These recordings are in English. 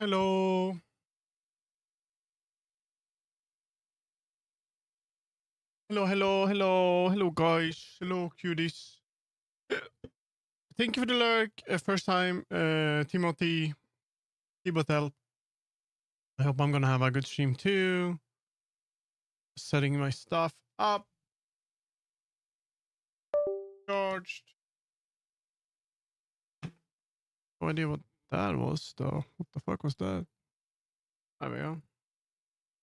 Hello. Hello, guys. Hello, cuties. Thank you for the lurk. First time, Timothy, Tibotel. I hope I'm gonna have a good stream too. Setting my stuff up. Charged. No idea what that was, though. What the fuck was that? There we go.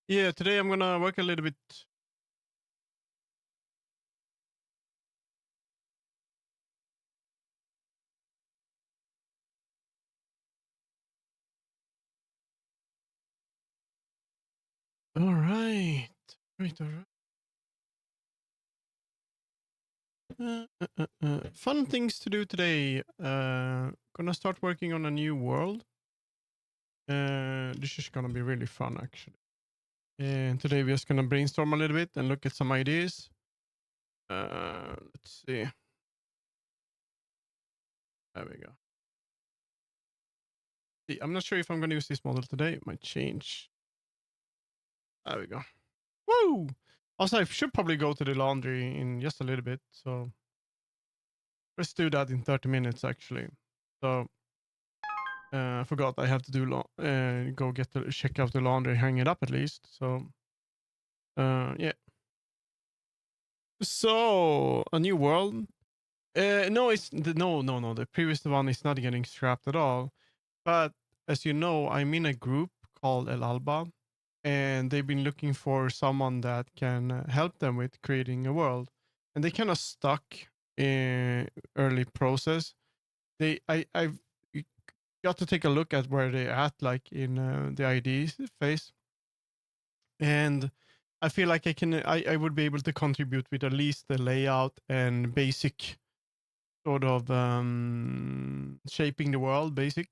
Yeah, today I'm gonna work a little bit. All right. All right. Fun things to do today. Gonna start working on a new world. This is gonna be really fun, actually. And today we're just gonna brainstorm a little bit and look at some ideas. Let's see. There we go. See, I'm not sure if I'm gonna use this model today. It might change. There we go. Woo! Also, I should probably go to the laundry in just a little bit. So let's do that in 30 minutes, actually. So I forgot I have to do go get to check out the laundry, hang it up at least. So yeah. So a new world. No, no. The previous one is not getting scrapped at all. But as you know, I'm in a group called El Alba, and they've been looking for someone that can help them with creating a world. And they kind of stuck in early process. I've got to take a look at where they're at, like in the ID phase, and I feel like I would be able to contribute with at least the layout and basic sort of shaping the world, basic.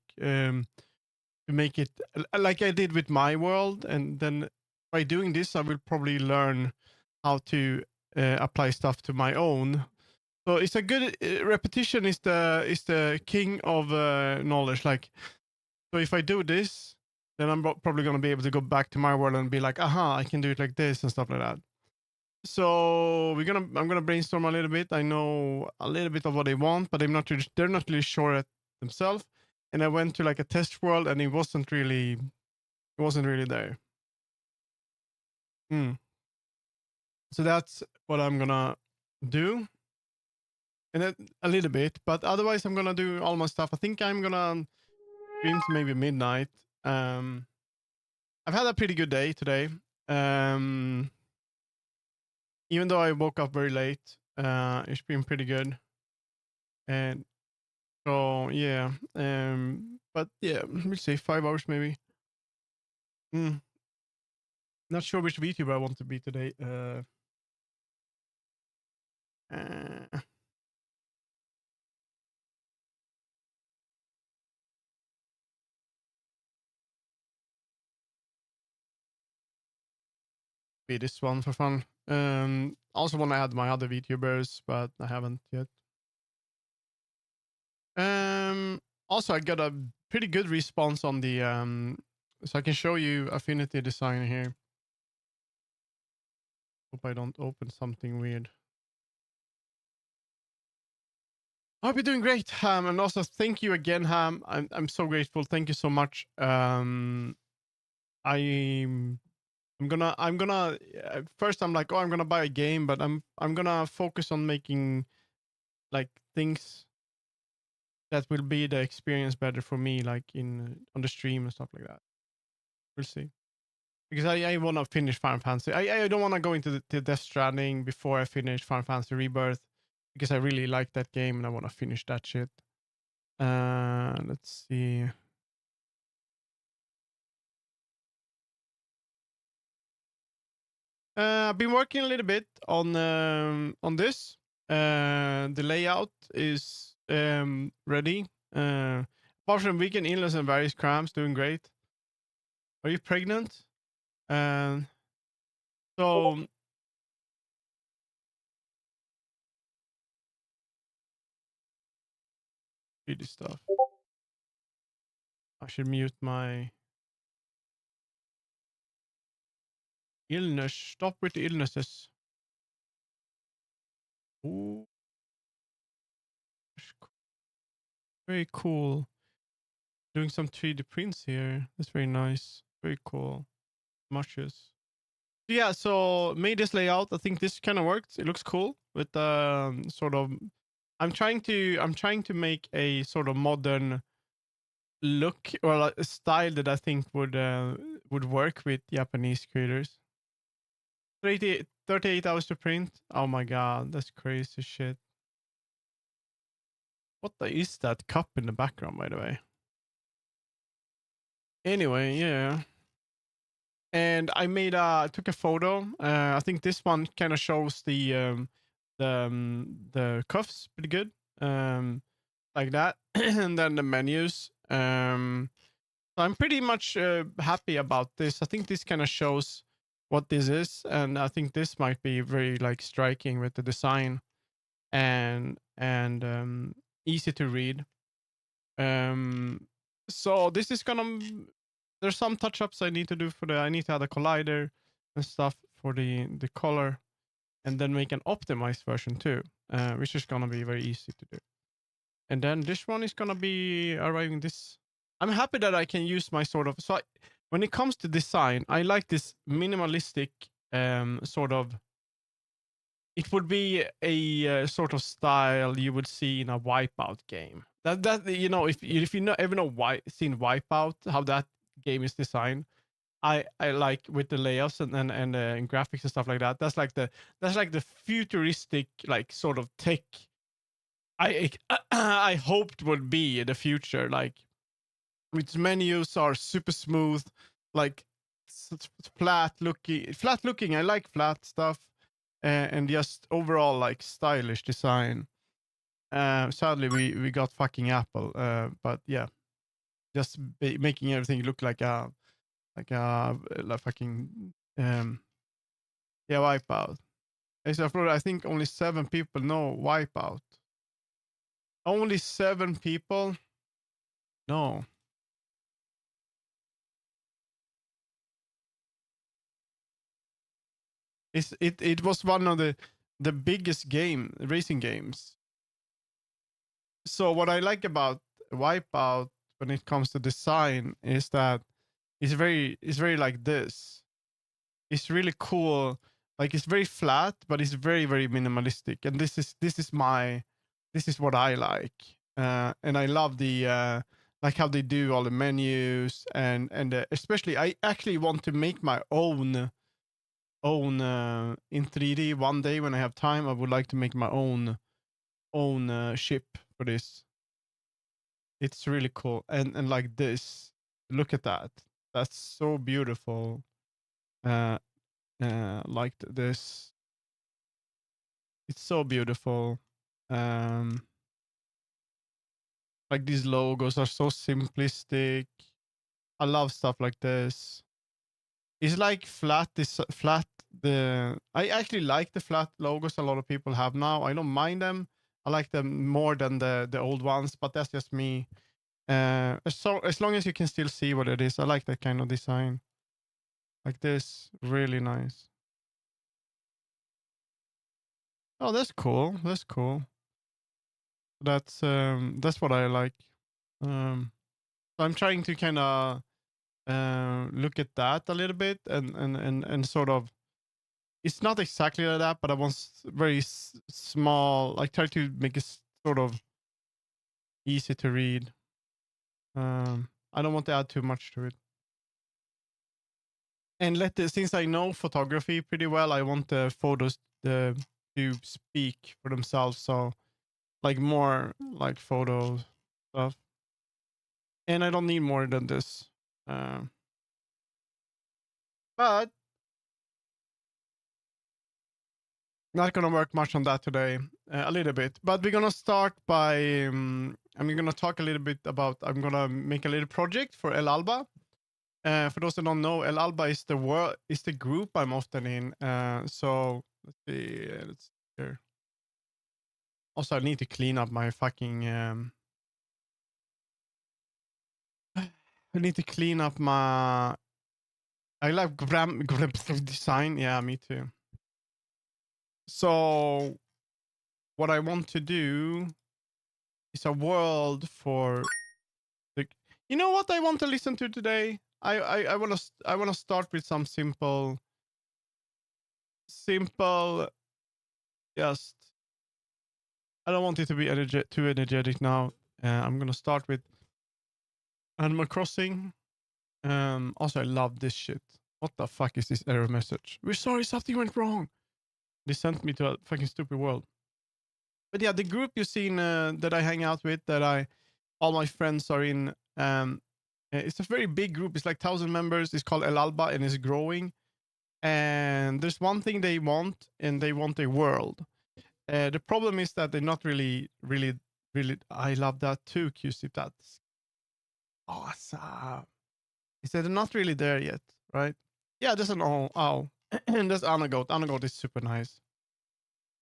To make it like I did with my world, and then by doing this, I will probably learn how to apply stuff to my own. So it's a good repetition is the king of knowledge. Like, so if I do this, then I'm probably gonna be able to go back to my world and be like, aha, I can do it like this and stuff like that. So I'm gonna brainstorm a little bit. I know a little bit of what they want, but they're not really sure at themselves. And I went to like a test world, and it wasn't really there. Hmm. So that's what I'm gonna do, and then a little bit. But otherwise, I'm gonna do all my stuff. I think I'm gonna stream to maybe midnight. Um, I've had a pretty good day today. Um, Even though I woke up very late, it's been pretty good. And so yeah, but yeah, we'll see 5 hours maybe. Mm. Not sure which VTuber I want to be today. Uh be this one for fun. Also want to add my other VTubers, but I haven't yet. Also I got a pretty good response on the so I can show you affinity design here. Hope I don't open something weird. I hope you're doing great, Ham, and also thank you again, Ham. I'm so grateful. Thank you so much. I'm I'm gonna first I'm like, oh, I'm gonna buy a game, but I'm gonna focus on making like things that will be the experience better for me, like in on the stream and stuff like that. We'll see. Because I want to finish Final Fantasy. I don't want to go into the Death Stranding before I finish Final Fantasy Rebirth, because I really like that game and I want to finish that shit. Let's see. I've been working a little bit on this. The layout is ready. Apart from weekend illness and various cramps, doing great. Are you pregnant? And so read this stuff. I should mute my Illness. Stop with the illnesses. Ooh, very cool. Doing some 3D prints here. That's very nice. Very cool. Mushes. Yeah, so made this layout. I think this kind of works. It looks cool with sort of. I'm trying to make a sort of modern look or like a style that I think would work with Japanese creators. 38 hours to print. Oh my god, that's crazy shit. What the is that cup in the background, by the way? Anyway, yeah. And I took a photo. I think this one kind of shows the cuffs pretty good, like that, and then the menus. So I'm pretty much happy about this. I think this kind of shows what this is, and I think this might be very like striking with the design and easy to read. Um, so this is gonna. There's some touch ups I need to do for the. I need to add a collider and stuff for the color, and then make an optimized version too, which is gonna be very easy to do. And then this one is gonna be arriving this. I'm happy that I can use my sort of. When it comes to design, I like this minimalistic sort of. It would be a sort of style you would see in a Wipeout game. That if you know ever know seen Wipeout, how that game is designed. I like with the layouts and graphics and stuff like that. That's like the futuristic like sort of tech I I hoped would be the future. Like its menus are super smooth, like flat looking. I like flat stuff, and just overall like stylish design. Sadly, we got fucking Apple, but yeah, just making everything look like fucking yeah, Wipeout. Except for I think only 7 people know Wipeout. Only 7 people. No, it was one of the biggest racing games. So what I like about Wipeout when it comes to design is that it's very like this. It's really cool. Like it's very flat, but it's very very minimalistic. And this is what I like. And I love the like how they do all the menus and especially I actually want to make my own in 3D one day when I have time. I would like to make my own ship for this. It's really cool, and like this. Look at that. That's so beautiful. Uh, like this. It's so beautiful. Um, like these logos are so simplistic. I love stuff like this. It's like flat. This flat. I actually like the flat logos a lot of people have now. I don't mind them. I like them more than the old ones, but that's just me. So as long as you can still see what it is, I like that kind of design. Like this, really nice. Oh, that's cool. That's cool. That's what I like. So I'm trying to kind of look at that a little bit and sort of. It's not exactly like that, but I want very small. I try to make it sort of easy to read. I don't want to add too much to it. And since I know photography pretty well, I want the photos to speak for themselves. So like more like photo stuff, and I don't need more than this. Uh, but not gonna work much on that today. A little bit, but we're gonna start by. I'm gonna talk a little bit about. I'm gonna make a little project for El Alba. For those that don't know, El Alba is the group I'm often in. So let's see. Let's see here. Also, I need to clean up my fucking. I need to clean up my I like design. Yeah, me too. So what I want to do is a world for the. You know what I want to listen to today? I want to start with some simple. Just I don't want it to be too energetic now. I'm gonna start with Animal Crossing. Also, I love this shit. What the fuck is this error message? We're sorry, something went wrong. They sent me to a fucking stupid world. But yeah, the group you've seen that I hang out with, all my friends are in. It's a very big group. It's like 1,000 members. It's called El Alba and it's growing. And there's one thing they want, and they want a world. The problem is that they're not really. I love that too, QC. That's awesome. He said they're not really there yet, right? Yeah, there's an owl. And there's Anagot. Anagot is super nice.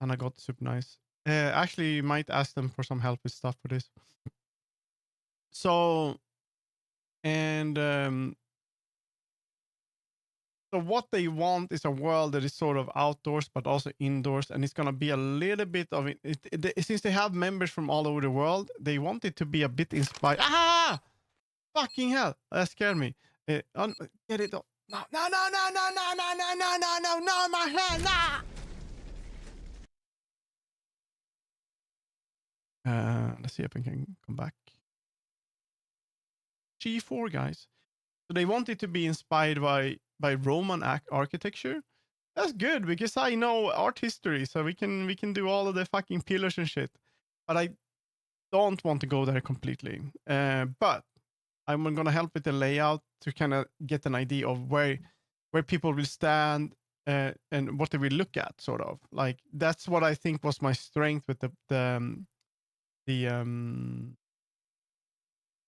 Anagot is super nice. Actually, you might ask them for some help with stuff for this. So, and so what they want is a world that is sort of outdoors but also indoors, and it's gonna be a little bit of since they have members from all over the world, they want it to be a bit inspired. Ah, fucking hell, that scared me. Get it? No, no, no, no, no, no, no, no, no, no, no, no, my hand, nah. Let's see if I can come back. G4 guys. So they want it to be inspired by Roman architecture. That's good because I know art history, so we can do all of the fucking pillars and shit. But I don't want to go there completely. But I'm gonna help with the layout to kind of get an idea of where people will stand and what they will look at. Sort of like that's what I think was my strength with the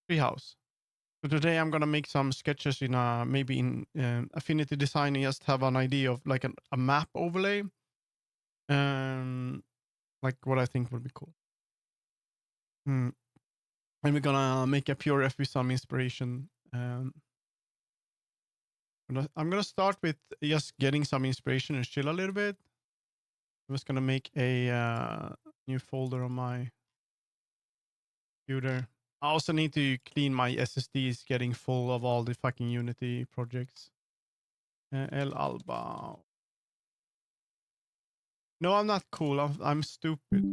treehouse. So today I'm gonna make some sketches in maybe in Affinity Design and just have an idea of like a map overlay, um, like what I think would be cool. Mm. And we're gonna make a pure F with some inspiration. I'm gonna start with just getting some inspiration and chill a little bit. I'm just gonna make a new folder on my computer. I also need to clean my SSD. It's getting full of all the fucking Unity projects. El Alba. No, I'm not cool. I'm stupid.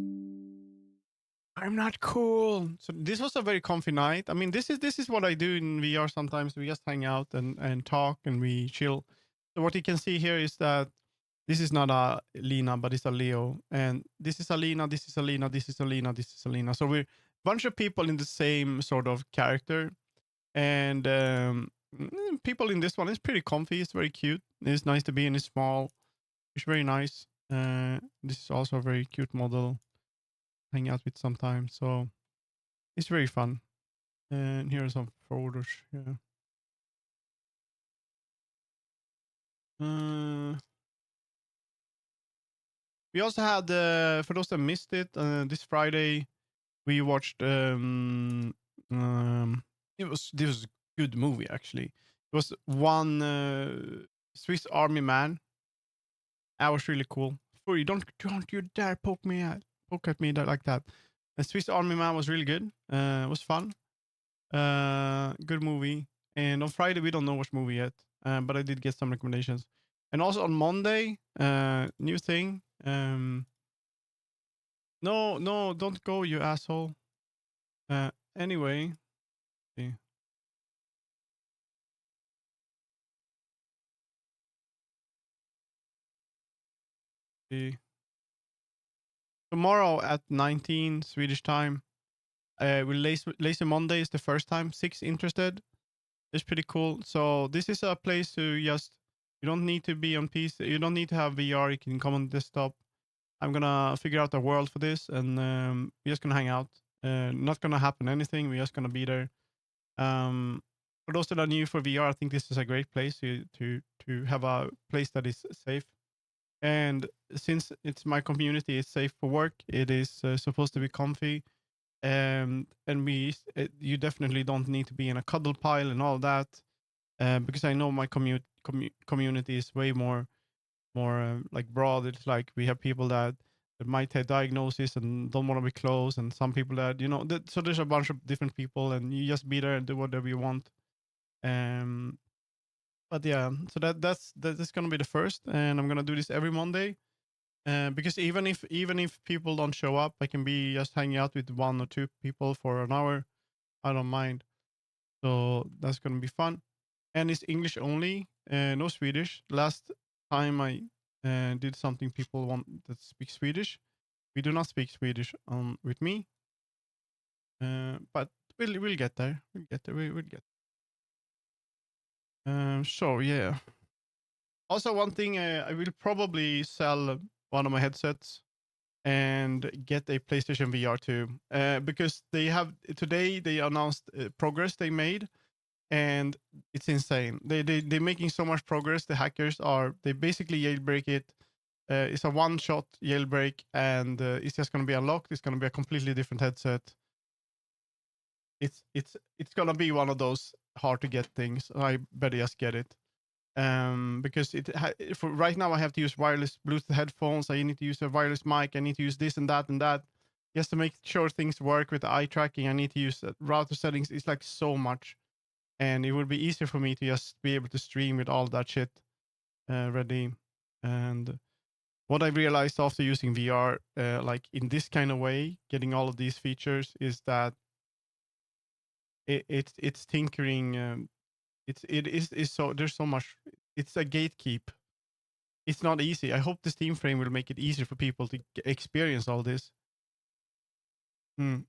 I'm not cool. So this was a very comfy night. I mean, this is what I do in VR sometimes. We just hang out and talk and we chill. So what you can see here is that this is not a Lena, but it's a Leo. And this is a Lena, this is a Lena, this is a Lena, this is a Lena. So we're a bunch of people in the same sort of character. And people in this one is pretty comfy. It's very cute. It's nice to be in. It's small. It's very nice. This is also a very cute model. Hang out with sometimes. So it's very fun. And here are some folders. Yeah. We also had, for those that missed it, this Friday we watched. This was a good movie actually. It was one Swiss Army Man. That was really cool. Furry, don't you dare poke at me like that. The Swiss Army Man was really good. It was fun. Good movie. And on Friday we don't know which movie yet, but I did get some recommendations. And also on Monday, new thing. No, no, don't go, you asshole. Anyway, see. See. Tomorrow at 19 Swedish time, Lazy Monday is the first time. 6 interested. It's pretty cool. So this is a place to just, you don't need to be on PC. You don't need to have VR. You can come on desktop. I'm gonna figure out a world for this, and we're just gonna hang out. Not gonna happen anything. We're just gonna be there. For those that are new for VR, I think this is a great place to have a place that is safe. And since it's my community, it's safe for work. It is supposed to be comfy, and you definitely don't need to be in a cuddle pile and all that. Because I know my community is way more like broad. It's like we have people that might have diagnosis and don't want to be close, and some people that so there's a bunch of different people, and you just be there and do whatever you want. Um, but yeah, so that's gonna be the first, and I'm gonna do this every Monday. Because even if people don't show up, I can be just hanging out with one or two people for an hour. I don't mind. So that's gonna be fun, and it's English only, no Swedish. Last time I did something, people want that speak Swedish. We do not speak Swedish with me, but we'll get there. We'll get there. We'll get. So yeah. Also, one thing, I will probably sell one of my headsets and get a PlayStation VR too, because they have today they announced progress they made, and it's insane. They're making so much progress. The hackers they basically jailbreak it. It's a one shot jailbreak, and it's just going to be unlocked. It's going to be a completely different headset. It's going to be one of those hard to get things. I better just get it. Because for right now I have to use wireless Bluetooth headphones. I need to use a wireless mic. I need to use this and that and that, just to make sure things work with the eye tracking. I need to use router settings. It's like so much, and it would be easier for me to just be able to stream with all that shit ready. And what I realized after using VR, like in this kind of way, getting all of these features, is that it's tinkering. It is so there's so much. It's a gatekeep. It's not easy. I hope the Steam frame will make it easier for people to experience all this. Mm.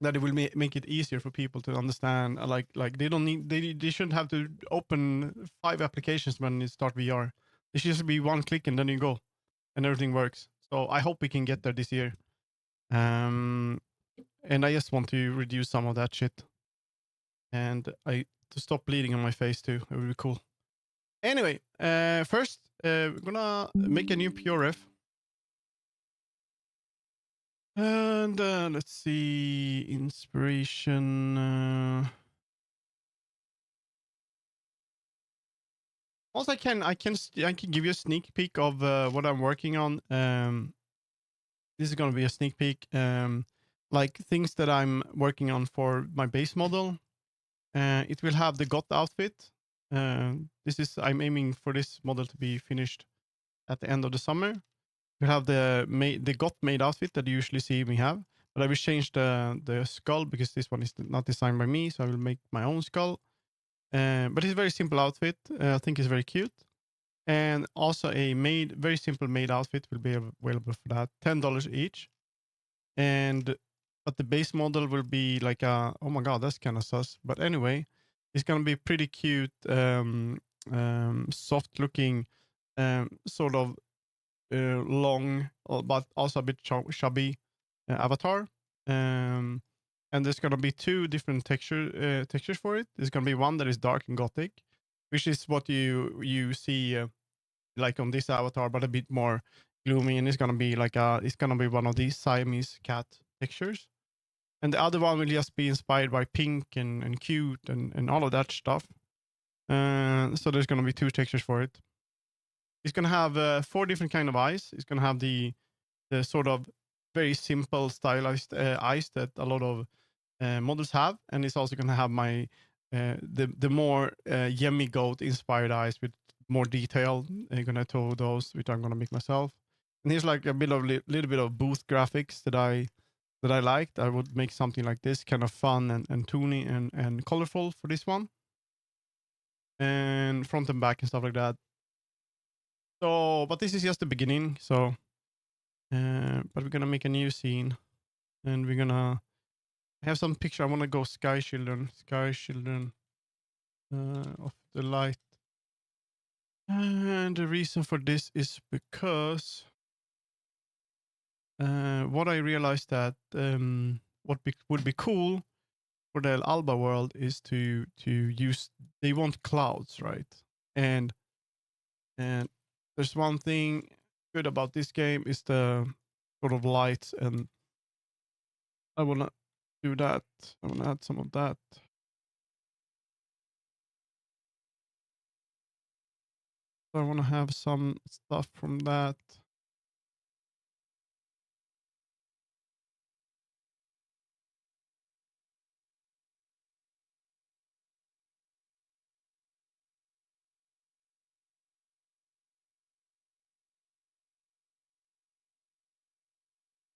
That it will make it easier for people to understand. Like they don't need they shouldn't have to open 5 applications when you start VR. It should just be one click and then you go, and everything works. So I hope we can get there this year. Um, and I just want to reduce some of that shit, and I to stop bleeding on my face too. It would be cool. Anyway, first we're gonna make a new PRF. And let's see, inspiration. Also, I can give you a sneak peek of what I'm working on. This is gonna be a sneak peek, like things that I'm working on for my base model. It will have the GOT outfit. I'm aiming for this model to be finished at the end of the summer. We have the got made outfit that you usually see me have, but I will change the skull because this one is not designed by me, so I will make my own skull. But it's a very simple outfit. I think it's very cute, and also a very simple made outfit will be available for that, $10 each. And but the base model will be like oh my god, that's kind of sus. But anyway, it's gonna be pretty cute, soft looking, sort of long, but also a bit chubby avatar. Um, and there's gonna be two different textures for it. There's gonna be one that is dark and gothic, which is what you see like on this avatar, but a bit more gloomy. And it's gonna be one of these Siamese cat textures. And the other one will just be inspired by pink and cute and all of that stuff. So there's gonna be two textures for it. It's gonna have 4 different kind of eyes. It's gonna have the sort of very simple stylized eyes that a lot of models have, and it's also gonna have my the more Yemi Goat inspired eyes with more detail. I'm gonna do those, which I'm gonna make myself. And here's like a bit of little bit of booth graphics that I liked. I would make something like this, kind of fun and toony and colorful for this one, and front and back and stuff like that. So, but this is just the beginning. So, but we're gonna make a new scene, and we're gonna have some picture. I want to go sky children of the light. And the reason for this is because what I realized that would be cool for the Alba world is to use. They want clouds, right? And and there's one thing good about this game is the sort of lights, and I wanna do that. I wanna add some of that. So I want to have some stuff from that.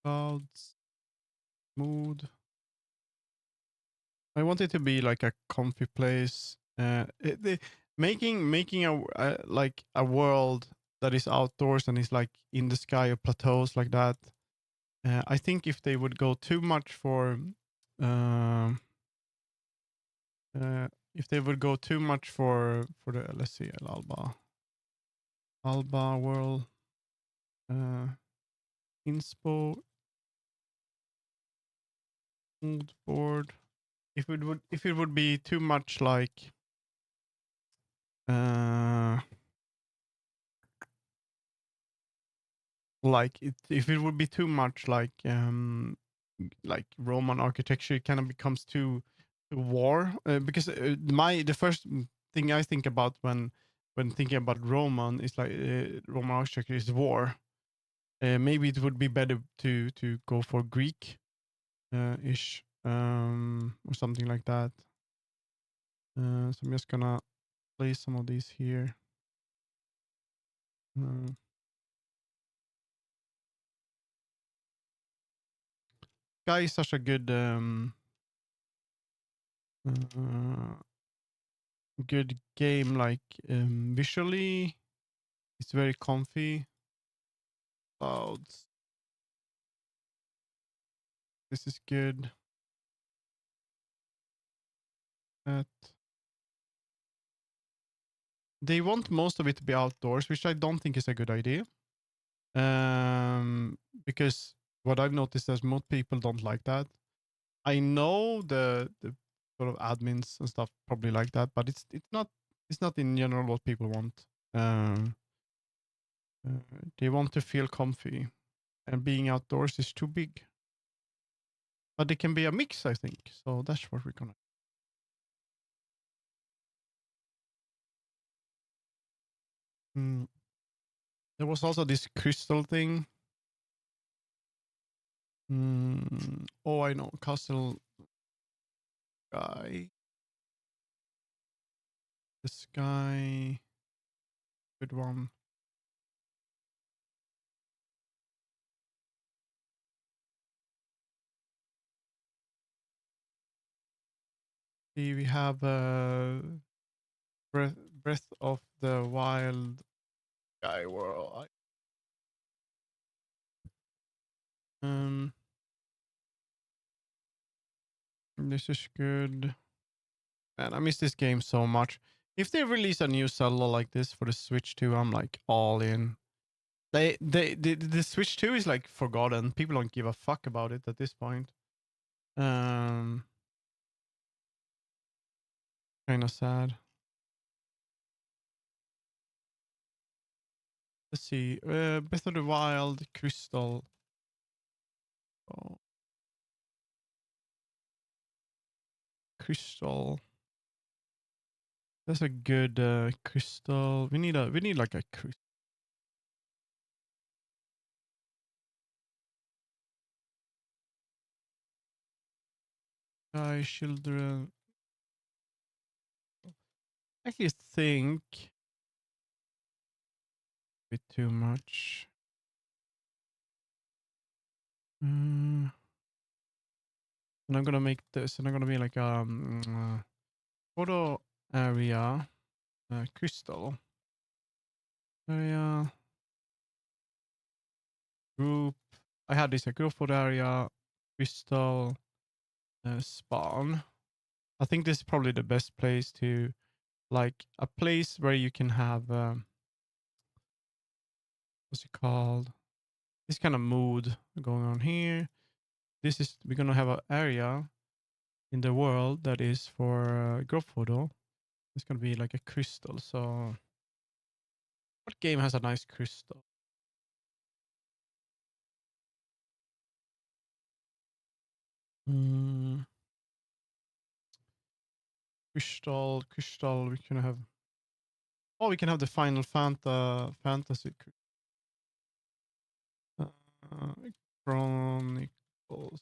Clouds, mood. I want it to be like a comfy place. Making a like a world that is outdoors and is like in the sky or plateaus like that. I think if they would go too much for, um, if they would go too much for the, let's see, Alba world, uh, inspo mood board. If it would be too much uh like it if it would be too much like Roman architecture, it kind of becomes too war, because the first thing I think about when thinking about Roman is like, Roman architecture is war. Maybe it would be better to go for Greek ish, or something like that. So I'm just gonna place some of these here. Uh, Guy is such a good uh, good game, like, visually it's very comfy. Clouds, this is good. That they want most of it to be outdoors, which I don't think is a good idea. um because what I've noticed is most people don't like that. I know the sort of admins and stuff probably like that, but it's not in general what people want. um they want to feel comfy, and being outdoors is too big. But it can be a mix, I think. So that's what we're gonna. Mm. There was also this crystal thing. Oh, I know, castle guy. The sky, good one. See, we have breath of the wild guy world. Um, this is good. Man, I miss this game so much. If they release a new Zelda like this for the Switch 2, I'm like all in. The Switch 2 is like forgotten. People don't give a fuck about it at this point. Um, Kind of sad. Let's see. Breath of the Wild, Crystal. Oh, Crystal. That's a good crystal. We need like a crystal. Children. I actually think a bit too much. And I'm gonna make this, and I'm gonna be like photo area, crystal area group. I had this a group photo area, crystal, spawn. I think this is probably the best place to, like, a place where you can have, what's it called? This kind of mood going on here. We're gonna have an area in the world that is for group photo. It's gonna be like a crystal. So, what game has a nice crystal? Mm, crystal. We can have. Oh, we can have the Final Fantasy uh, Chronicles.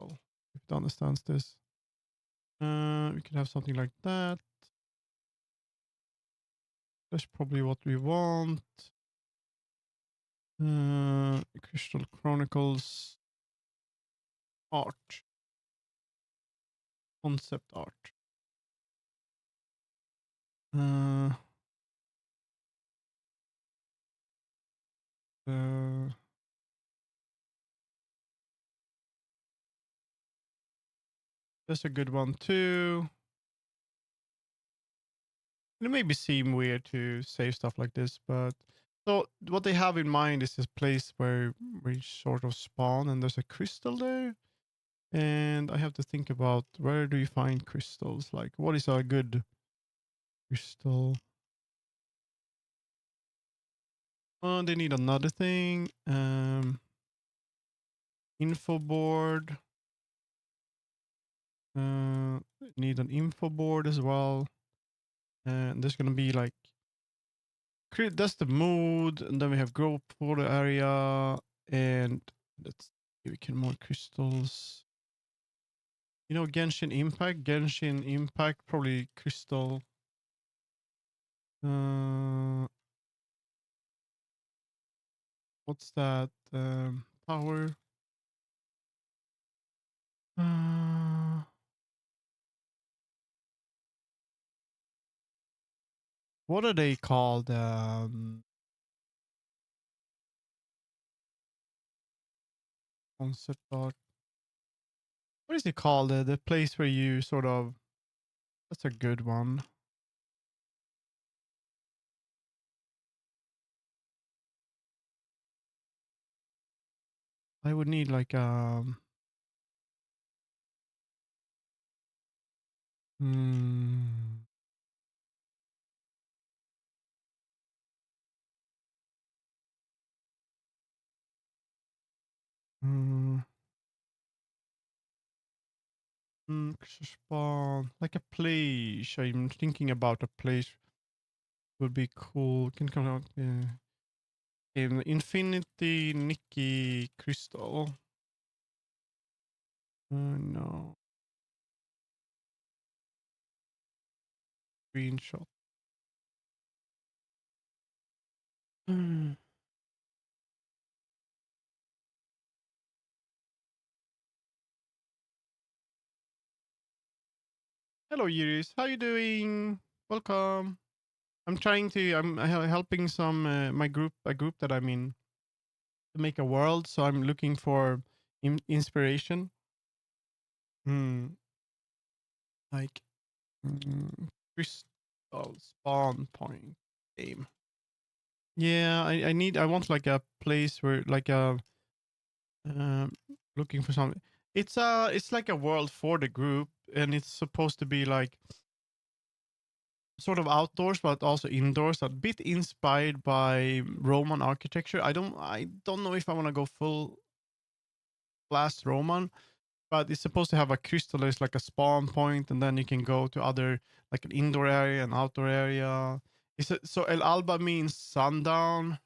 Oh, if it understands this. We can have something like that. That's probably what we want. Crystal Chronicles art, concept art. Uh, uh, that's a good one too. It maybe seem weird to say stuff like this, but so what they have in mind is this place where we sort of spawn, and there's a crystal there, and I have to think about where do you find crystals? Like, what is a good crystal? Oh, they need another thing. Info board. Need an info board as well. And there's gonna be like that's the mood, and then we have growth for the area, and let's see, we can more crystals. You know, Genshin Impact, probably crystal. Uh, what's that? Power. Uh, what are they called? Concept art. What is it called? The place where you sort of. That's a good one. I would need like Hmm. Mm, Spawn like a place. I'm thinking about a place would be cool. Can come out in Infinity Nikki Crystal. No screenshot. Mm. Hello, Iris. How you doing? Welcome. I'm trying to. I'm helping some my group, a group that I'm in, to make a world. So I'm looking for inspiration. Hmm. Like crystal spawn point game. Yeah, I want like a place where like a um looking for something. It's like a world for the group, and it's supposed to be like sort of outdoors but also indoors, a bit inspired by Roman architecture. I don't know if I want to go full blast Roman, but it's supposed to have a crystal. There's like a spawn point, and then you can go to other like an indoor area and outdoor area. So El Alba means sundown.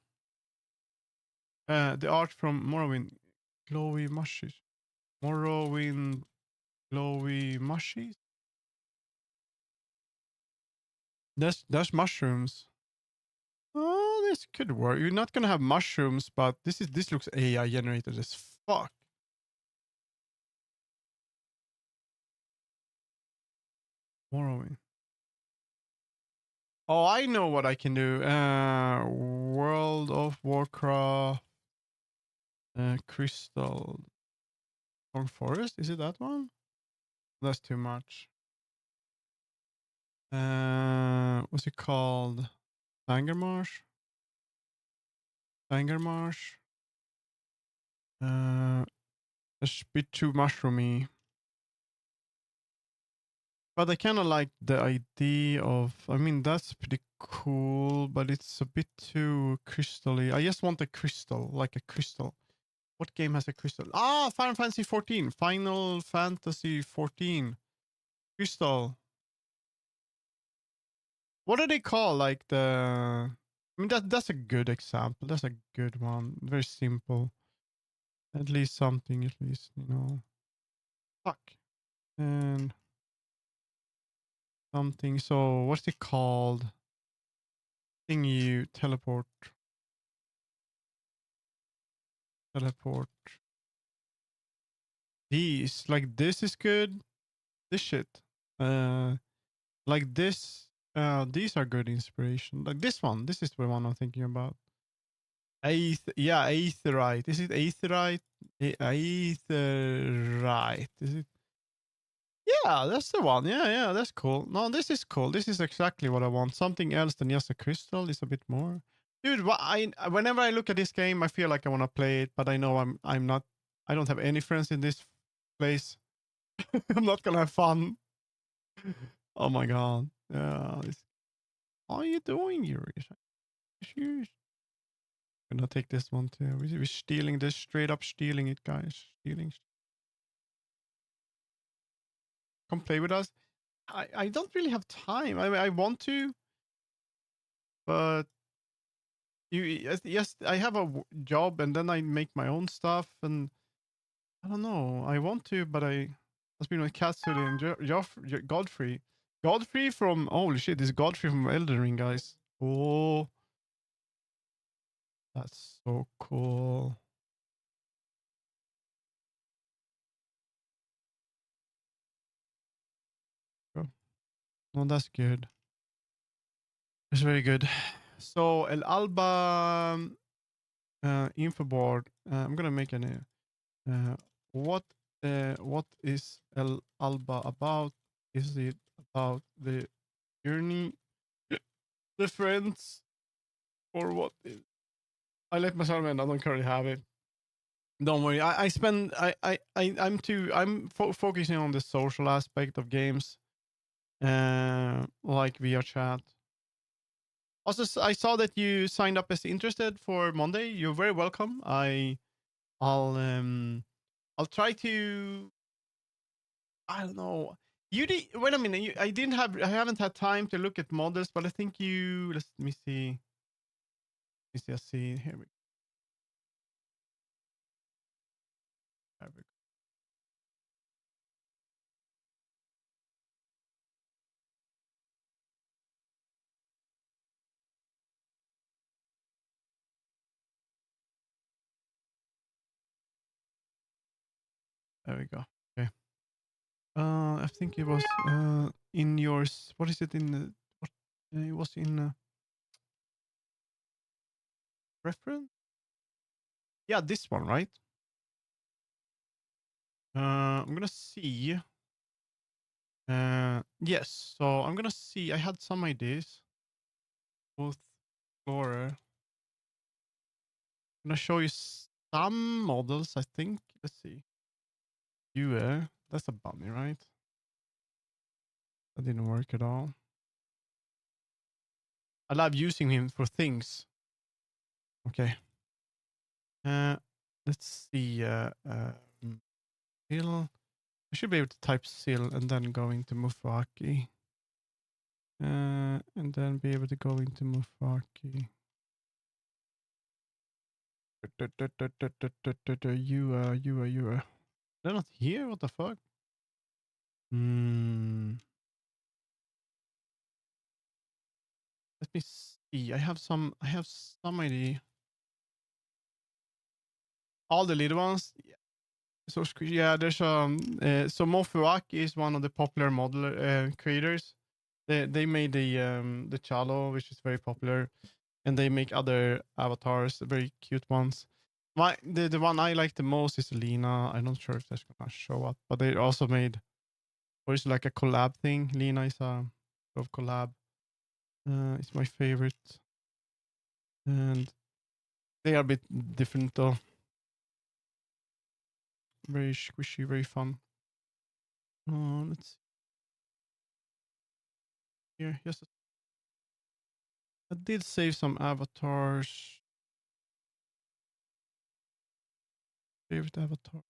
The art from Morrowind, glowy mushies. Morrowind, glowy mushies. That's mushrooms. Oh, this could work. You're not gonna have mushrooms, but this looks AI generated as fuck. Morrowind. Oh, I know what I can do. World of Warcraft, Crystal, Long Forest. Is it that one? That's too much. What's it called? Bangermarsh. Bangermarsh. It's a bit too mushroomy. But I kind of like the idea of. I mean, that's pretty cool, but it's a bit too crystally. I just want a crystal, like a crystal. What game has a crystal? Ah, Final Fantasy 14. Final Fantasy 14. Crystal. What do they call like the? I mean that's a good example. That's a good one. Very simple. At least something. At least you know. Fuck. And something. So what's it called? Thing you teleport. These like this is good. This shit. Uh, like this. These are good inspiration. Like this one. This is the one I'm thinking about. Yeah, aetherite. Is it aetherite? Aetherite. Is it? Yeah, that's the one. Yeah, yeah, that's cool. No, this is cool. This is exactly what I want. Something else than just a crystal is a bit more. Dude, whenever I look at this game, I feel like I want to play it, but I know I'm not. I don't have any friends in this place. I'm not gonna have fun. Oh my god. Yeah. What are you doing, Yuri? I'm gonna take this one too. We're stealing this, straight up stealing it, guys. Stealing. Come play with us. I don't really have time. I mean, I want to, but yes, I have a job and then I make my own stuff and I don't know. I want to, but that's been with Katsuri and Godfrey. Godfrey from holy shit, this is Godfrey from Elden Ring, guys. Oh, that's so cool. Oh, no, that's good. It's very good. So El Alba info board. I'm gonna make an Uh, what what is El Alba about? Is it about the journey, the friends, or what? I let myself in. I don't currently have it. Don't worry. I spend. I'm too. I'm focusing on the social aspect of games, like VRChat. Also, I saw that you signed up as interested for Monday. You're very welcome. I'll try to I don't know. Wait a minute. I haven't had time to look at models, but I think you. Let me see. I see. Here we go. There we go. Okay. I think it was in yours. What is it in the? What, it was in reference. Yeah, this one, right? I'm gonna see. Yes. So I'm gonna see. I had some ideas. Both Explorer. I'm gonna show you some models. I think. Let's see. You. That's a bunny, right? That didn't work at all. I love using him for things. Okay. Uh, let's see. Sil. I should be able to type Sil and then go into Mufaki. And then be able to go into Mufaki. You. They're not here. What the fuck? Hmm. Let me see. I have some. I have some idea. All the little ones. So yeah, there's so Mofuaki is one of the popular model creators. They made the Chalo, which is very popular, and they make other avatars, very cute ones. The one I like the most is Lena. I'm not sure if that's gonna show up, but they also made or it's like a collab thing. Lena is a sort of collab. It's my favorite, and they are a bit different though. Very squishy, very fun. Let's see here. Yes, I did save some avatars. Favorite avatar.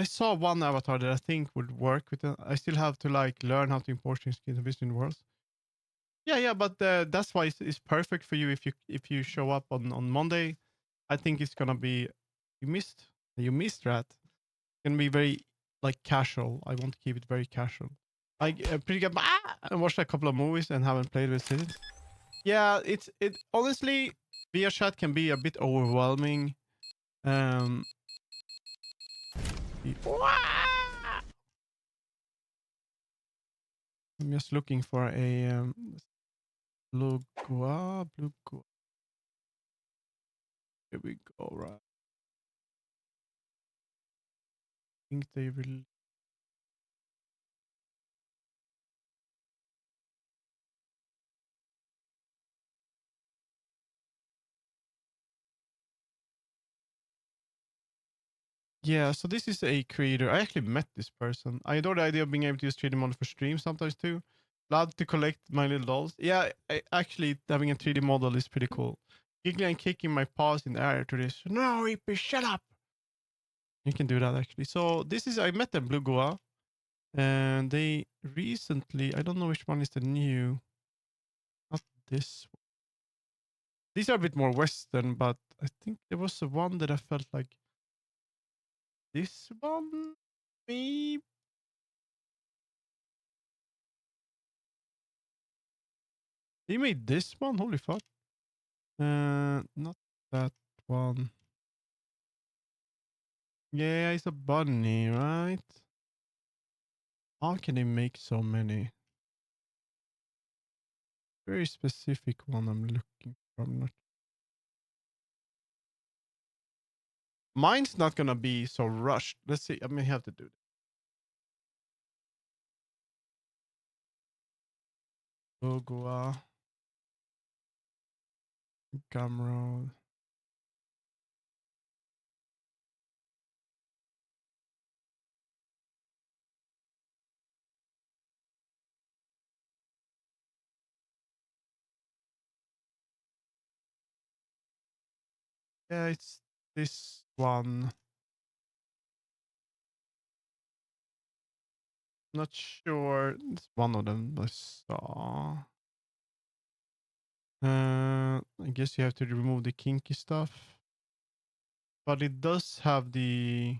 I saw one avatar that I think would work with it. I still have to like learn how to import things into Western worlds. Yeah, yeah, but that's why it's perfect for you if you show up on Monday. I think it's gonna be you missed that. It's gonna be very like casual. I want to keep it very casual. Like pretty good. I watched a couple of movies and haven't played with it. Yeah, it honestly VRChat can be a bit overwhelming. Um, I'm just looking for a blue gua. Here we go. Right. I think they will. Yeah, so this is a creator. I actually met this person. I adore the idea of being able to use 3D model for stream sometimes too. Love to collect my little dolls. Yeah, actually having a 3D model is pretty cool. Giggling and kicking my paws in the air to this. No, Reaper, shut up. You can do that actually. So this is I met them Blue Goa, and they recently I don't know which one is the new. Not this. These are a bit more Western, but I think there was the one that I felt like this one. Maybe he made this one. Holy fuck! Not that one. Yeah, it's a bunny, right? How can they make so many? Very specific one I'm looking for. Mine's not gonna be so rushed. Let's see. I may have to do this. Logua, Gumroad. Yeah, it's this one. Not sure. It's one of them I saw. I guess you have to remove the kinky stuff. But it does have the.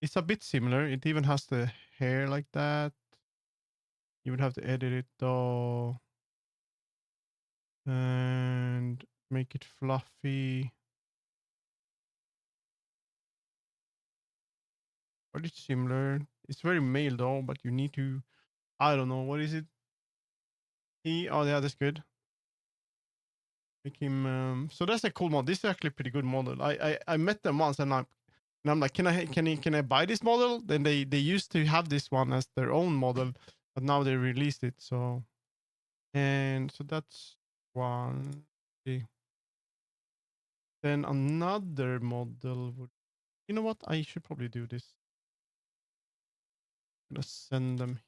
It's a bit similar. It even has the hair like that. You would have to edit it though. And make it fluffy. But it's similar. It's very male though, but you need to. I don't know. What is it? Oh, yeah, that's good. Make him. So that's a cool model. This is actually a pretty good model. I met them once and I'm like, can I buy this model? Then they used to have this one as their own model, but now they released it. So and so that's one. Okay. Then another model would. You know what? I should probably do this. I'm gonna send them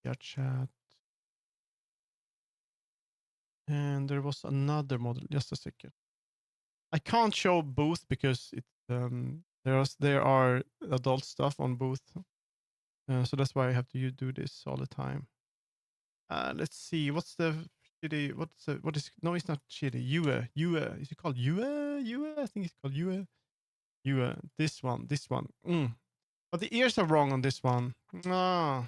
here chat. And there was another model. Just a second. I can't show both because there are adult stuff on both. So that's why I have to do this all the time. Let's see. What's the shitty? What is? No, it's not shitty. Yue. Yue. Is it called Yue? Yue. I think it's called Yue. Yue. This one. This one. But the ears are wrong on this one. Ah.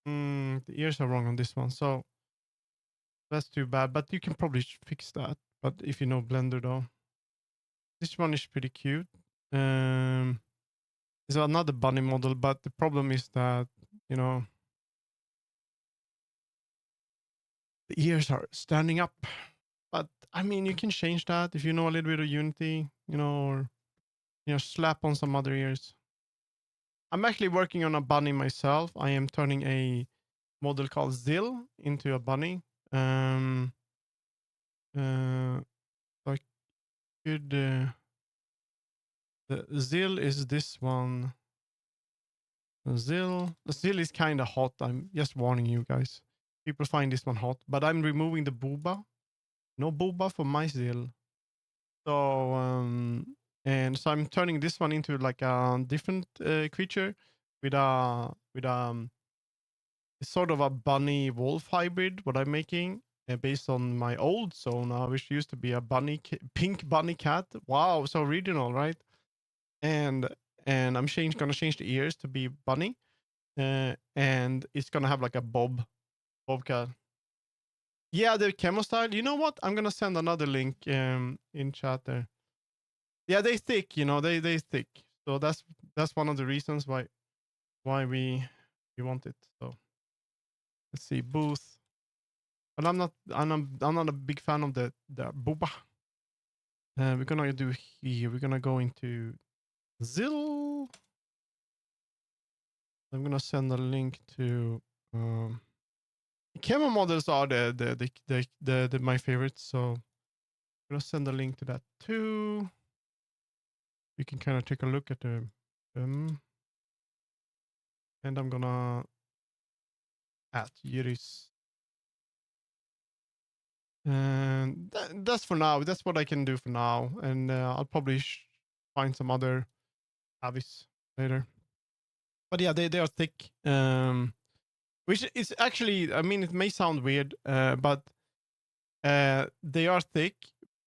The ears are wrong on this one. So that's too bad. But you can probably fix that. But if you know Blender though, this one is pretty cute. Um, There's another bunny model, but the problem is that you know the ears are standing up. But I mean, you can change that if you know a little bit of Unity, or slap on some other ears. I'm actually working on a bunny myself. I am turning a model called Zill into a bunny. Uh, I could. The Zill is this one. The Zill is kind of hot. I'm just warning you guys. People find this one hot, but I'm removing the booba. No booba for my Zill. So and so I'm turning this one into like a different creature with sort of a bunny wolf hybrid. What I'm making based on my old Sona, which used to be a pink bunny cat. Wow, so original, right? And I'm gonna change the ears to be bunny, and it's gonna have like a bobcat. Yeah, the camo style. You know what? I'm gonna send another link in chat there. Yeah, they thick. You know, they thick. So that's one of the reasons why we want it. So let's see booth. But I'm not a big fan of the boba. We're gonna do here. We're gonna go into Zill. I'm gonna send a link to camera models are my favorites. So I'm gonna send a link to that too. You can kind of take a look at them. And I'm gonna add Iris. And that's for now. That's what I can do for now. And I'll probably find some other avis later. But yeah, they are thick. Which is actually, I mean, it may sound weird, but they are thick,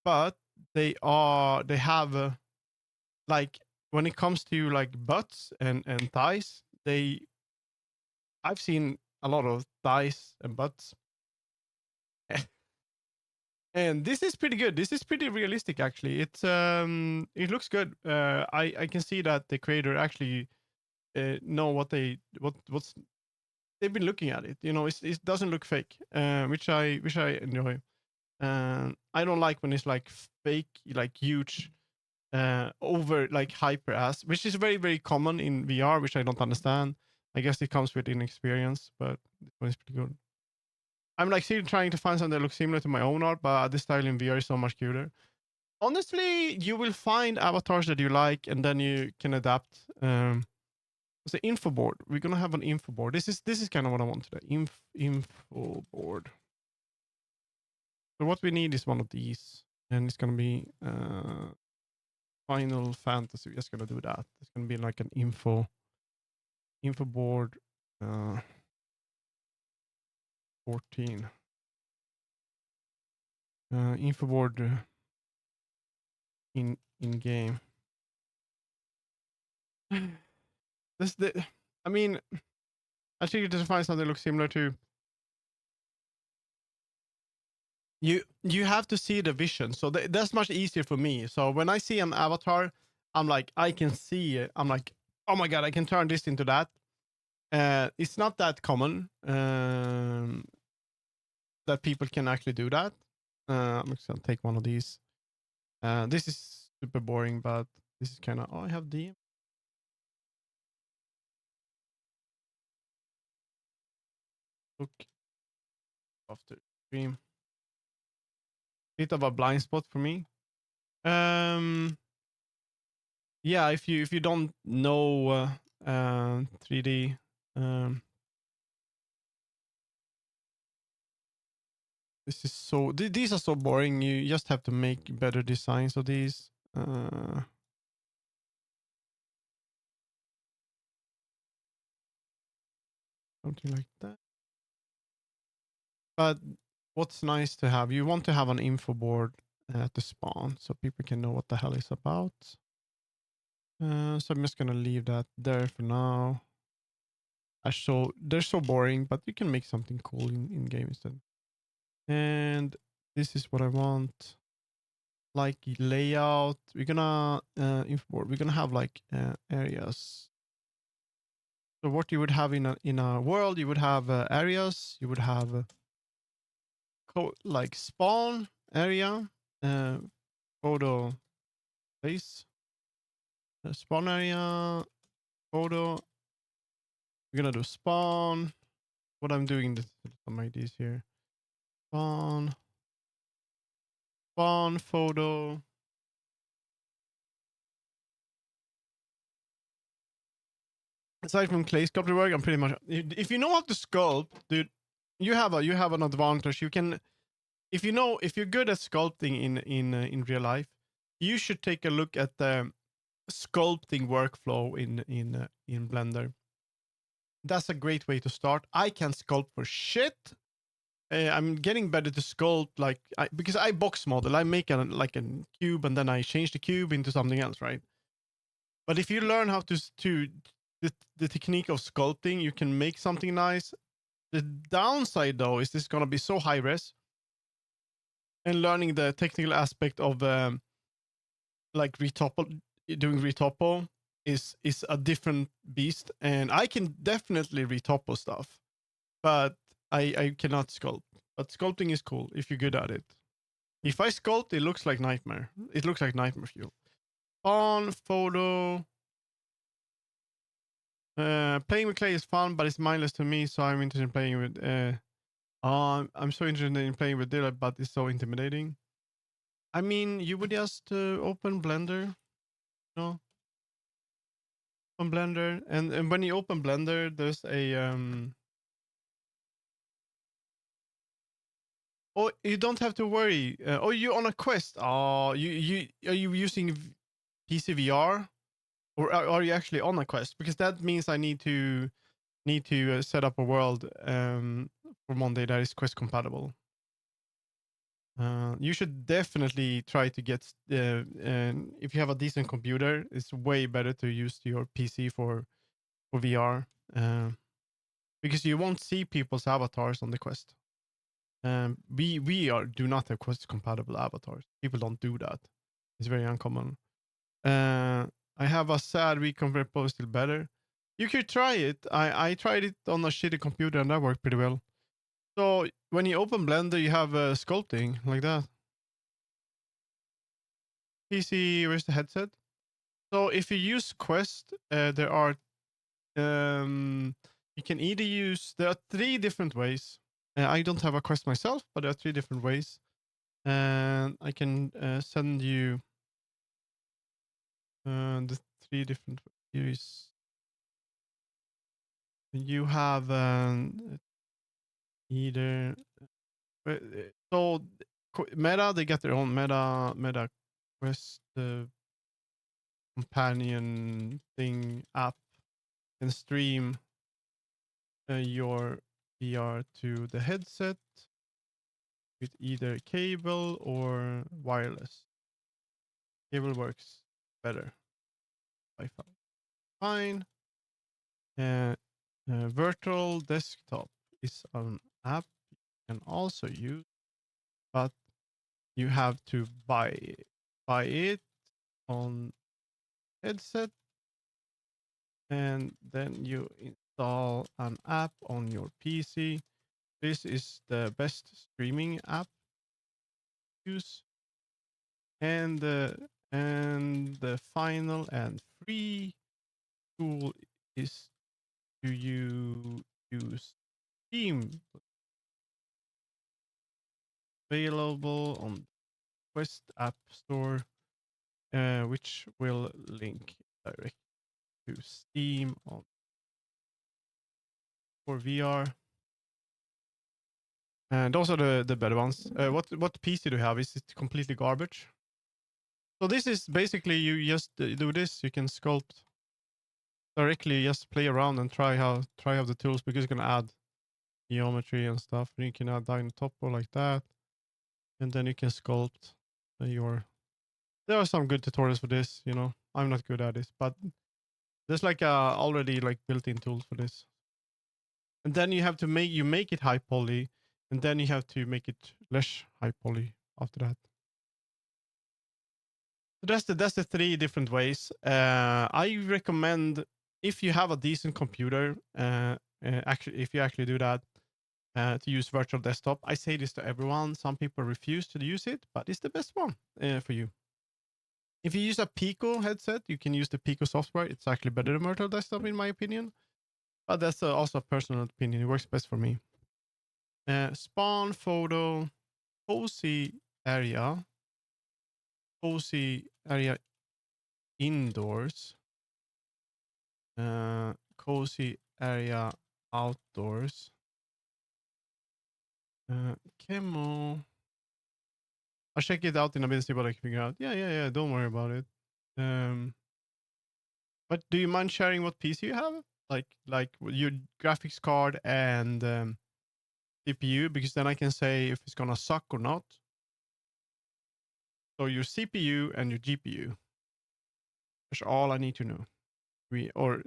but they have like when it comes to like butts and thighs, I've seen a lot of thighs and butts. And this is pretty good. This is pretty realistic, actually. It looks good. I can see that the creator actually know what's they've been looking at it. You know, it doesn't look fake, which I enjoy. I don't like when it's like fake, like huge, over like hyper ass, which is very very common in VR, which I don't understand. I guess it comes with inexperience, but this one is pretty good. I'm like still trying to find something that looks similar to my own art, but this style in VR is so much cuter. Honestly, you will find avatars that you like, and then you can adapt. The info board. We're gonna have an info board. This is kind of what I want today. Info board. So what we need is one of these, and it's gonna be Final Fantasy. We're just gonna do that. It's gonna be like an info board. 14. Info board in game. This the. I mean, I think you just find something that looks similar to. You have to see the vision, so that's much easier for me. So when I see an avatar, I'm like, I can see it. I'm like, oh my god, I can turn this into that. It's not that common that people can actually do that. I'm just gonna take one of these. This is super boring, but this is kind of. Oh, I have the. Look after stream. Bit of a blind spot for me. Yeah, if you don't know 3D, this is so these are so boring. You just have to make better designs of these. Something like that. But what's nice to have, you want to have an info board at the spawn so people can know what the hell it's about. So I'm just gonna leave that there for now. They're so boring, but you can make something cool in game instead. And this is what I want. Like layout, we're gonna info board. We're gonna have like areas. So what you would have in a world, you would have areas. You would have like spawn area, photo place, spawn area, photo. We're gonna do spawn. What I'm doing, some IDs here. Spawn, spawn photo. Aside from clay sculpture work, I'm pretty much. If you know how to sculpt, dude, you have an advantage. You can, if you're good at sculpting in real life, you should take a look at the sculpting workflow in Blender. That's a great way to start. I can sculpt for shit. I'm getting better to sculpt, like because I box model. I make like a cube and then I change the cube into something else, right? But if you learn how to the technique of sculpting, you can make something nice. The downside though is this gonna be so high res, and learning the technical aspect of like doing retopo is a different beast. And I can definitely retopo stuff, but I cannot sculpt. But sculpting is cool if you're good at it. If I sculpt, it looks like nightmare. It looks like nightmare fuel. On photo, playing with clay is fun, but it's mindless to me. So I'm interested in playing with. I'm so interested in playing with daylight, but it's so intimidating. I mean, you would just open Blender, on Blender, and when you open Blender, there's a Oh, you don't have to worry. Oh, you on a quest? Oh, you are you using PCVR, or are you actually on a quest? Because that means I need to set up a world for Monday that is quest compatible. You should definitely try to get if you have a decent computer, it's way better to use your PC for VR, because you won't see people's avatars on the quest. We do not have quest compatible avatars. People don't do that. It's very uncommon. I have a sad recon repo still better. You could try it. I tried it on a shitty computer and that worked pretty well. So when you open Blender, you have sculpting like that. PC, where's the headset? So if you use Quest, there are you can either use. There are 3 different ways. I don't have a Quest myself, but there are 3 different ways, and I can send you the 3 different ways. You have either so Meta, they got their own Meta Quest companion thing app, and stream your VR to the headset with either cable or wireless. Cable works better. Wi-Fi fine. Virtual desktop is an app you can also use, but you have to buy it on headset, and then you install an app on your PC. This is the best streaming app to use, and the final and free tool is to use Steam, available on Quest App Store, which will link direct to Steam on for VR. And those are the better ones. What PC do you have? Is it completely garbage? So this is basically, you just do this. You can sculpt directly, just play around and try out the tools, because you can add geometry and stuff. And you can add down topo like that, and then you can sculpt your. There are some good tutorials for this. I'm not good at this, but there's like already like built-in tools for this. And then you have to make it high poly, and then you have to make it less high poly after that. So that's the 3 different ways. I recommend, if you have a decent computer, actually, if you actually do that, to use virtual desktop. I say this to everyone. Some people refuse to use it, but it's the best one for you. If you use a Pico headset, you can use the Pico software. It's actually better than virtual desktop, in my opinion. But that's also a personal opinion. It works best for me. Spawn photo, cozy area, indoors, cozy area outdoors, chemo, I'll check it out in a bit and see what I can figure out. Yeah, yeah, yeah. Don't worry about it. Um, but do you mind sharing what PC you have? Like your graphics card and CPU, because then I can say if it's gonna suck or not. So your CPU and your GPU. That's all I need to know. We or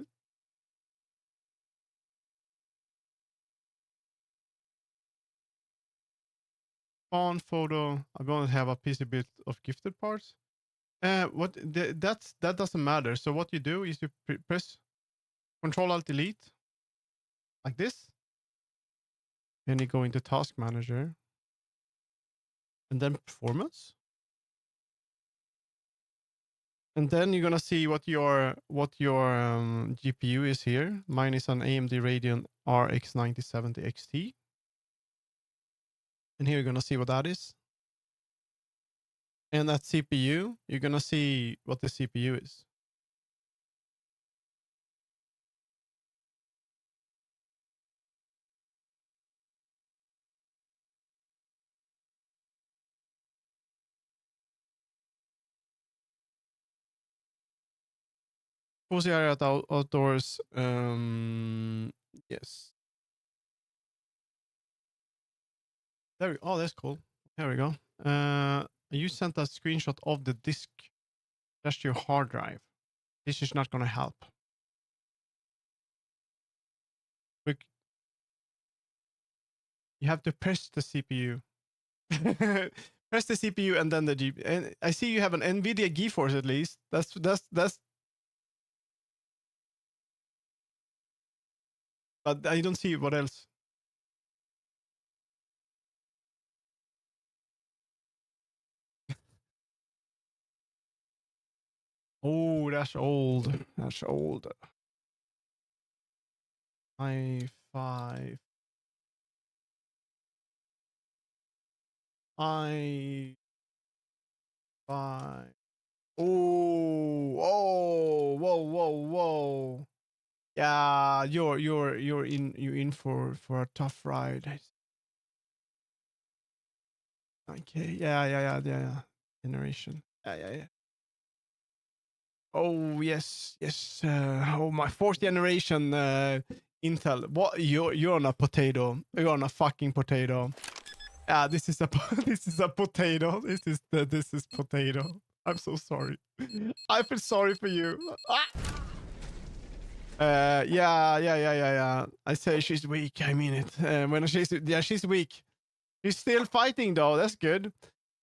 on photo. I'm gonna have a PC bit of gifted parts. That doesn't matter. So what you do is you press Control Alt Delete like this, and you go into Task Manager, and then Performance, and then you're gonna see what your GPU is here. Mine is an AMD Radeon RX 9070 XT, and here you're gonna see what that is. And that CPU, you're gonna see what the CPU is. Cozy area at outdoors. Yes. Oh, that's cool. There we go. You sent a screenshot of the disk. That's your hard drive. This is not gonna help. You have to press the CPU. Press the CPU and then the GPU. And I see you have an NVIDIA GeForce at least. That's. But I don't see what else. Oh, that's old. That's old. i5. i5. Oh, oh, whoa, whoa, whoa. Yeah, you're in for a tough ride. Okay, yeah. Generation. Yeah. Oh yes, yes. Oh, my fourth generation Intel. What you're on a potato. You're on a fucking potato. Ah, this is a this is a potato. This is potato. I'm so sorry. I feel sorry for you. Ah! Yeah. I say she's weak. I mean it. She's weak. She's still fighting though. That's good.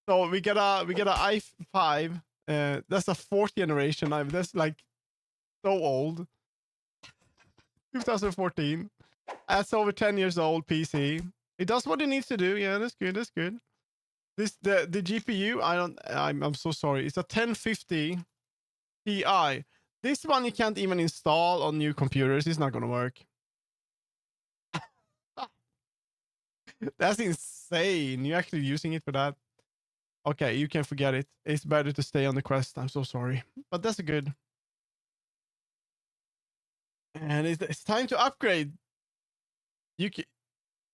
So we get a i5. That's a fourth generation. That's like so old. 2014. That's over 10 years old PC. It does what it needs to do. Yeah, that's good. That's good. The GPU. I'm so sorry. It's a 1050 Ti. This one you can't even install on new computers. It's not gonna work. That's insane. You're actually using it for that. Okay, you can forget it. It's better to stay on the quest. I'm so sorry, but that's good. And it's time to upgrade. You can.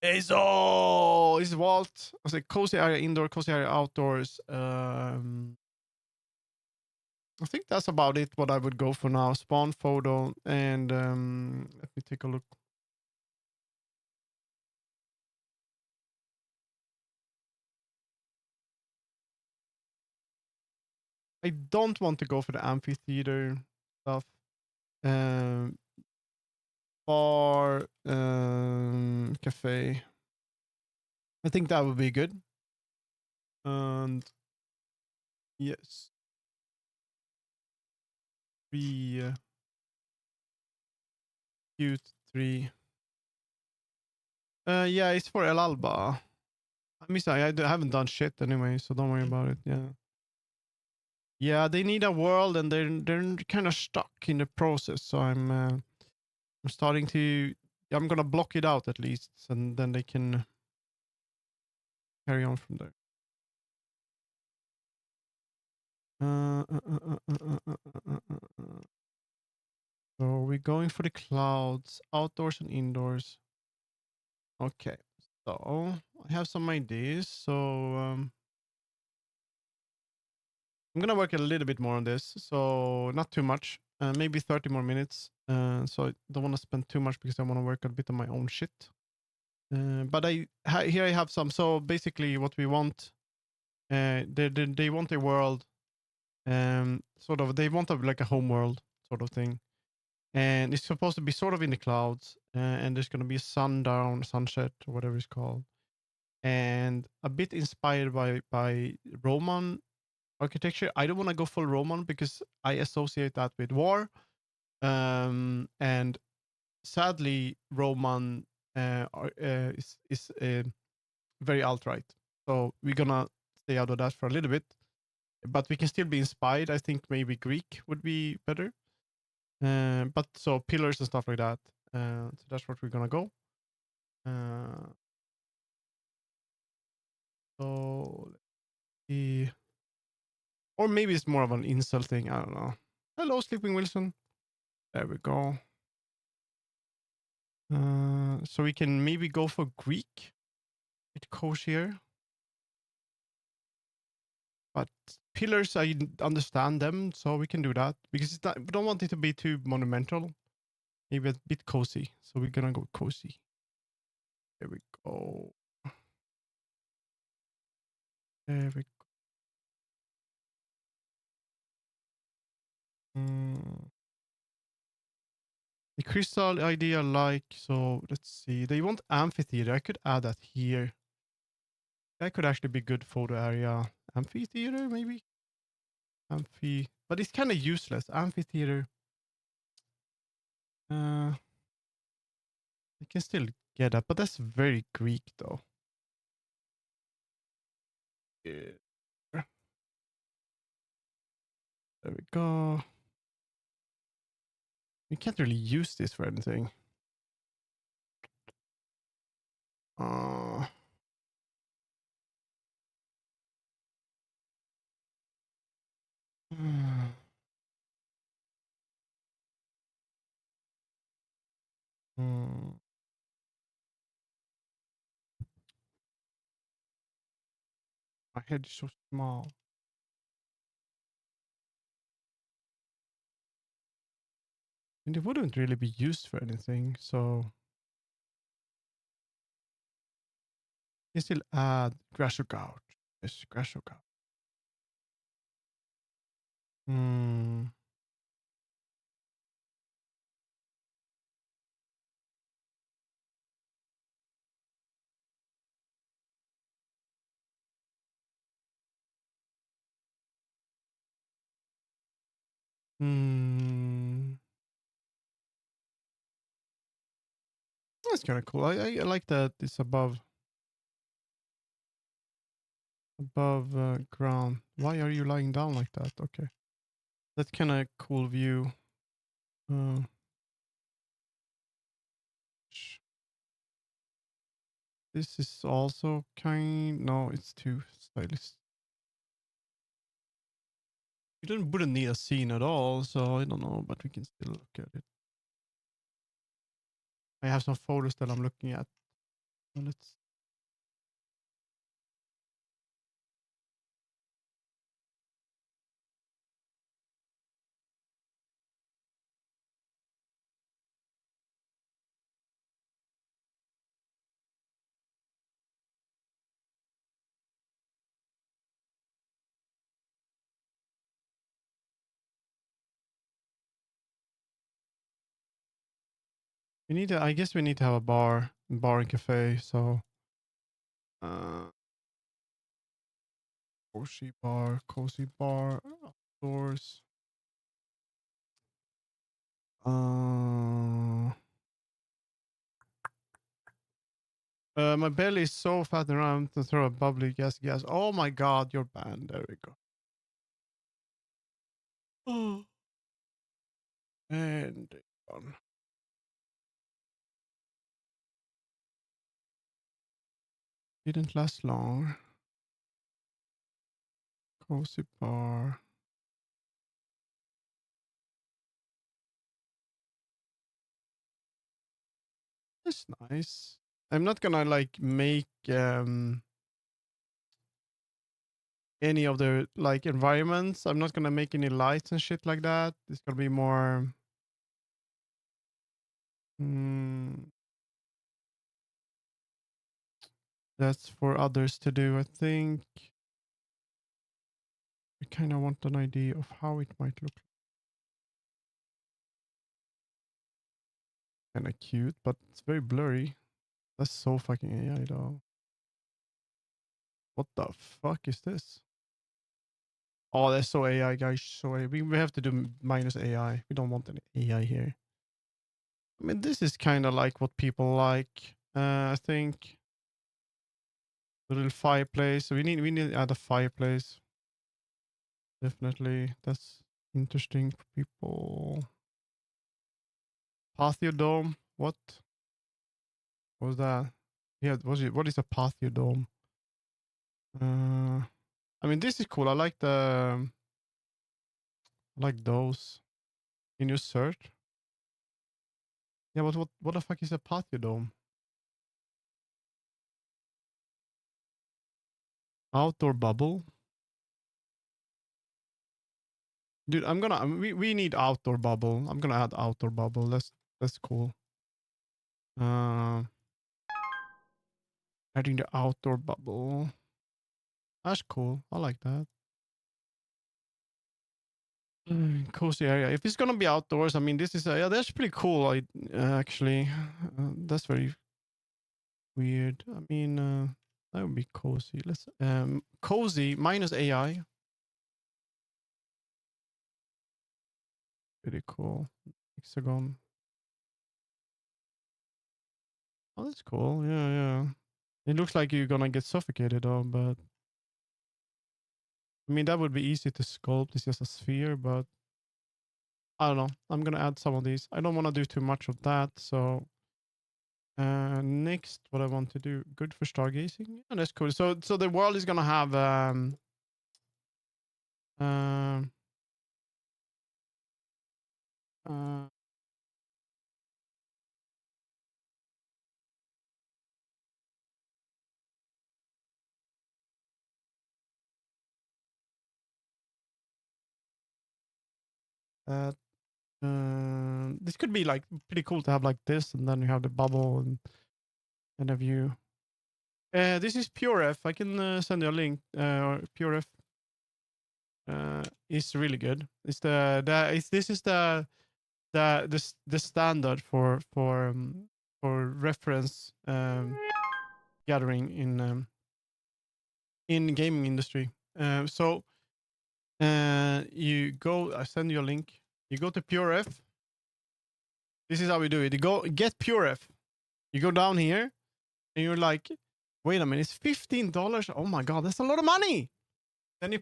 It's Walt. I say cozy area indoor, cozy area outdoors. I think that's about it. What I would go for now. Spawn photo and let me take a look. I don't want to go for the amphitheater stuff. Um, Bar, cafe. I think that would be good. And yes, three, cute three. Yeah, it's for El Alba. I haven't done shit anyway, so don't worry about it. Yeah. Yeah, they need a world, and they're kind of stuck in the process. So I'm starting to. I'm gonna block it out at least, and then they can carry on from there. So we're going for the clouds, outdoors and indoors. Okay, so I have some ideas. So I'm gonna work a little bit more on this, so not too much. Maybe 30 more minutes. So I don't want to spend too much because I want to work a bit on my own shit. But here I have some. So basically, what we want, they want a world, sort of. They want like a home world sort of thing, and it's supposed to be sort of in the clouds, and there's gonna be a sundown, sunset, or whatever it's called, and a bit inspired by Roman architecture. I don't want to go full Roman because I associate that with war, and sadly, Roman is very alt-right. So we're gonna stay out of that for a little bit, but we can still be inspired. I think maybe Greek would be better. But so pillars and stuff like that. So that's what we're gonna go. Uh, so let's see. Or maybe it's more of an insult thing. I don't know. Hello, Sleeping Wilson. There we go. So we can maybe go for Greek. It goes here. But pillars, I understand them, so we can do that because it's not, we don't want it to be too monumental. Maybe a bit cozy. So we're gonna go cozy. There we go. There we go. The crystal idea, like, so let's see. They want amphitheater. I could add that here. That could actually be good photo area. Amphitheater, maybe? But it's kind of useless. Amphitheater. I can still get that, but that's very Greek though. Yeah. There we go. We can't really use this for anything. Uh, hmm. My head is so small. And it wouldn't really be used for anything, so you still add Grashogout. Yes, Grashogout. Hmm. Hmm. That's kind of cool. I like that it's above ground. Why are you lying down like that? Okay, that's kind of cool view. Uh, this is also kind. No, it's too stylish. You don't wouldn't need a scene at all, so I don't know, but we can still look at it. I have some photos that I'm looking at. So let's. We need to. I guess we need to have a bar and cafe. So, uh, cozy bar, outdoors. Uh, my belly is so fat around to throw a bubbly gas. Oh my god, you're banned. There we go. Oh. And gone. Didn't last long. Cozy bar. That's nice. I'm not gonna like make any of the like environments. I'm not gonna make any lights and shit like that. It's gonna be more. Mm, that's for others to do. I think I kind of want an idea of how it might look. Kind of cute, but it's very blurry. That's so fucking AI though. What the fuck is this? Oh, that's so AI, guys. So AI. We have to do minus AI. We don't want any AI here. I mean, this is kind of like what people like. I think the little fireplace. We need to add a fireplace. Definitely, that's interesting for people. Patio dome. What was that? Yeah, was it? What is a patio dome? I mean, this is cool. I like those. Can you search? Yeah, but what the fuck is a patio dome? Outdoor bubble, dude. We need outdoor bubble. I'm gonna add outdoor bubble. That's cool. Uh, Adding the outdoor bubble. That's cool. I like that. Cozy area. If it's gonna be outdoors, I mean, this is yeah, that's pretty cool. Actually, that's very weird. I mean, that would be cozy. Let's cozy minus AI. Pretty cool. Hexagon. Oh, that's cool. Yeah, yeah. It looks like you're gonna get suffocated though, but I mean that would be easy to sculpt. It's just a sphere, but I don't know. I'm gonna add some of these. I don't want to do too much of that. So next, what I want to do, good for stargazing. Yeah, that's cool. So the world is gonna have um uh, uh, this could be like pretty cool to have like this, and then you have the bubble and a view. This is PureF. I can send you a link. PureF is really good. This is the standard for reference gathering in gaming industry. So you go. I send you a link. You go to PureF. This is how we do it. You go get PureF. You go down here and you're like, wait a minute, it's $15. Oh my god, that's a lot of money. Then you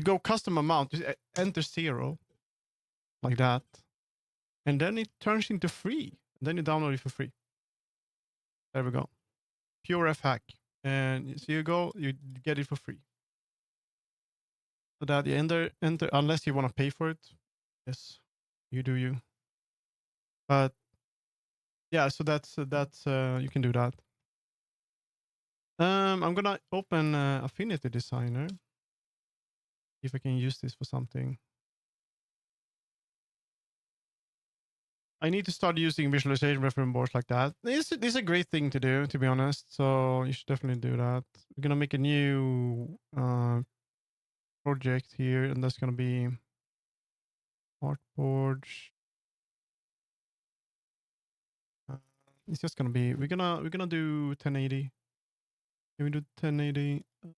go custom amount, you enter 0 like that, and then it turns into free. And then you download it for free. There we go. PureF hack, and so you get it for free. So that you enter unless you want to pay for it. Yes, you do you. But yeah, so that's you can do that. I'm gonna open Affinity Designer. If I can use this for something. I need to start using visualization reference boards like that. This is a great thing to do, to be honest. So you should definitely do that. We're gonna make a new project here, and that's gonna be artboards. Uh, it's just gonna be we're gonna do 1080. Can we do 1080? Do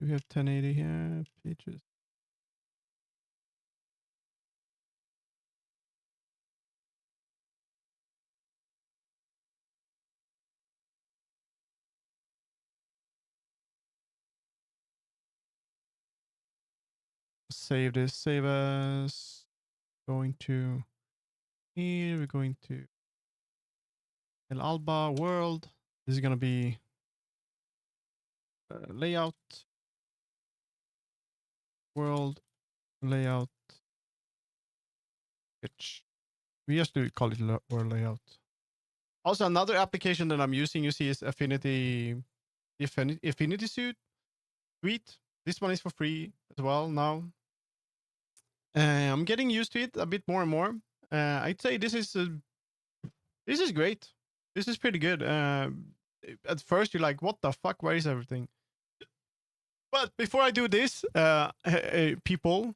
we have 1080 here? Pages. Save this. Save as going to here. We're going to El Alba world. This is gonna be layout world layout sketch. We just do call it world layout. Also, another application that I'm using, you see, is Affinity. Affinity suit. Sweet. This one is for free as well now. I'm getting used to it a bit more and more. I'd say this is great. This is pretty good. At first you're like, what the fuck? Where is everything? But before I do this, people,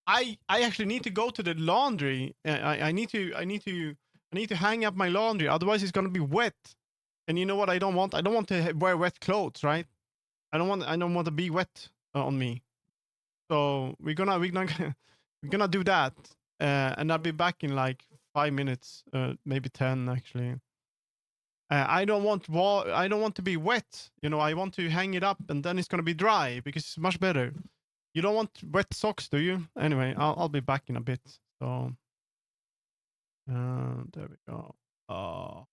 I actually need to go to the laundry. I need to hang up my laundry. Otherwise, it's gonna be wet. And you know what? I don't want. I don't want to wear wet clothes, right? I don't want to be wet on me. So we're gonna do that, and I'll be back in like 5 minutes, maybe 10 actually. I don't want to be wet. You know, I want to hang it up and then it's gonna be dry because it's much better. You don't want wet socks, do you? Anyway, I'll be back in a bit. So there we go. Uh,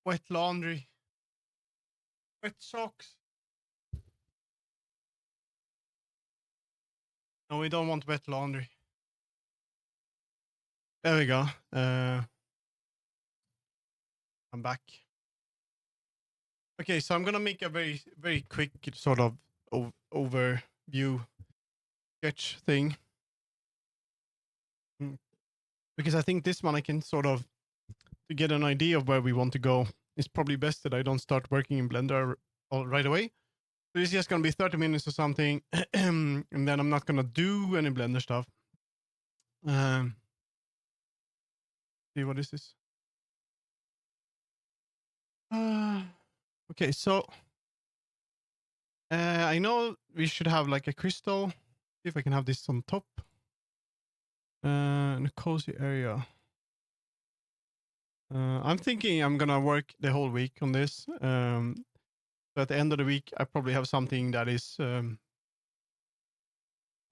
Wet laundry. Wet socks. No, we don't want wet laundry. There we go. I'm back. Okay, so I'm gonna make a very, very quick sort of overview sketch thing. Because I think this one I can sort of, to get an idea of where we want to go, it's probably best that I don't start working in Blender all right away. So this is just gonna be 30 minutes or something, and then I'm not gonna do any Blender stuff. See, what is this? Okay, so I know we should have like a crystal. See if I can have this on top. In a cozy area. I'm thinking I'm gonna work the whole week on this. So at the end of the week, I probably have something that is you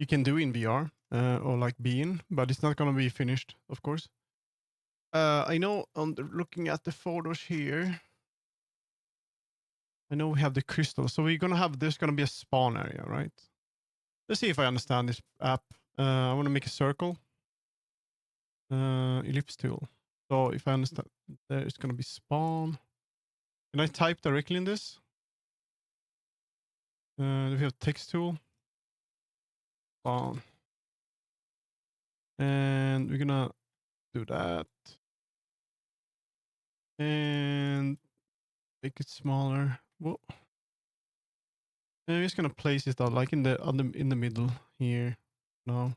can do in VR or like be in, but it's not gonna be finished, of course. I know on looking at the photos here, I know we have the crystal, so we're gonna have there's gonna be a spawn area, right? Let's see if I understand this app. I want to make a circle. Ellipse tool. So if I understand, there is gonna be spawn. Can I type directly in this? We have text tool. Spawn. And we're gonna do that. And make it smaller. Whoa. And I'm just gonna place it out like in the middle here. No.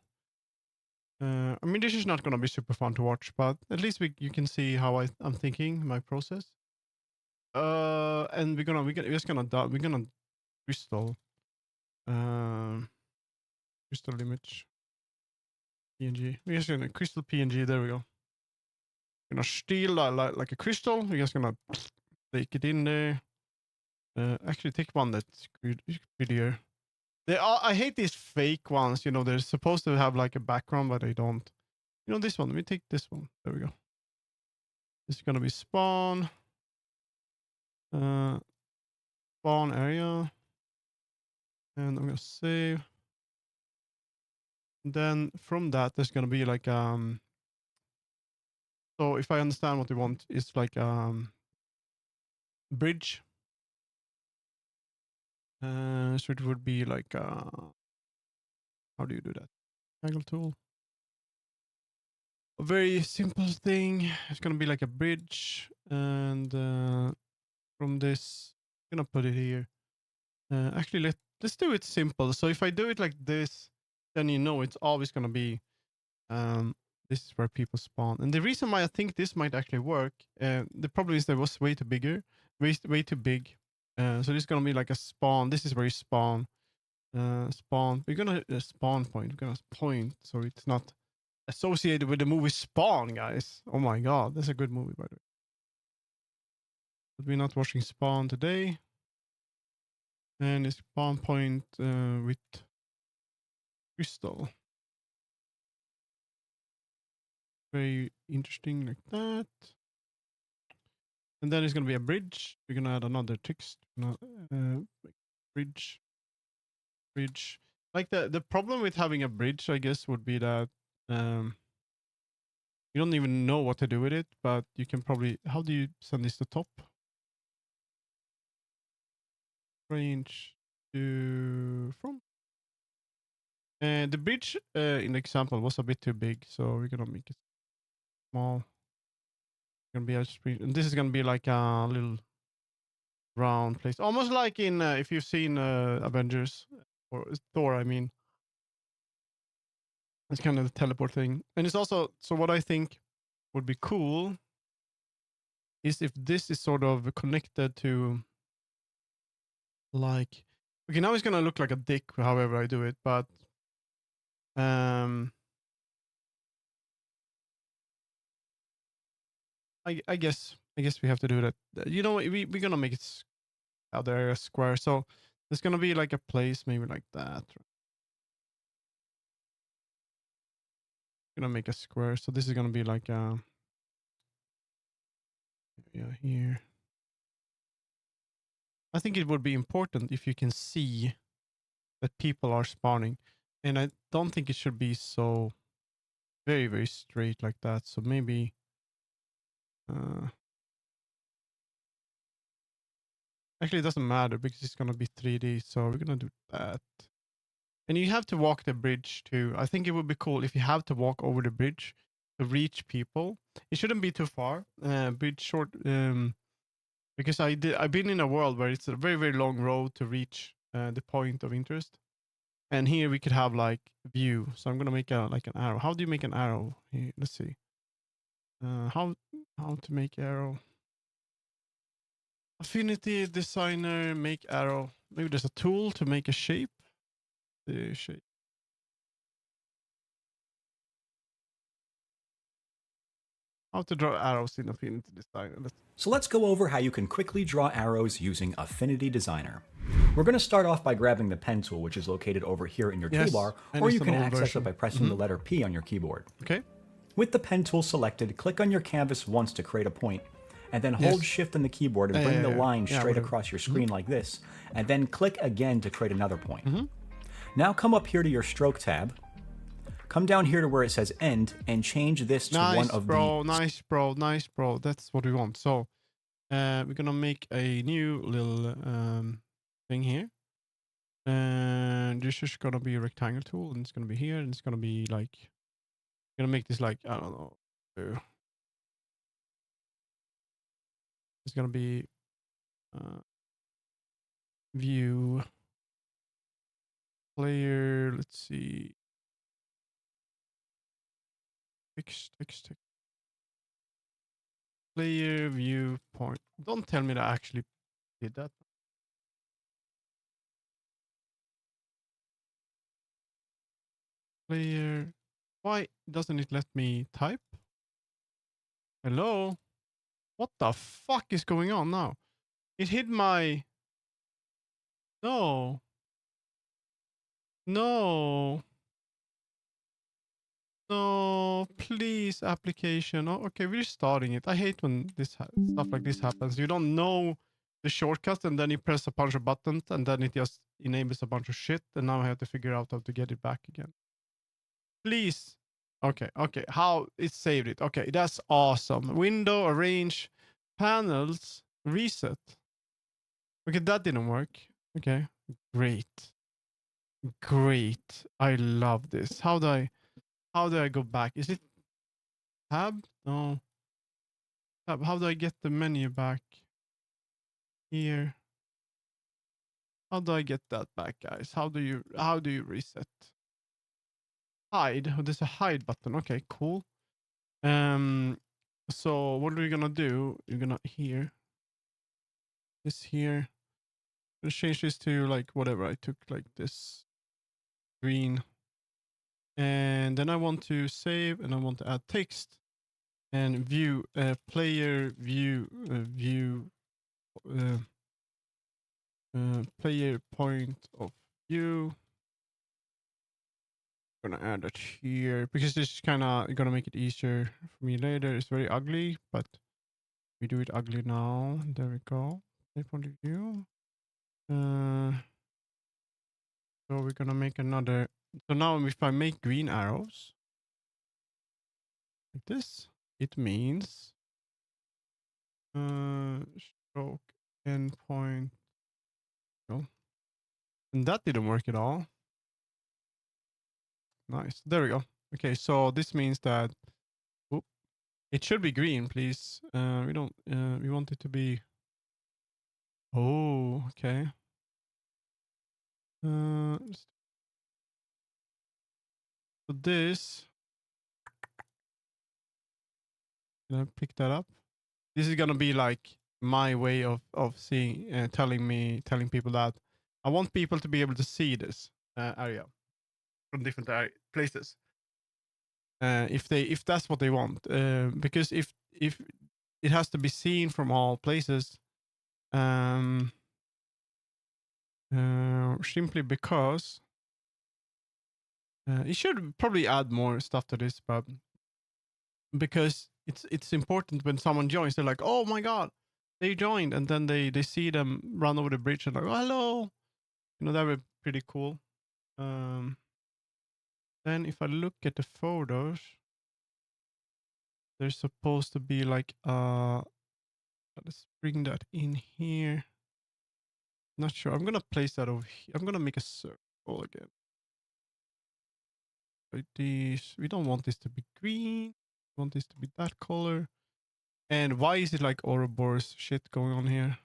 I mean, this is not gonna be super fun to watch, but at least you can see how I'm thinking my process. And we're gonna crystal, um, crystal image, PNG. We're just gonna crystal PNG. There we go. Gonna steal like a crystal. We're just gonna take it in there. Actually, take one that's prettier. I hate these fake ones. You know, they're supposed to have like a background, but they don't. You know, this one. Let me take this one. There we go. This is gonna be spawn. Uh, Spawn area. And I'm gonna save. And then from that, there's gonna be like So if I understand what they want, it's like bridge. So it would be like how do you do that? Angle tool. A very simple thing. It's gonna be like a bridge, and from this, I'm gonna put it here. Actually, let's do it simple. So if I do it like this, then you know it's always gonna be this is where people spawn. And the reason why I think this might actually work, the problem is that it was way too bigger, way too big. So this is gonna be like a spawn. This is where you spawn. Spawn. We're gonna spawn point. We're gonna point so it's not associated with the movie Spawn, guys. Oh my god, that's a good movie, by the way. But we're not watching Spawn today. And it's spawn point with crystal. Very interesting, like that. And then it's gonna be a bridge. We're gonna add another text. Bridge. Bridge. Like the problem with having a bridge, I guess, would be that you don't even know what to do with it, but you can probably. How do you send this to top? Range to from. And the bridge in the example was a bit too big, so we're gonna make it small. Gonna be a screen, and this is gonna be like a little round place, almost like in if you've seen Avengers or Thor. I mean, it's kind of the teleport thing, and it's also so. What I think would be cool is if this is sort of connected to like. Okay, now it's gonna look like a dick, however I do it, but um I guess we have to do that. You know, we're gonna make it other area square. So there's gonna be like a place maybe like that. Gonna make a square. So this is gonna be like yeah here. I think it would be important if you can see that people are spawning, and I don't think it should be so very very straight like that. So maybe uh, actually it doesn't matter because it's gonna be 3D. So we're gonna do that. And you have to walk the bridge too. I think it would be cool if you have to walk over the bridge to reach people. It shouldn't be too far. Bridge short. Because I've been in a world where it's a very very long road to reach the point of interest. And here we could have like view. So I'm gonna make a like an arrow. How do you make an arrow? Here, let's see. How to make arrow? Affinity designer make arrow. Maybe there's a tool to make a shape. The shape. How to draw arrows in Affinity Designer. So let's go over how you can quickly draw arrows using Affinity Designer. We're going to start off by grabbing the pen tool, which is located over here in your toolbar, or you can access it by pressing the letter P on your keyboard. Okay. With the pen tool selected, click on your canvas once to create a point, and then hold Shift on the keyboard and bring the line straight across your screen like this, and then click again to create another point. Now come up here to your Stroke tab, come down here to where it says End, and change this to one of the... Nice, bro. That's what we want. So we're going to make a new little thing here. And this is going to be a rectangle tool, and it's going to be here, and it's going to be like... I'm going to make this like, I don't know. It's going to be view player. Let's see. Text. Player viewpoint. Don't tell me that I actually did that. Player. Why doesn't it let me type? Hello? What the fuck is going on now? It hit my... No. No, please, application. Oh, okay, we're starting it. I hate when this stuff like this happens. You don't know the shortcut, and then you press a bunch of buttons, and then it just enables a bunch of shit, and now I have to figure out how to get it back again. Please. Okay. How it saved it. Okay, that's awesome. Window, arrange, panels, reset. Okay, that didn't work. Okay, great. I love this. How do I go back? Is it tab? No. Tab. How do I get the menu back? Here. How do I get that back, guys? How do you reset? Hide. Oh, there's a hide button. Okay, cool. So what are we gonna do? You're gonna here. This here. Let's change this to like whatever I took, like this green. And then I want to save, and I want to add text and view player view player point of view. I'm gonna add it here because this is kind of gonna make it easier for me later. It's very ugly, but we do it ugly now. There we go. Player point of view. So we're gonna make another. So now if I make green arrows like this, it means stroke endpoint. Oh, and that didn't work at all. Nice. There we go. Okay, so this means that it should be green, please. We don't. We want it to be. Oh, okay. So this. Can I pick that up? This is gonna be like my way of seeing, telling people that I want people to be able to see this area from different places. If that's what they want, because if it has to be seen from all places, simply because it should probably add more stuff to this, but because it's important when someone joins, they're like, oh my god, they joined, and then they see them run over the bridge and like, oh, hello. That would be pretty cool. Then if I look at the photos, there's supposed to be like let's bring that in here. Not sure. I'm gonna place that over here. I'm gonna make a circle again. Like this. We don't want this to be green. We want this to be that color. And why is it like Ouroboros shit going on here?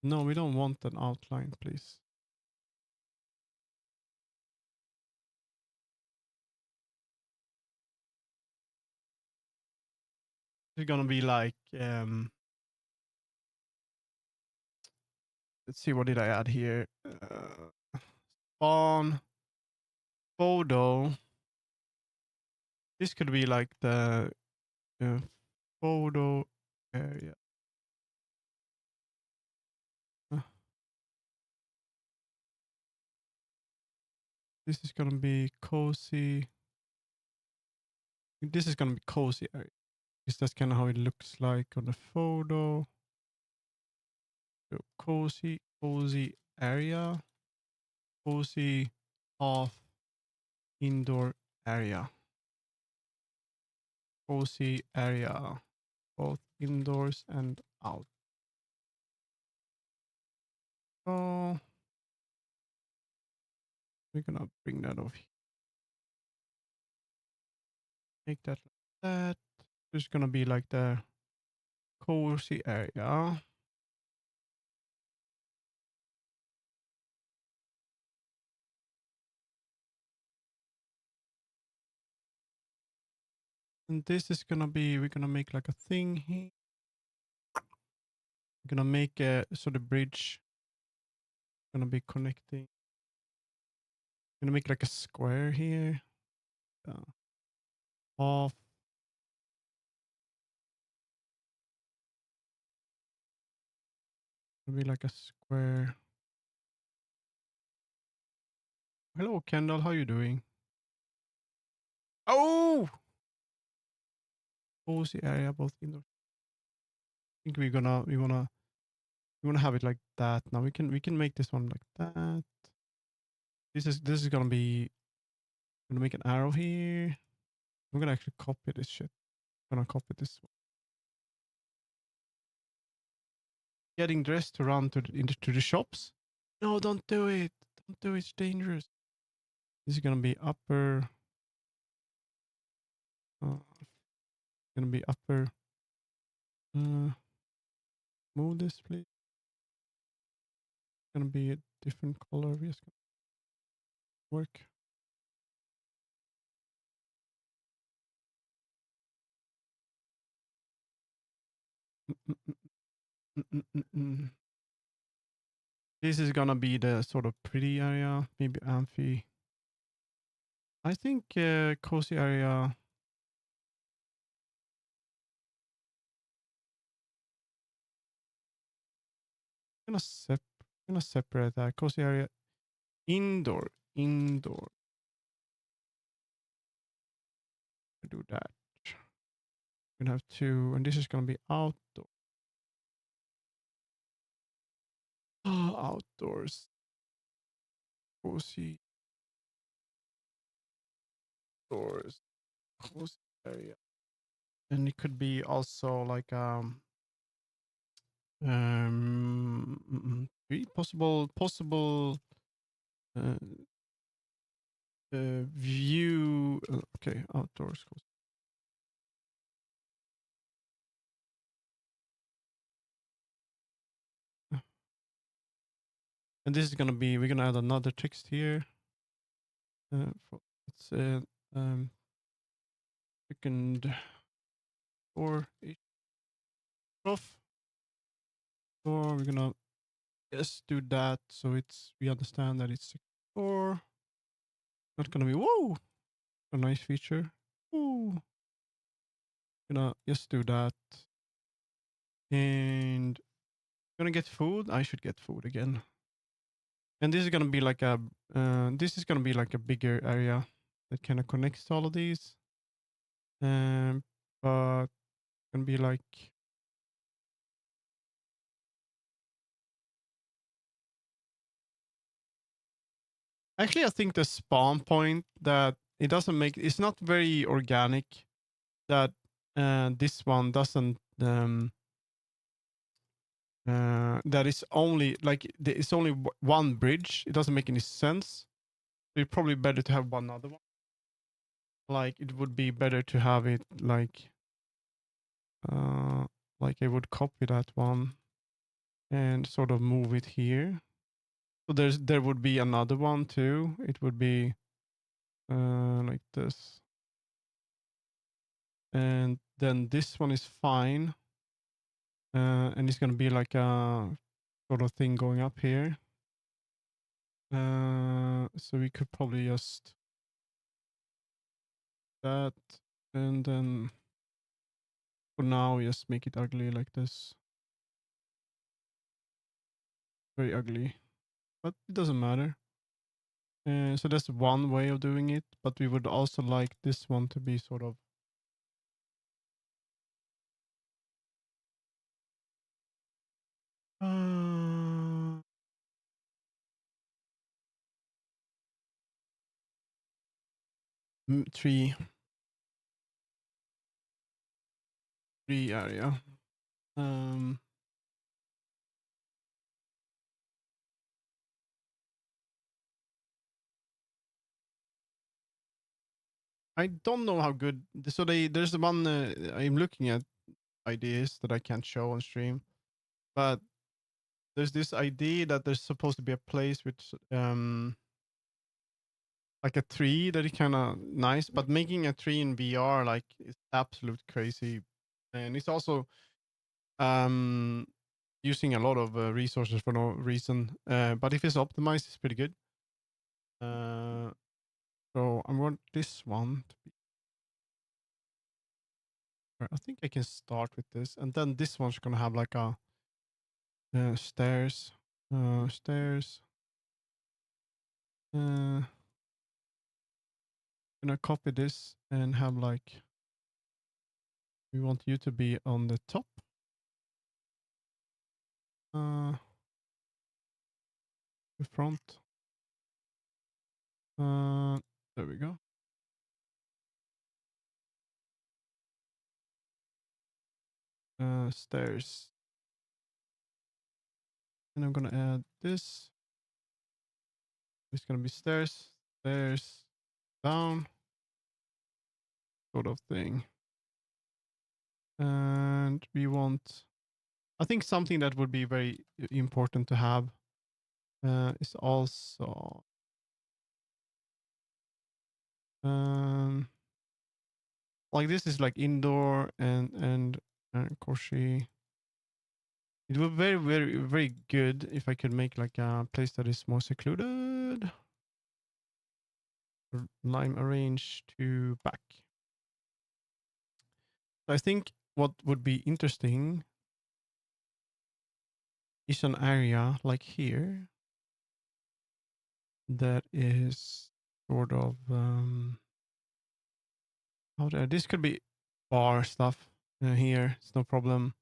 No, we don't want an outline, please. It's gonna be like let's see, what did I add here? Spawn photo. This could be like the photo area. This is gonna be cozy. This is gonna be cozy area. Because that's kind of how it looks like on the photo. So cozy area. Cozy off indoor area. Cozy area, both indoors and out. So we're gonna bring that over here. Make that like that. There's gonna be like the cozy area. And this is gonna be, we're gonna make like a thing here. We're gonna make a, so the bridge gonna be connecting. Gonna make like a square here. Off. Gonna be like a square. Hello, Kendall. How you doing? Oh, cozy area, both indoor. I think we wanna have it like that. Now we can make this one like that. This is gonna be, I'm gonna make an arrow here. I'm gonna actually copy this shit. I'm gonna copy this one. Getting dressed to run to the shops. No, don't do it. Don't do it. It's dangerous. This is gonna be upper. Gonna be upper. Move this, please. Gonna be a different color. We're just gonna work. This is gonna be the sort of pretty area, maybe amphi. I think cozy area. Gonna separate that cozy area, indoor. Do that. We're gonna have two, and this is gonna be outdoor. Outdoors. Cozy doors. Cozy area. And it could be also like possible uh, view. Okay, outdoors. And this is gonna be, we're gonna add another text here. It's second or off. Or we're gonna just do that so we understand that it's or not gonna be whoa, a nice feature. Ooh. Gonna just do that. And gonna get food. I should get food again. And this is gonna be like a bigger area that kind of connects to all of these. But gonna be like Actually, I think the spawn point that it doesn't make it's not very organic. That this one doesn't. That is only like it's only one bridge. It doesn't make any sense. It's probably better to have one other one. Like it would be better to have it like I would copy that one and sort of move it here. So there would be another one too. It would be like this. And then this one is fine. And it's gonna be like a sort of thing going up here. So we could probably just that, and then for now just make it ugly like this. Very ugly, but it doesn't matter. So that's one way of doing it, but we would also like this one to be sort of uh, 3 area. I don't know how good. So there's the one I'm looking at ideas that I can't show on stream, but there's this idea that there's supposed to be a place with like a tree that is kind of nice, but making a tree in VR like is absolute crazy, and it's also um using a lot of resources for no reason. But if it's optimized, it's pretty good. So I want this one to be. I think I can start with this, and then this one's gonna have like a stairs, stairs. Gonna copy this and have like we want you to be on the top. The front. There we go. Stairs. And I'm gonna add this. It's gonna be stairs, stairs, down, sort of thing. And we want, I think something that would be very important to have is also like this is like indoor and Koshi. It would be very, very, very good if I could make like a place that is more secluded. Lime arrange to back. I think what would be interesting is an area like here that is sort of this could be bar stuff here. It's no problem.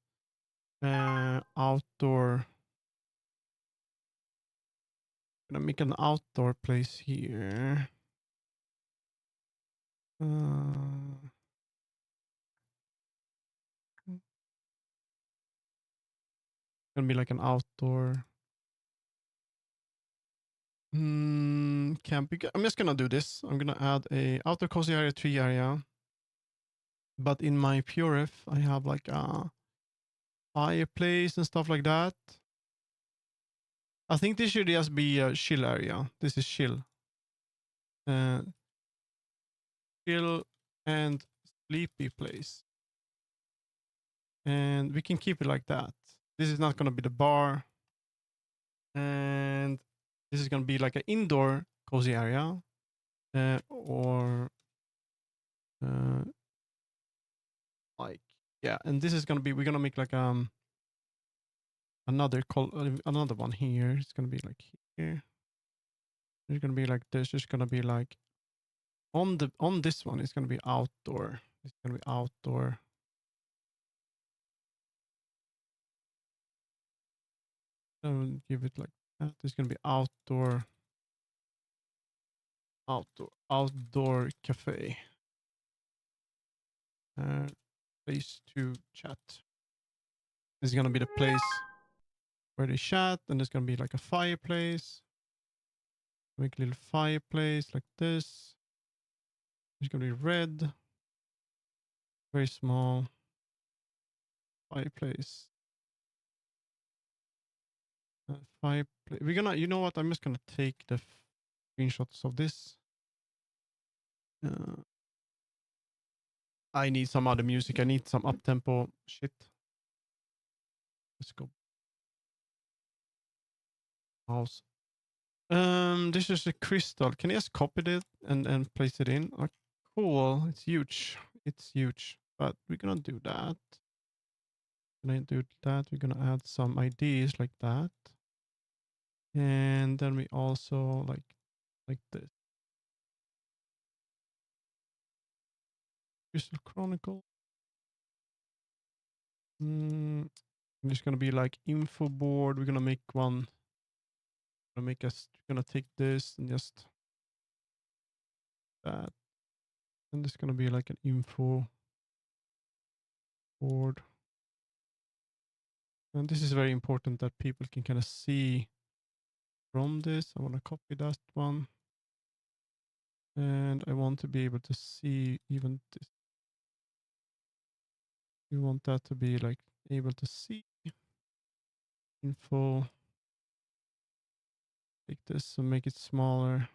Outdoor. Gonna make an outdoor place here. Gonna be like an outdoor camping. I'm just gonna do this. I'm gonna add a outdoor cozy area, tree area. But in my PureF, I have like a fireplace and stuff like that. I think this should just be a chill area. This is chill. Uh, Chill and sleepy place. And we can keep it like that. This is not gonna be the bar. And this is gonna be like an indoor cozy area. Or like yeah, and this is gonna be we're gonna make like another one here. It's gonna be like here. It's gonna be like this. It's gonna be like on this one. It's gonna be outdoor. It's gonna be outdoor. I'll give it like that. It's gonna be outdoor. outdoor cafe. Place to chat. This is gonna be the place where they chat, and there's gonna be like a fireplace. Make a little fireplace like this. It's gonna be red. Very small fireplace. Fireplace. We're gonna. You know what? I'm just gonna take the screenshots of this. I need some other music. I need some up tempo shit. Let's go. Mouse. This is a crystal. Can you just copy it and place it in? Oh, cool. It's huge. It's huge. But we're gonna do that. Gonna do that. We're gonna add some IDs like that. And then we also like this. Crystal Chronicle. There's gonna be like info board. We're gonna make one. We're gonna take this and just that. And there's gonna be like an info board. And this is very important that people can kind of see from this. I want to copy that one. And I want to be able to see even this. We want that to be like able to see info. Take this and make it smaller.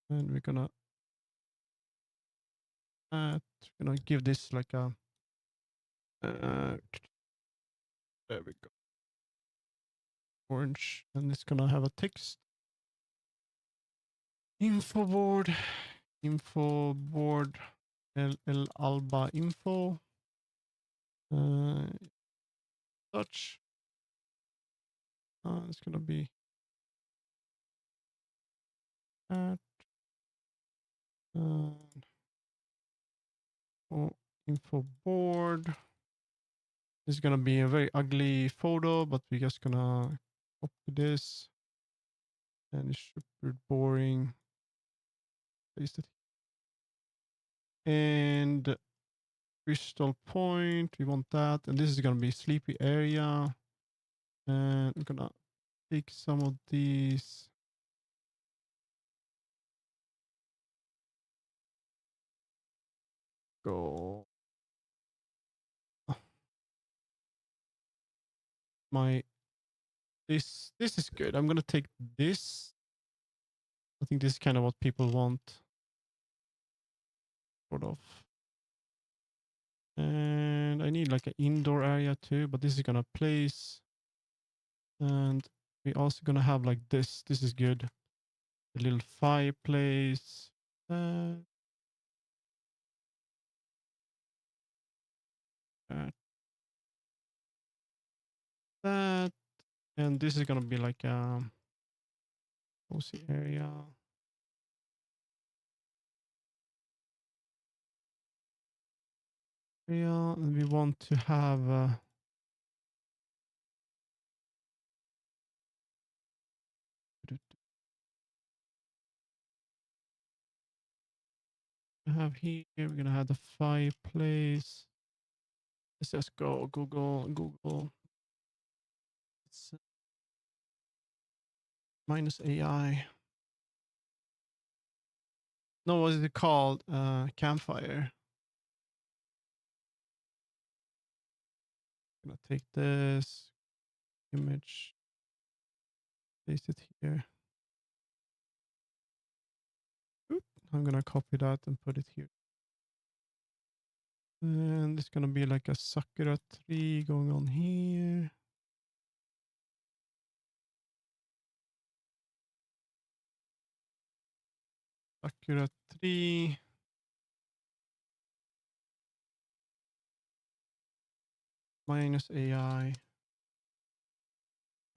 And we're gonna give this like a there we go. Orange, and it's gonna have a text. Info board, el alba info. Touch. It's gonna be that. Info board. This is gonna be a very ugly photo, but we're just gonna copy this, and it's super boring. Paste it. And crystal point, we want that, and this is gonna be sleepy area. And I'm gonna take some of these. Go. This is good. I'm gonna take this. I think this is kind of what people want. Sort of. And I need like an indoor area too, but this is gonna place. And we also gonna have like this. This is good. A little fireplace. That. That. And this is gonna be like a cozy area. Yeah, and we want to have here. We're gonna have the fireplace. Let's just go Google. It's minus AI. No, what is it called? Campfire. I'm gonna take this image, paste it here. Oop, I'm gonna copy that and put it here. And it's gonna be like a sakura tree going on here. Sakura tree. Minus AI.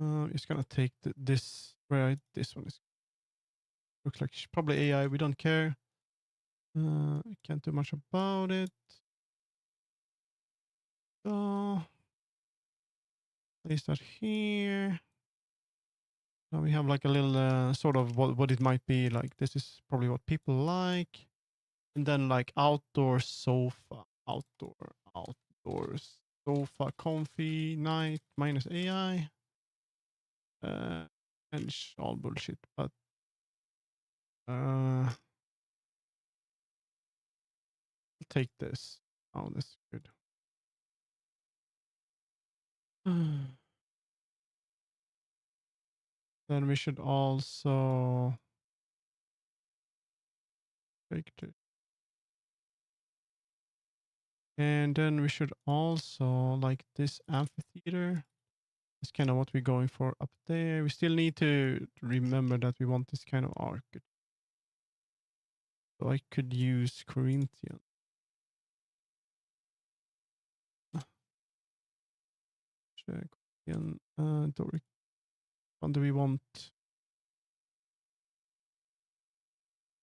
It's gonna take this, right? This one looks like probably AI. We don't care. Can't do much about it. So place that here. Now we have like a little sort of what it might be. Like this is probably what people like. And then like outdoor sofa, outdoors sofa, comfy, night, minus AI. And it's all bullshit, but I'll take this. Oh, this is good. Then we should also take this. And then we should also like this amphitheater. That's kind of what we're going for up there. We still need to remember that we want this kind of architecture. So I could use Corinthian. Corinthian Doric. What do we want?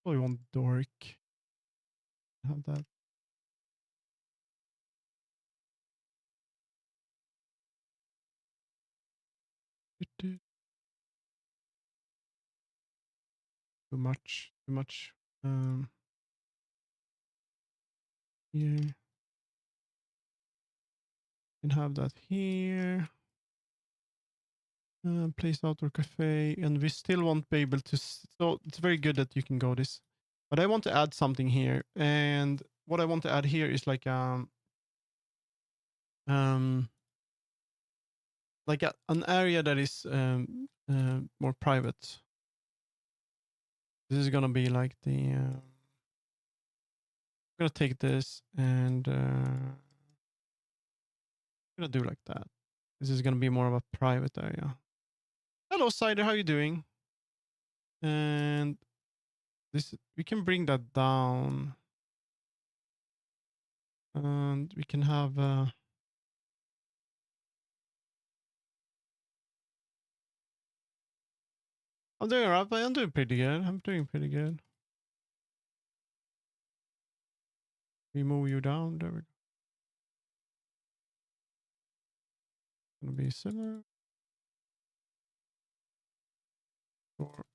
Oh, we want Doric. Have that. Too much. Too much. Here. Can have that here. Place outdoor cafe, and we still won't be able to. So it's very good that you can go this, but I want to add something here, and what I want to add here is like an area that is more private. This is gonna be like the. I'm gonna take this and I'm gonna do like that. This is gonna be more of a private area. Hello, Cider. How you doing? And this we can bring that down, and we can have. I'm doing alright, but I'm doing pretty good. I'm doing pretty good. We move you down. There we go. Gonna be similar. Or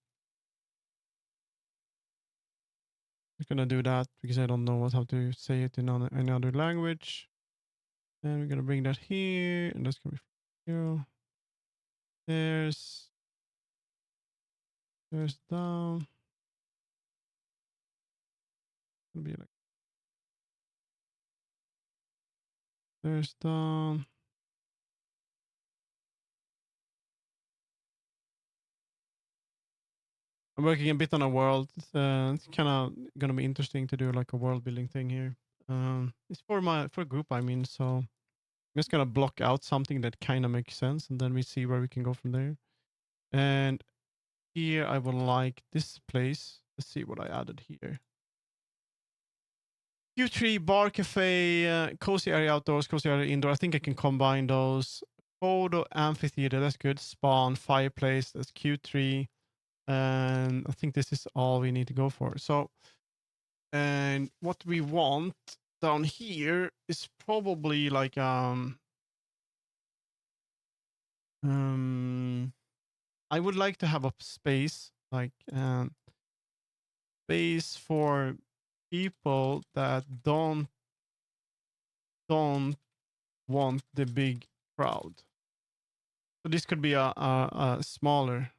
I'm gonna do that because I don't know how to say it in any other language. And we're gonna bring that here, and that's gonna be here. There's down. Gonna be like there's down. I'm working a bit on a world. It's kind of gonna be interesting to do like a world building thing here. It's for a group. I mean, so I'm just gonna block out something that kind of makes sense, and then we see where we can go from there. And here I would like this place. Let's see what I added here. Q3 bar cafe, cozy area outdoors, cozy area indoor. I think I can combine those. Photo amphitheater, that's good. Spawn, fireplace, that's Q3. And I think this is all we need to go for. So, and what we want down here is probably like I would like to have a space like space for people that don't want the big crowd. So this could be a smaller,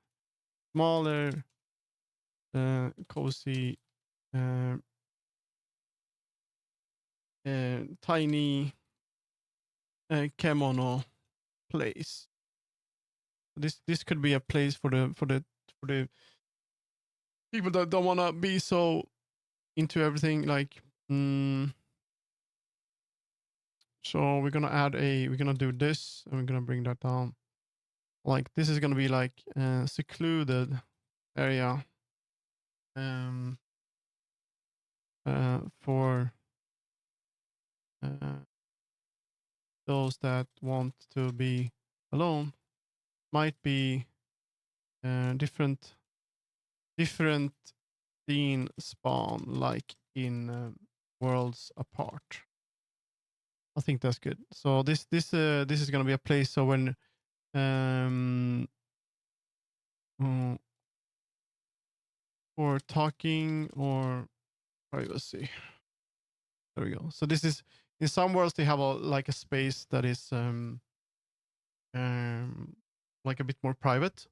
cozy, uh, tiny kimono place. This could be a place for the people that don't want to be so into everything. Like, so we're gonna do this, and we're gonna bring that down. Like this is gonna be like a secluded area for those that want to be alone. Might be different scene spawn like in Worlds Apart. I think that's good. So this is gonna be a place. So when uh, for talking or privacy. There we go. So this is, in some worlds they have like a space that is um like a bit more private.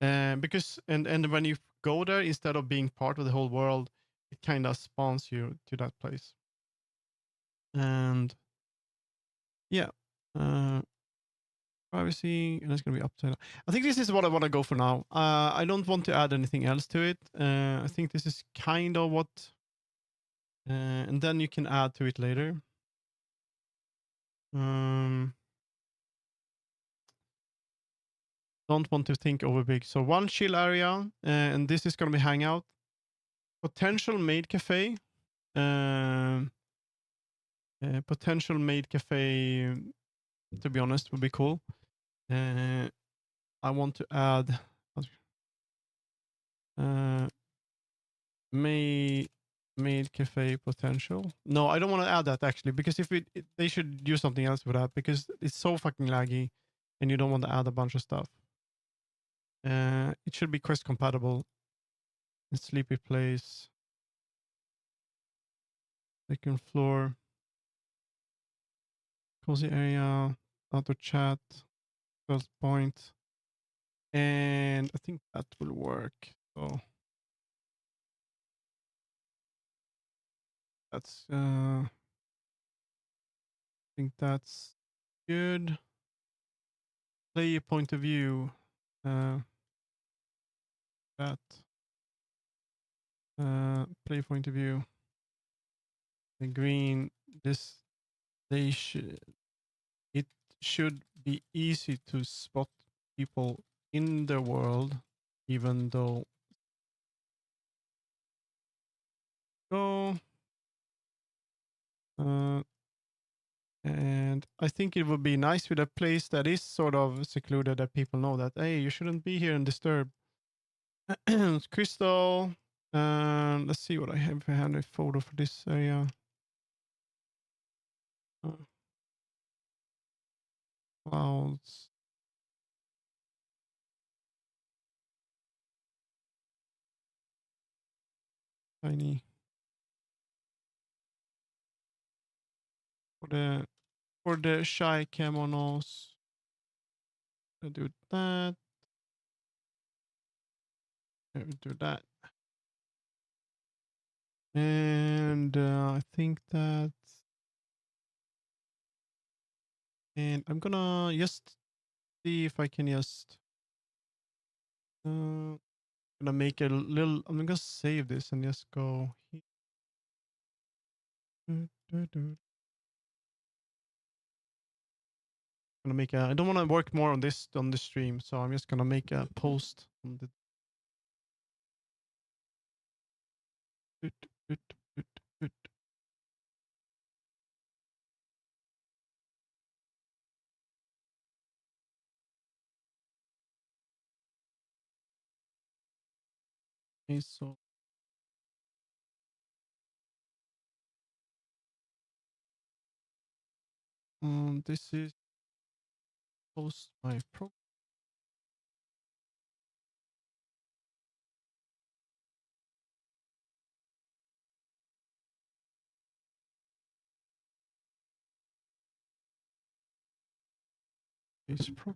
Because and when you go there, instead of being part of the whole world, it kind of spawns you to that place. And yeah, uh, privacy, and it's gonna be upside down. I think this is what I want to go for now. I don't want to add anything else to it. I think this is kind of what, and then you can add to it later. Um, don't want to think over big. So one chill area, and this is gonna be hangout. Potential maid cafe. Um, Potential maid cafe, to be honest, would be cool. I want to add uh, maid cafe potential. No, I don't want to add that actually, because if they should do something else with that, because it's so fucking laggy, and you don't want to add a bunch of stuff. It should be quest compatible. Sleepy place, second floor, cozy area, auto chat, 12 point, and I think that will work. So that's I think that's good. Player point of view. Uh, that player point of view. The green. This they should. It should be easy to spot people in the world, even though. Go. And I think it would be nice with a place that is sort of secluded, that people know that, hey, you shouldn't be here and disturb. Crystal. Let's see what I have. I have a photo for this area. Uh, Clouds. Tiny. For the shy kimonos. I do that. I do that. And I think that. And I'm gonna just see if I can just. Gonna make a little. I'm gonna save this and just go. Gonna make a. I don't want to work more on this on the stream, so I'm just gonna make a post on the. Okay, so this is post my pro. Is pro.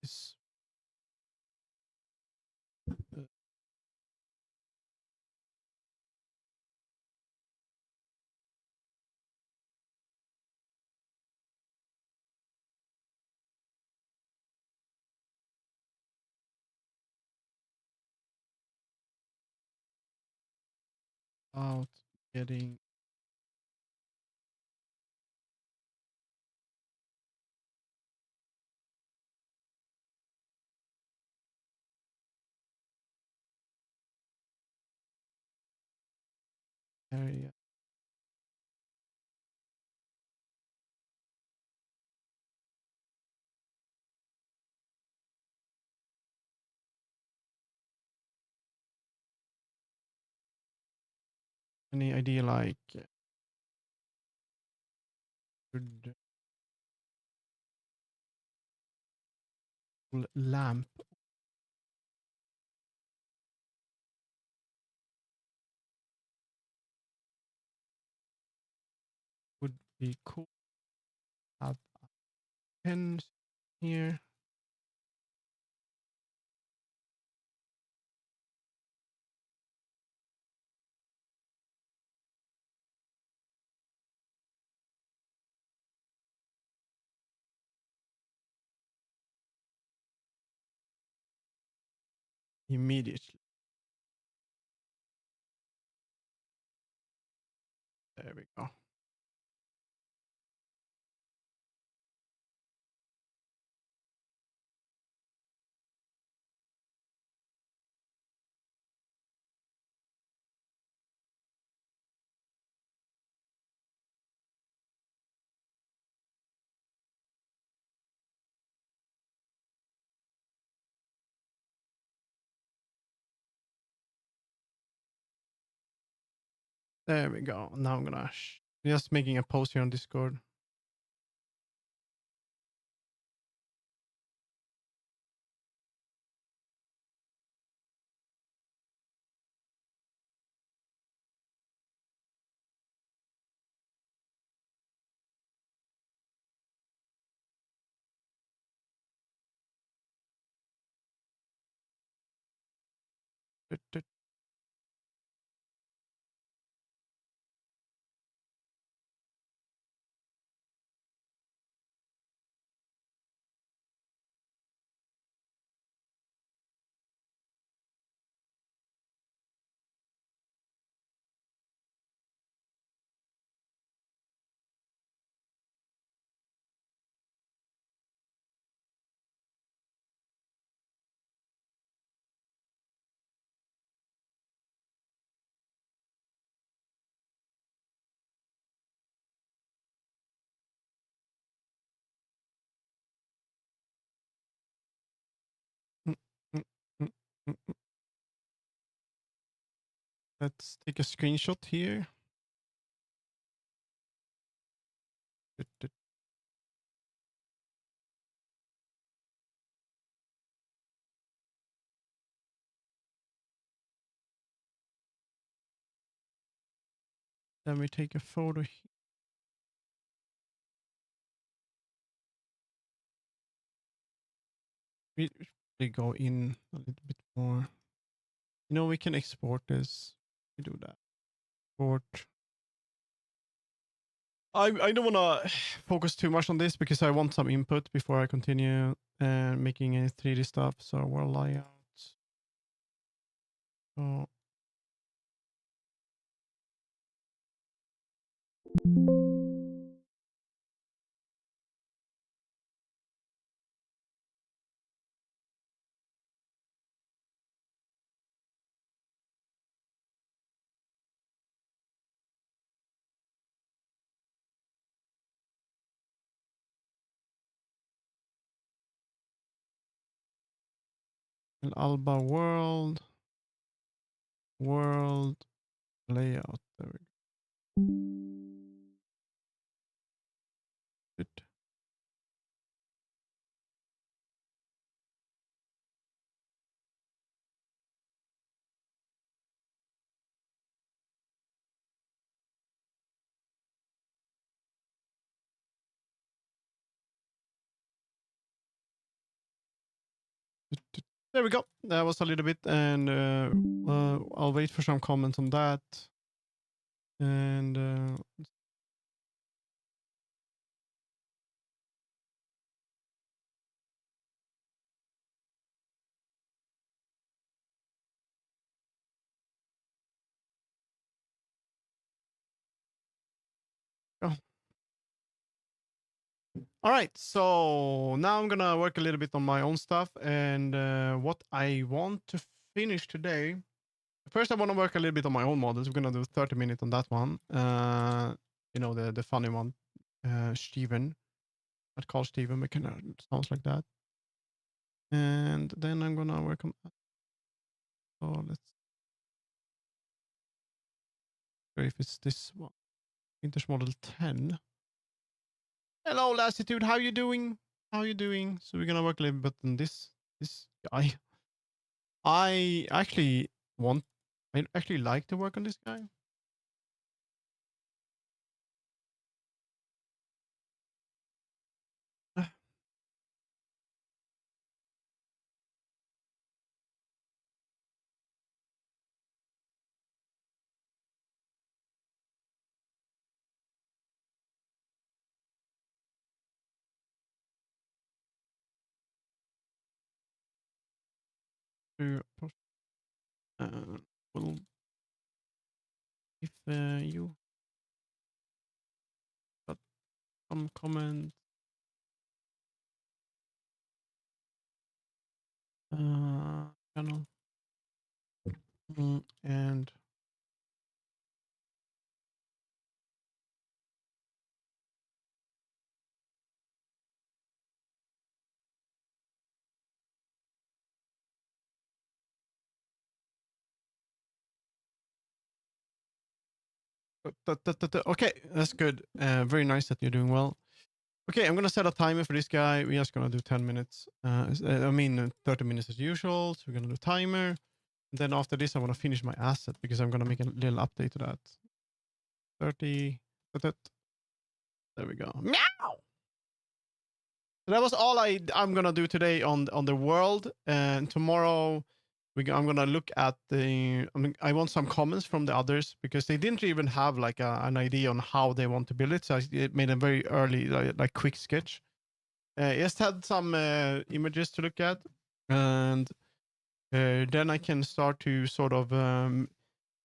Is about getting. Area. Any idea like good lamp would be cool? Have pens here. Immediately. There we go. There we go. Now I'm gonna just making a post here on Discord. Mm, mm, mm, mm, mm. Let's take a screenshot here. Then we take a photo here. We go in a little bit more. You know, we can export this. We do that. Export. I don't want to focus too much on this because I want some input before I continue making any 3D stuff. So world layout. So Alba world layout. There we go. There we go. That was a little bit, and I'll wait for some comments on that. And oh. All right, so now I'm gonna work a little bit on my own stuff and what I want to finish today. First, I want to work a little bit on my own models. We're gonna do 30 minutes on that one. You know, the funny one, Steven. Not called Steven, but kind of sounds like that. And then I'm gonna work on that. So let's sure if it's this one. Vintage model 10. Hello, Lassitude. How you doing? How you doing? So we're gonna work a little bit on this guy. I actually want. I actually like to work on this guy. To well, if you got some comment, channel, and okay, that's good. Very nice that you're doing well. Okay, I'm gonna set a timer for this guy. We're just gonna do 10 minutes. I mean 30 minutes as usual. So we're gonna do timer. And then after this, I want to finish my asset because I'm gonna make a little update to that. 30. There we go. Meow. So that was all I'm gonna do today on the world. And tomorrow I'm gonna look at the. I want some comments from the others because they didn't even have like an idea on how they want to build it. So I made a very early like quick sketch. Just had some images to look at, and then I can start to sort of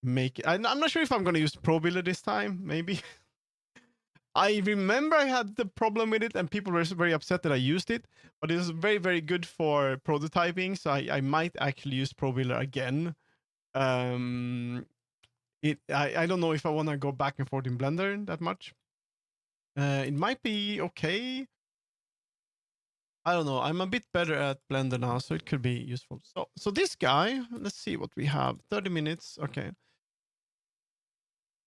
make. I'm not sure if I'm gonna use Pro Builder this time. Maybe. I remember I had the problem with it, and people were very upset that I used it. But it was very, very good for prototyping, so I might actually use Pro Builder again. I don't know if I want to go back and forth in Blender that much. It might be okay. I don't know. I'm a bit better at Blender now, so it could be useful. So this guy, let's see what we have. 30 minutes. Okay.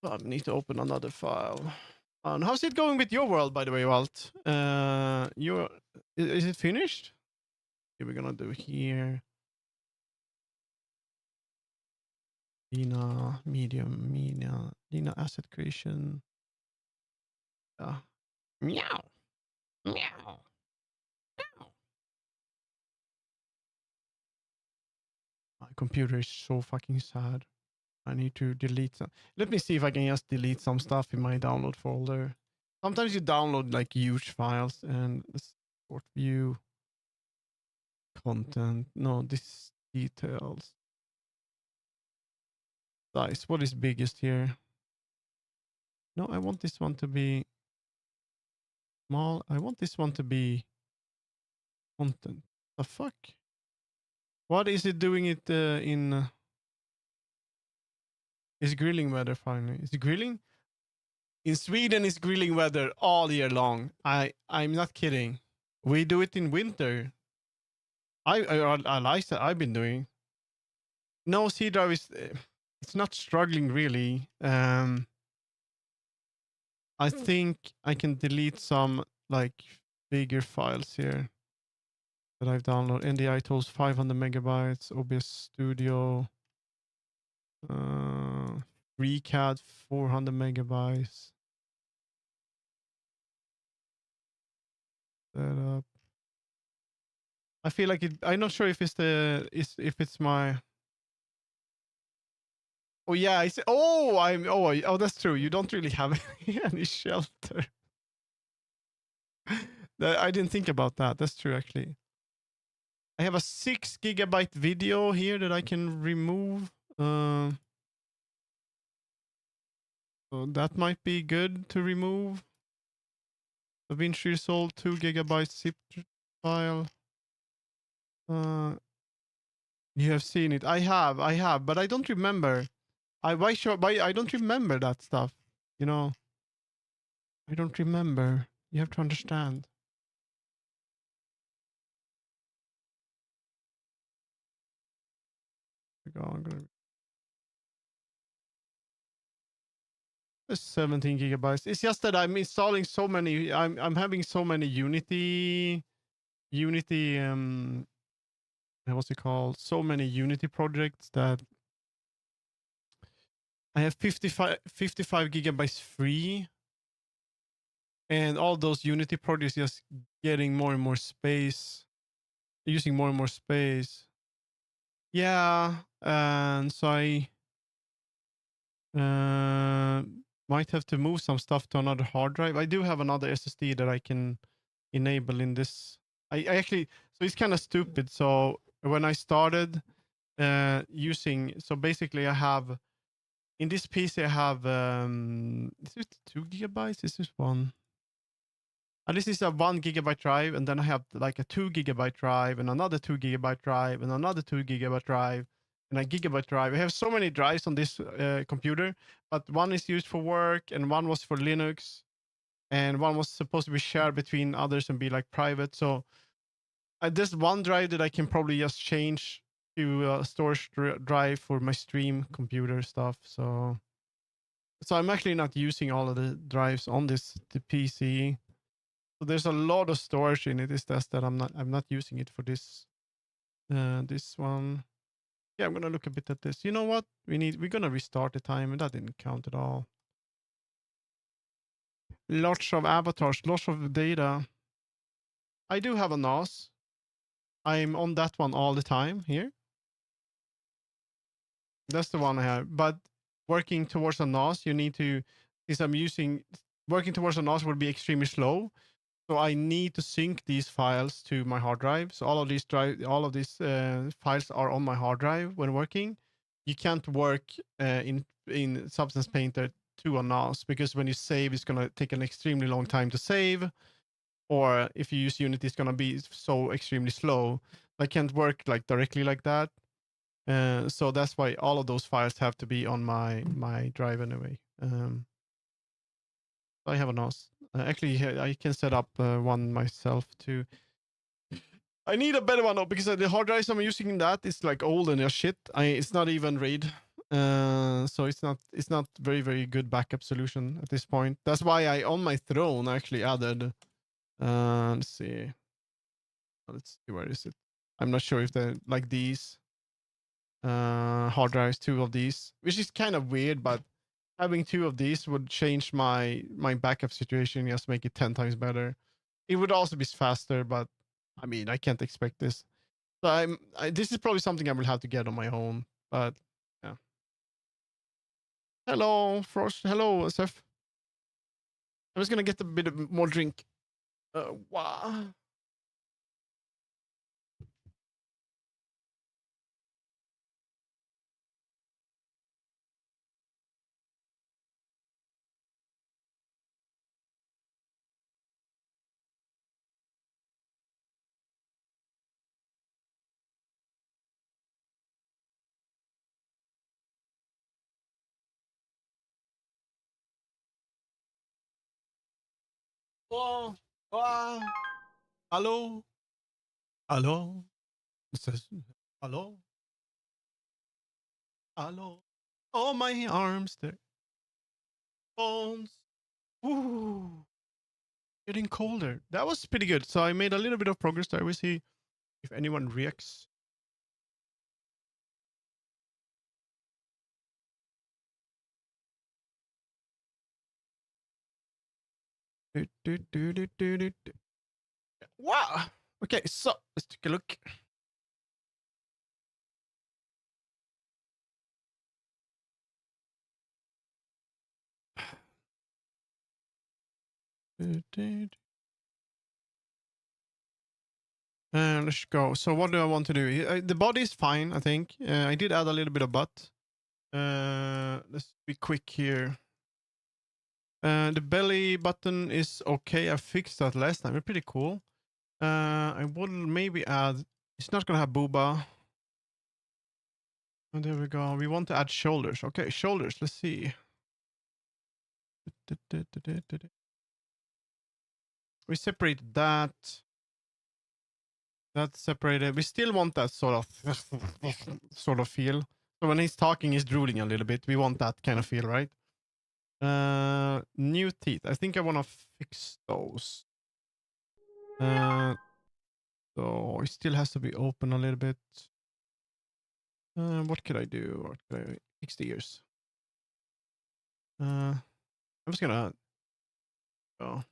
I need to open another file. And how's it going with your world, by the way, Walt? Is it finished? Okay, we're gonna do here. Lina, medium, Lina asset creation. Meow. Meow. My computer is so fucking sad. I need to delete some. Let me see if I can just delete some stuff in my download folder. Sometimes you download like huge files and export view content. No, this details. Size. What is biggest here? No, I want this one to be small. I want this one to be content. The fuck? What is it doing it in? Is grilling weather finally? Is it grilling? In Sweden, it's grilling weather all year long. I'm not kidding. We do it in winter. I like that. I've been doing. No, C drive is. It's not struggling really. I think I can delete some like bigger files here that I've downloaded. NDI tools 500 megabytes. OBS Studio. FreeCAD 400 megabytes. Setup. I feel like it. I'm not sure if if it's my. Oh yeah, I see. Oh, oh, that's true. You don't really have any shelter. I didn't think about that. That's true, actually. I have a 6 gigabyte video here that I can remove. So that might be good to remove. DaVinci Resolve 2 gigabyte zip file. You have seen it. I have, but I don't remember. I don't remember that stuff. You know, I don't remember. You have to understand. I'm gonna It's 17 gigabytes. It's just that I'm installing so many. I'm having so many Unity. What's it called? So many Unity projects that I have 55 gigabytes free, and all those Unity projects just getting more and more space, using more and more space. Yeah, and so I might have to move some stuff to another hard drive. I do have another SSD that I can enable in this. I actually, so it's kind of stupid. So when I started using, so basically I have, in this PC I have, is it 2 gigabytes? Is this one? This is a 1 gigabyte drive, and then I have like a 2 gigabyte drive, and another 2 gigabyte drive, and another 2 gigabyte drive, and a gigabyte drive. I have so many drives on this computer, but one is used for work, and one was for Linux, and one was supposed to be shared between others and be like private. So there's one drive that I can probably just change to a storage drive for my stream computer stuff. So I'm actually not using all of the drives on the PC. So there's a lot of storage in it. It's just that I'm not using it for this this one. Yeah, I'm gonna look a bit at this. You know what? We're gonna restart the time, and that didn't count at all. Lots of avatars, lots of data. I do have a NAS. I'm on that one all the time here. That's the one I have. But working towards a NAS, you need to, since I'm using, working towards a NAS will be extremely slow. So I need to sync these files to my hard drive. So all of these files are on my hard drive when working. You can't work in Substance Painter to a NAS, because when you save, it's gonna take an extremely long time to save. Or if you use Unity, it's gonna be so extremely slow. I can't work like directly like that. So that's why all of those files have to be on my drive anyway. I have a NAS. Actually, I can set up one myself too. I need a better one though, because the hard drives I'm using in that is like old and shit. It's not even RAID, so it's not very good backup solution at this point. That's why I on my throne actually added. Let's see where is it. I'm not sure if they're like these hard drives, 2 of these, which is kind of weird, but having 2 of these would change my backup situation, just make it 10 times better. It would also be faster, but I mean, I can't expect this. So this is probably something I will have to get on my own, but yeah. Hello, Frost. Hello, Seth. I'm just gonna get a bit of more drink. Wow. Oh, ah, hello, hello. It says, hello, hello. Oh, my arms, there. Bones. Ooh, getting colder. That was pretty good. So I made a little bit of progress there. We see if anyone reacts. Wow. Okay, so let's take a look. Let's go. So what do I want to do? The body is fine, I think. I did add a little bit of butt. Let's be quick here. The belly button is okay. I fixed that last time. It's pretty cool. I would maybe add. It's not gonna have booba. Oh, there we go. We want to add shoulders. Okay, shoulders. Let's see. We separated that. That's separated. We still want that sort of feel. So when he's talking, he's drooling a little bit. We want that kind of feel, right? New teeth. I think I want to fix those. So it still has to be open a little bit. What could I do? What could I fix the ears? I'm just gonna go.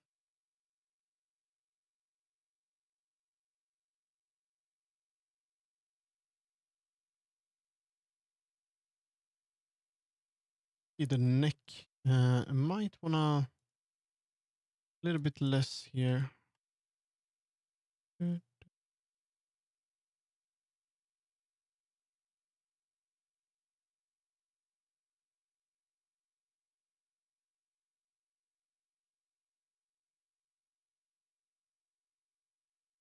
The neck. I might wanna a little bit less here.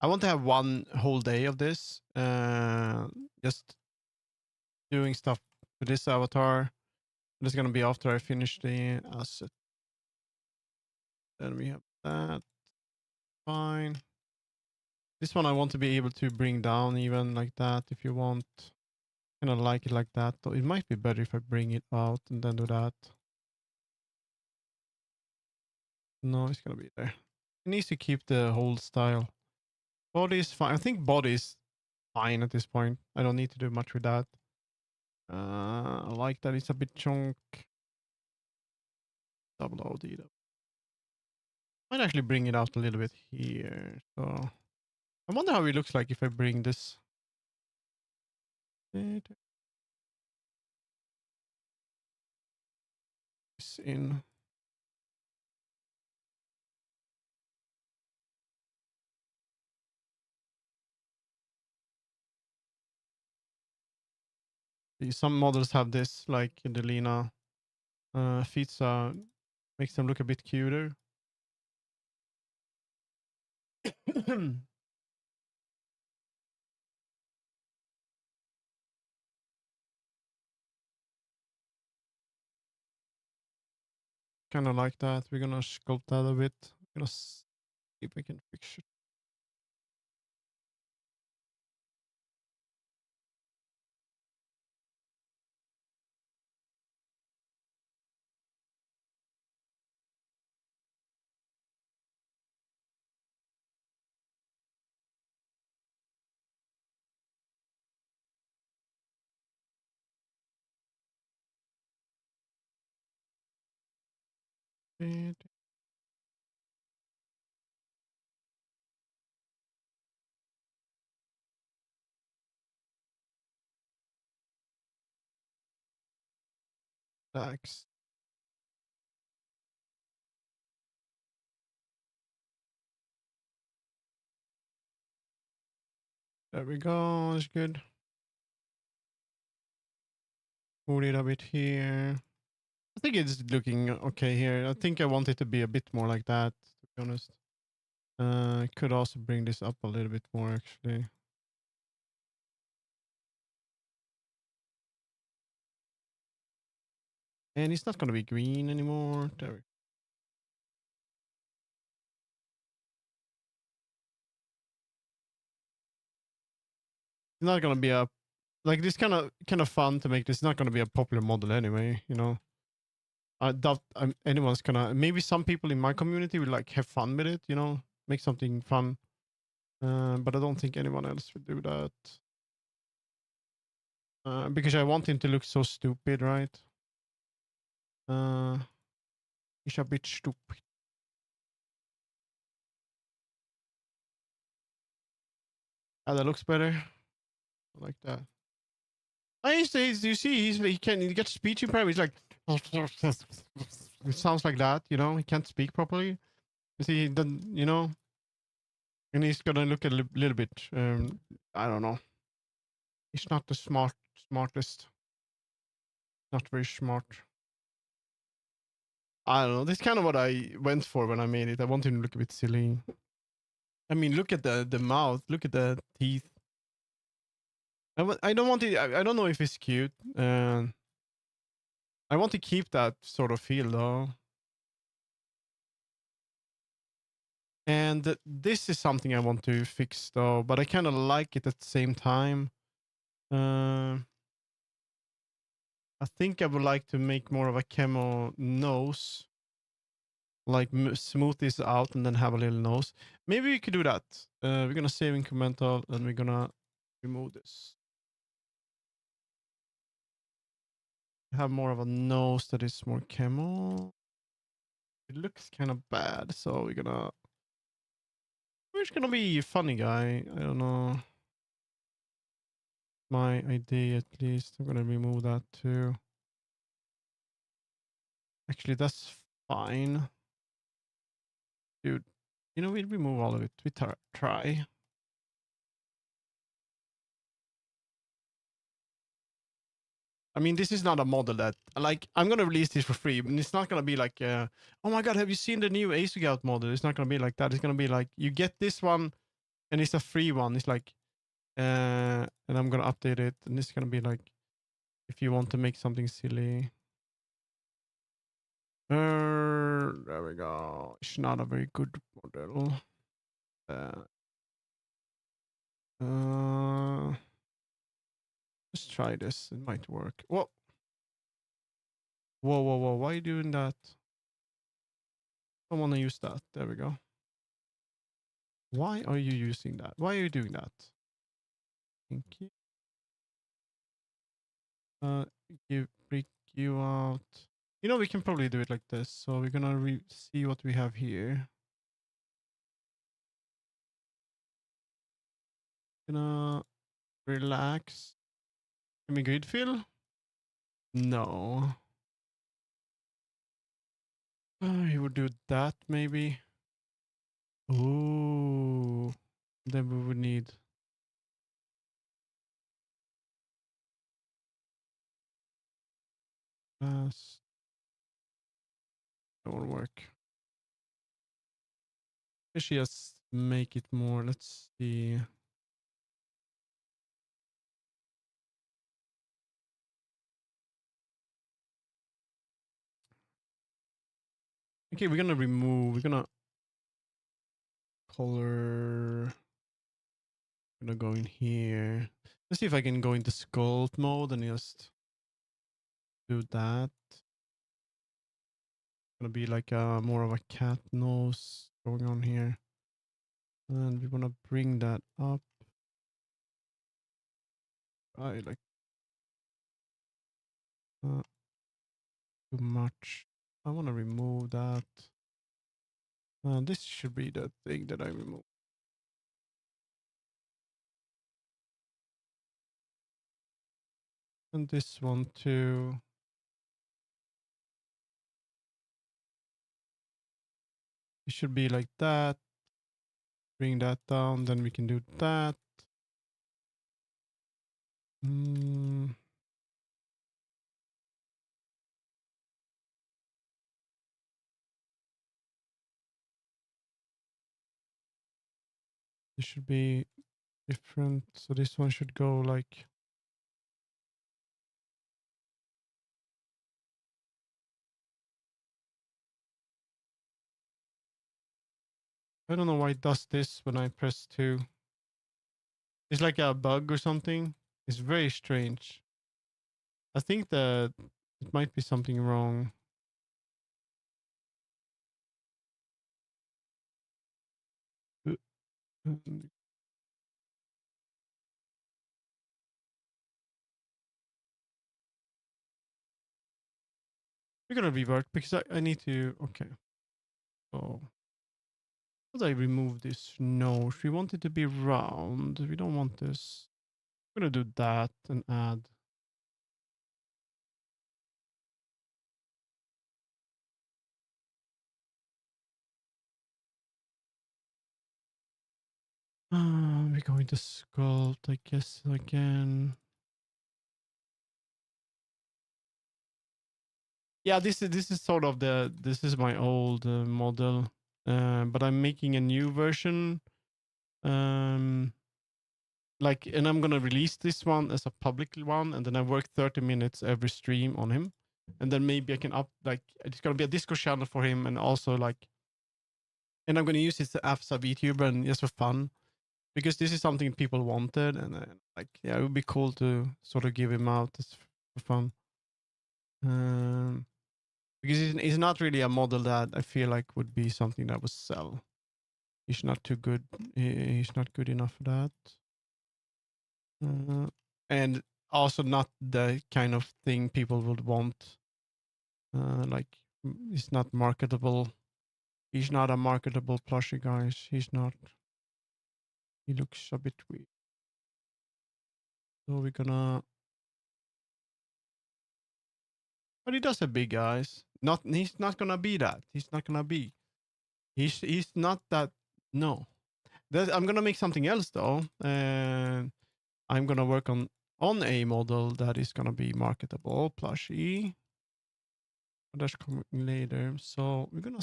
I want to have one whole day of this. Just doing stuff with this avatar. This is gonna be after I finish the asset. Then we have that. Fine. This one I want to be able to bring down even like that if you want. Kind of like it like that. Though it might be better if I bring it out and then do that. No, it's gonna be there. It needs to keep the whole style. Body is fine. I think body is fine at this point. I don't need to do much with that. I like that it's a bit chunk. Double OD. Might actually bring it out a little bit here. So I wonder how it looks like if I bring this in. Some models have this, like the Lena feet, makes them look a bit cuter. Kind of like that. We're gonna sculpt that a bit. We're gonna see if we can fix it. Thanks. There we go. It's good. Move it a bit here. I think it's looking okay here. I think I want it to be a bit more like that, to be honest. I could also bring this up a little bit more, actually. And it's not going to be green anymore. There we go. It's not going to be a like this kind of fun to make this. Not going to be a popular model anyway, you know. I doubt anyone's gonna. Maybe some people in my community will like have fun with it, you know, make something fun. But I don't think anyone else will do that. Because I want him to look so stupid, right? He's a bit stupid. Ah, that looks better. I like that. I say, you see, he gets speech impairment. He's like, it sounds like that, you know. He can't speak properly. You see, he doesn't, you know, and he's gonna look a little bit. I don't know. He's not the smartest. Not very smart. I don't know. This is kind of what I went for when I made it. I want him to look a bit silly. I mean, look at the mouth. Look at the teeth. I don't want it. I don't know if it's cute. I want to keep that sort of feel though. And this is something I want to fix though, but I kind of like it at the same time. I I think I would like to make more of a camo nose, like smooth this out and then have a little nose. Maybe we could do that. We're gonna save incremental and we're gonna remove this. Have more of a nose that is more camo. It looks kind of bad, so we're just gonna be funny guy. I don't know. My idea at least. I'm gonna remove that too. Actually, that's fine. Dude, you know, we remove all of it. We try. I mean, this is not a model that, like, I'm going to release this for free, and it's not going to be like, oh my God, have you seen the new Ace Out model? It's not going to be like that. It's going to be like, you get this one, and it's a free one. It's like, and I'm going to update it, and it's going to be like, if you want to make something silly. There we go. It's not a very good model. Let's try this. It might work. Whoa. Whoa, whoa, whoa. Why are you doing that? I don't want to use that. There we go. Why are you using that? Why are you doing that? Thank you. Break you out. You know, we can probably do it like this. So we're gonna see what we have here. Gonna relax. Give me grid fill. No. You would do that maybe. Ooh. Then we would need. That won't work. Actually, just make it more. Let's see. Okay, we're gonna color. I'm gonna go in here. Let's see if I can go into sculpt mode and just do that. Gonna be like more of a cat nose going on here. And we wanna bring that up. I like too much. I wanna remove that. This should be the thing that I remove. And this one too. It should be like that. Bring that down, then we can do that. This should be different. So this one should go like. I don't know why it does this when I press 2. It's like a bug or something. It's very strange. I think that it might be something wrong. We're gonna rework because I need to. Okay. So, how do I remove this nose? We want it to be round. We don't want this. I'm gonna do that and add. We're going to sculpt, I guess, again. Yeah, this is sort of this is my old model, but I'm making a new version. Like, and I'm gonna release this one as a public one, and then I work 30 minutes every stream on him, and then maybe I can like it's gonna be a Discord channel for him, and also like, and I'm gonna use it as a VTuber and just for fun, because this is something people wanted, and like yeah, it would be cool to sort of give him out for fun. Because he's not really a model that I feel like would be something that would sell. He's not too good. He's not good enough for that. And also not the kind of thing people would want. Like, he's not marketable. He's not a marketable plushie, guys. He's not. He looks a bit weird. So we're gonna. But he does have big eyes. Not. He's not gonna be that. He's not gonna be. He's not that. No. I'm gonna make something else though, and I'm gonna work on a model that is gonna be marketable plushie. That's coming later. So we're gonna.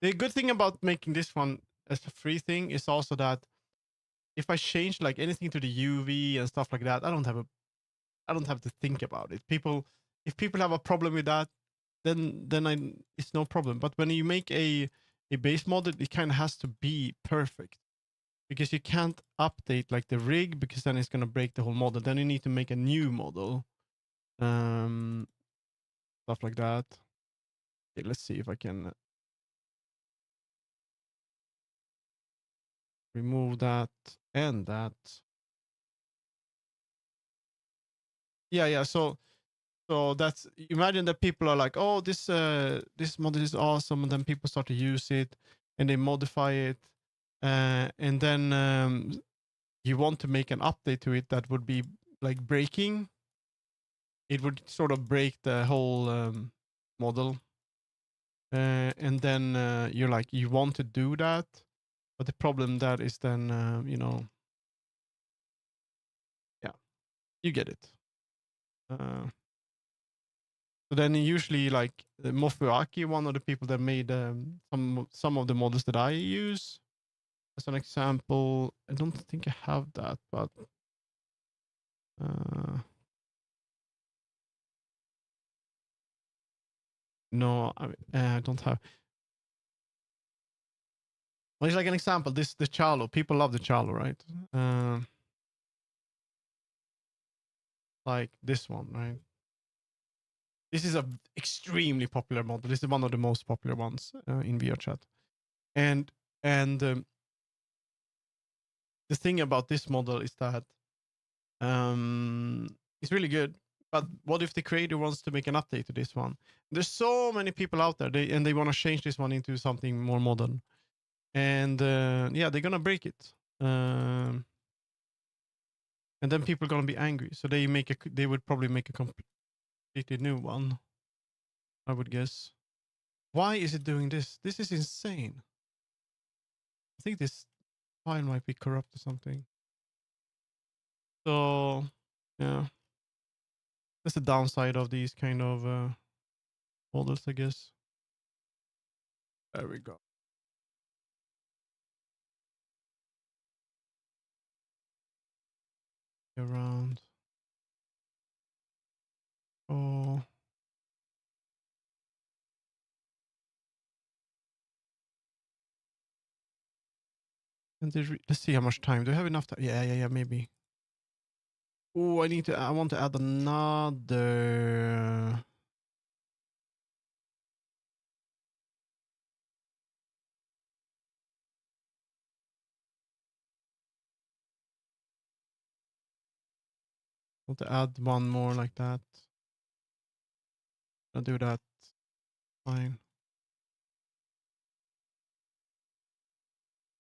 The good thing about making this one as a free thing is also that if I change like anything to the UV and stuff like that, I don't have to think about it. If people have a problem with that, then it's no problem. But when you make a base model, it kind of has to be perfect because you can't update like the rig because then it's gonna break the whole model. Then you need to make a new model, um, stuff like that. Okay, let's see if I can remove that and that. Yeah. So that's, imagine that people are like, oh, this model is awesome, and then people start to use it and they modify it, and then you want to make an update to it that would be like breaking. It would sort of break the whole model, and then you're like, you want to do that, but the problem that is then yeah, you get it. So then usually like Mofuaki, one of the people that made some of the models that I use, as an example. I don't think I have that, but uh, no, I don't have. Well, it's like an example. This the Chalo. People love the Chalo, right? Like this one, right? This is a extremely popular model. This is one of the most popular ones in VRChat. And the thing about this model is that it's really good. But what if the creator wants to make an update to this one? There's so many people out there, they want to change this one into something more modern, and yeah, they're gonna break it, and then people are gonna be angry. So they would probably make a completely new one, I would guess. Why is it doing this? This is insane. I think this file might be corrupt or something. So yeah, that's the downside of these kind of models, I guess. There we go. Around. Oh, and let's see how much time. Do I have enough time? Yeah, maybe. Oh, I want to add another. Want to add one more like that. I'll do that. Fine.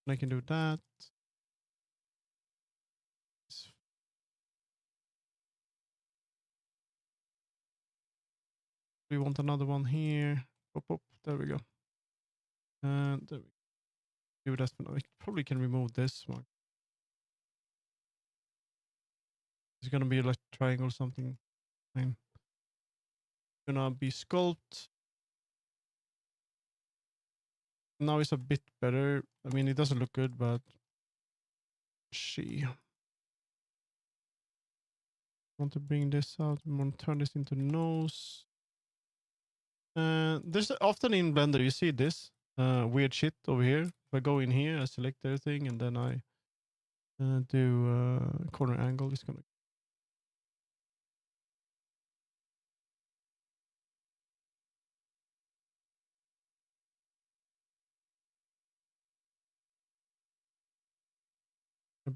I can do that. We want another one here. There we go. And there we do that. I probably can remove this one. It's gonna be like triangle or something. Fine. Gonna be sculpt. Now it's a bit better. I mean, it doesn't look good, but she want to bring this out. I want to turn this into nose. There's often in Blender you see this weird shit over here. If I go in here, I select everything, and then I do corner angle. It's gonna.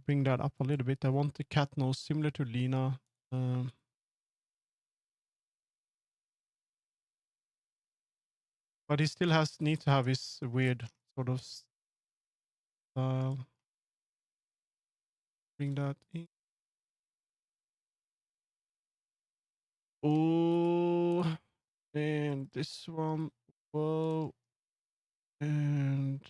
bring that up a little bit. I want the cat nose similar to Lena. But he still needs to have his weird sort of style. Bring that in. Oh, and this one. Whoa. And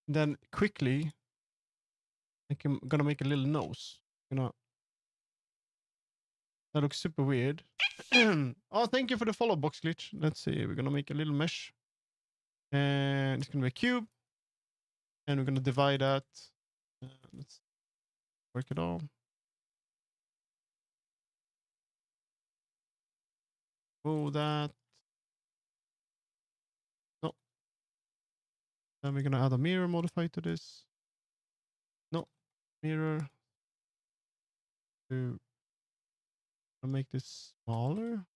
then quickly, I'm gonna make a little nose. That looks super weird. Oh, thank you for the follow box glitch. Let's see. We're gonna make a little mesh, and it's gonna be a cube, and we're gonna divide that. Let's work it all. Oh, that. No. Then we're gonna add a mirror modifier to this. No, mirror. To make this smaller.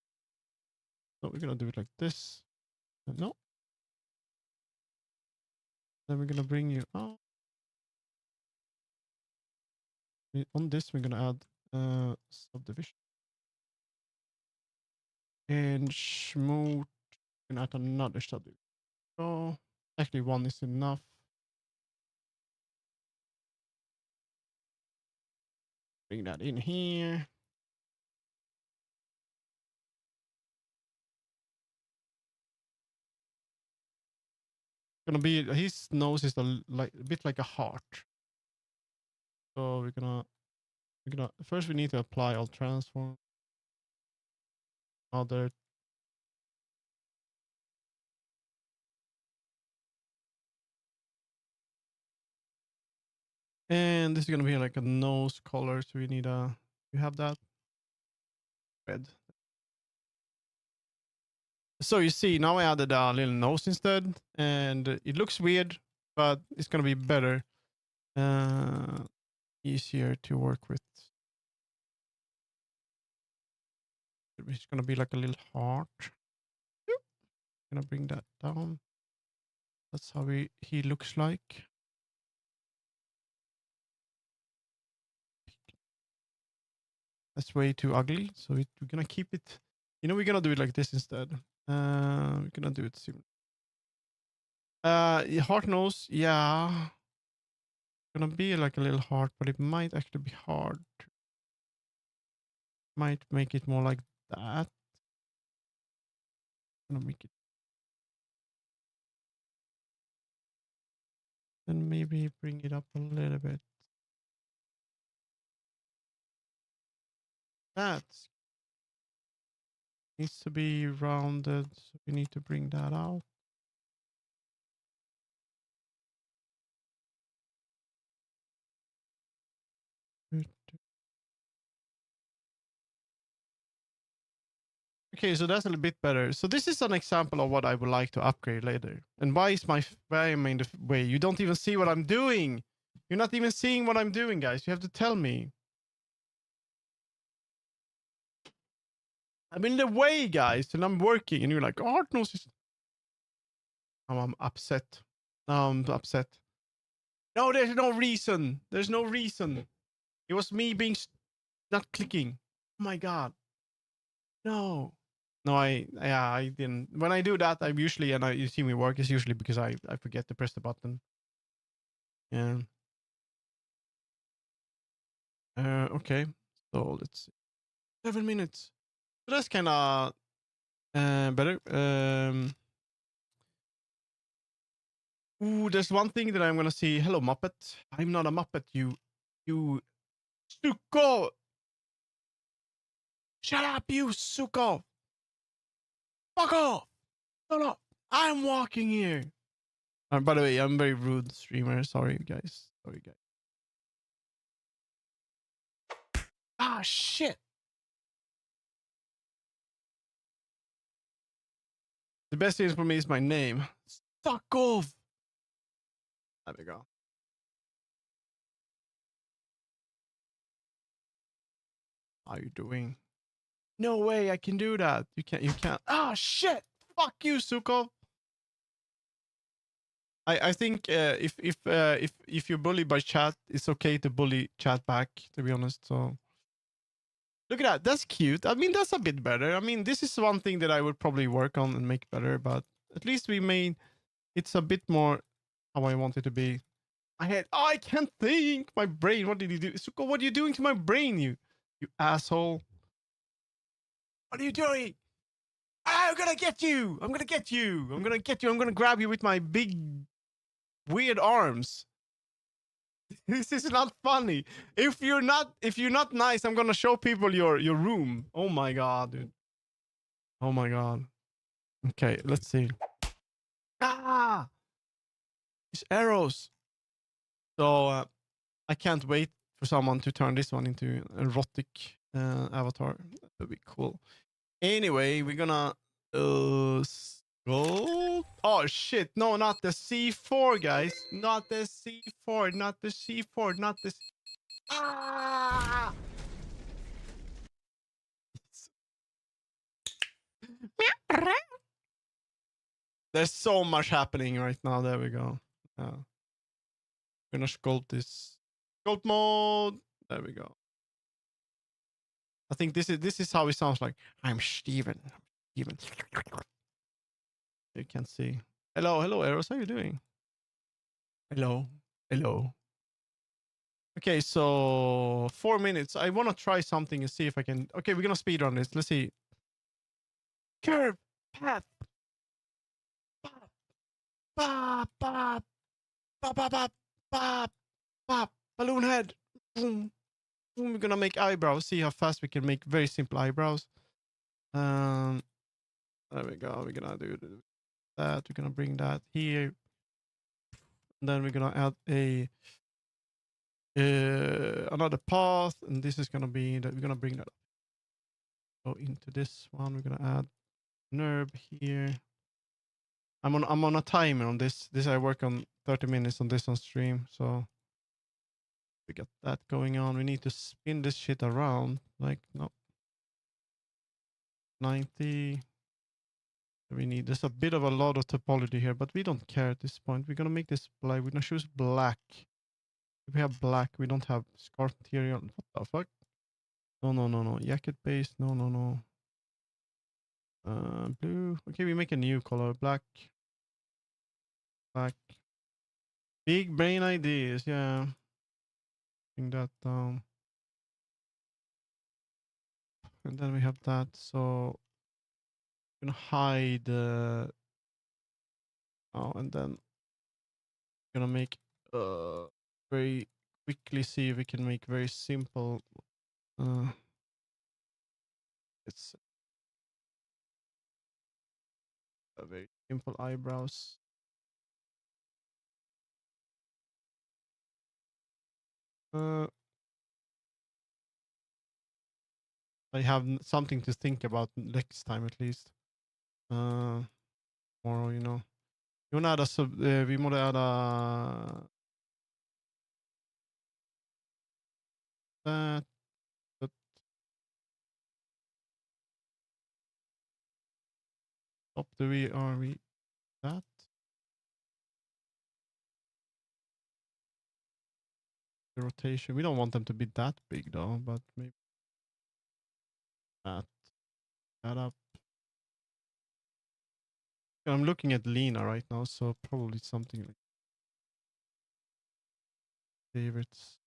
No, we're gonna do it like this. No. Then we're gonna bring you out. On this, we're gonna add subdivision. And smooth. And add another subdivision. So actually, one is enough. Bring that in here. Gonna be his nose is a bit like a heart. So we're gonna first we need to apply all transform. Other. And this is gonna be like a nose color, so we need you have that red. So you see, now I added a little nose instead, and it looks weird, but it's gonna be better, easier to work with. It's gonna be like a little heart. Gonna bring that down. That's how he looks like. That's way too ugly. So we're gonna keep it. We're gonna do it like this instead. We're gonna do it similar. Heart nose, yeah. Gonna be like a little heart, but it might actually be hard. Might make it more like that. Gonna make it. Then maybe bring it up a little bit. That needs to be rounded, so we need to bring that out. Okay, so that's a little bit better. So this is an example of what I would like to upgrade later. And why am I in the way? You don't even see what I'm doing. You're not even seeing what I'm doing, guys. You have to tell me. I'm in the way, guys, and I'm working, and you're like, oh, no. Oh, I'm upset. No, I'm upset. No, there's no reason. There's no reason. It was me being not clicking. Oh my god. No. No, I didn't. When I do that, I'm usually, and you see me work, it's usually because I forget to press the button. Yeah. Okay. So let's see. 7 minutes. So that's kind of better. Ooh, there's one thing that I'm gonna see. Hello, Muppet. I'm not a Muppet. You, Suko. Shut up, you Suko. Fuck off. Shut up. I'm walking here. By the way, I'm very rude streamer. Sorry, guys. Sorry, guys. Ah, shit. The best thing for me is my name. Fuck off. There we go. How are you doing? No way I can do that. You can't. You can't. Oh shit! Fuck you, Suko. I think if you're bullied by chat, it's okay to bully chat back. To be honest, so look at that. That's cute. I mean, that's a bit better. I mean, this is one thing that I would probably work on and make better. But at least we made it's a bit more how I want it to be. I had. Oh, I can't think. My brain. What did you do, Suko? What are you doing to my brain, you asshole? What are you doing? I'm gonna get you. I'm gonna get you. I'm gonna get you. I'm gonna grab you with my big weird arms. This is not funny. If you're not nice, I'm gonna show people your room. Oh my god, dude. Oh my god. Okay, let's see. Ah, these arrows. So I can't wait for someone to turn this one into an erotic avatar. That would be cool. Anyway, we're gonna go. Oh shit! No, not the C4, guys. Not the C4. Not the C4. Not this. Ah! There's so much happening right now. There we go. Gonna sculpt this. Sculpt mode. There we go. I think this is how it sounds like. I'm Steven. Steven. You can see. Hello, hello, Eros. How you doing? Hello, hello. Okay, so 4 minutes. I want to try something and see if I can. Okay, we're gonna speed run this. Let's see. Curve, path, pop, pop, pop, pop, pop, pop, pop, pop, balloon head. Boom, boom. We're gonna make eyebrows. See how fast we can make very simple eyebrows. Um, there we go. We're gonna do that. We're gonna bring that here. And then we're gonna add a another path, and this is gonna be that we're gonna bring that up. Go into this one. We're gonna add nerve here. I'm on a timer on this. This I work on 30 minutes on this on stream, so we got that going on. We need to spin this shit around. Like no 90. We need there's a bit of a lot of topology here, but we don't care at this point. We're gonna make this black. We're gonna choose black. If we have black, we don't have scarf material. What the fuck? No, no, no, no. Jacket base. No, no, no. Blue. Okay, we make a new color. Black. Black. Big brain ideas. Yeah. Bring that down. And then we have that. So we're gonna hide. Oh, and then gonna make very quickly see if we can make very simple. It's a very simple eyebrows. I have something to think about next time at least. Tomorrow, you know. Vi må vi må that. But up do we are we that? The rotation. We don't want them to be that big though, but maybe that up. I'm looking at Lena right now, so probably something like favorites.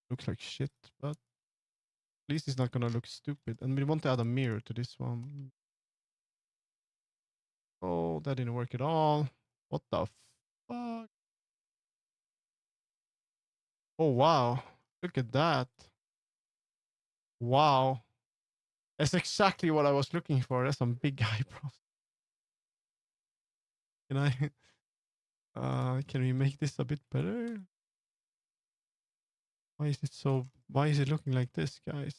Looks like shit, but at least it's not gonna look stupid. And we want to add a mirror to this one. Oh, that didn't work at all. What the fuck? Oh wow. Look at that. Wow. That's exactly what I was looking for. That's some big eyebrows. Can I can we make this a bit better? Why is it looking like this, guys?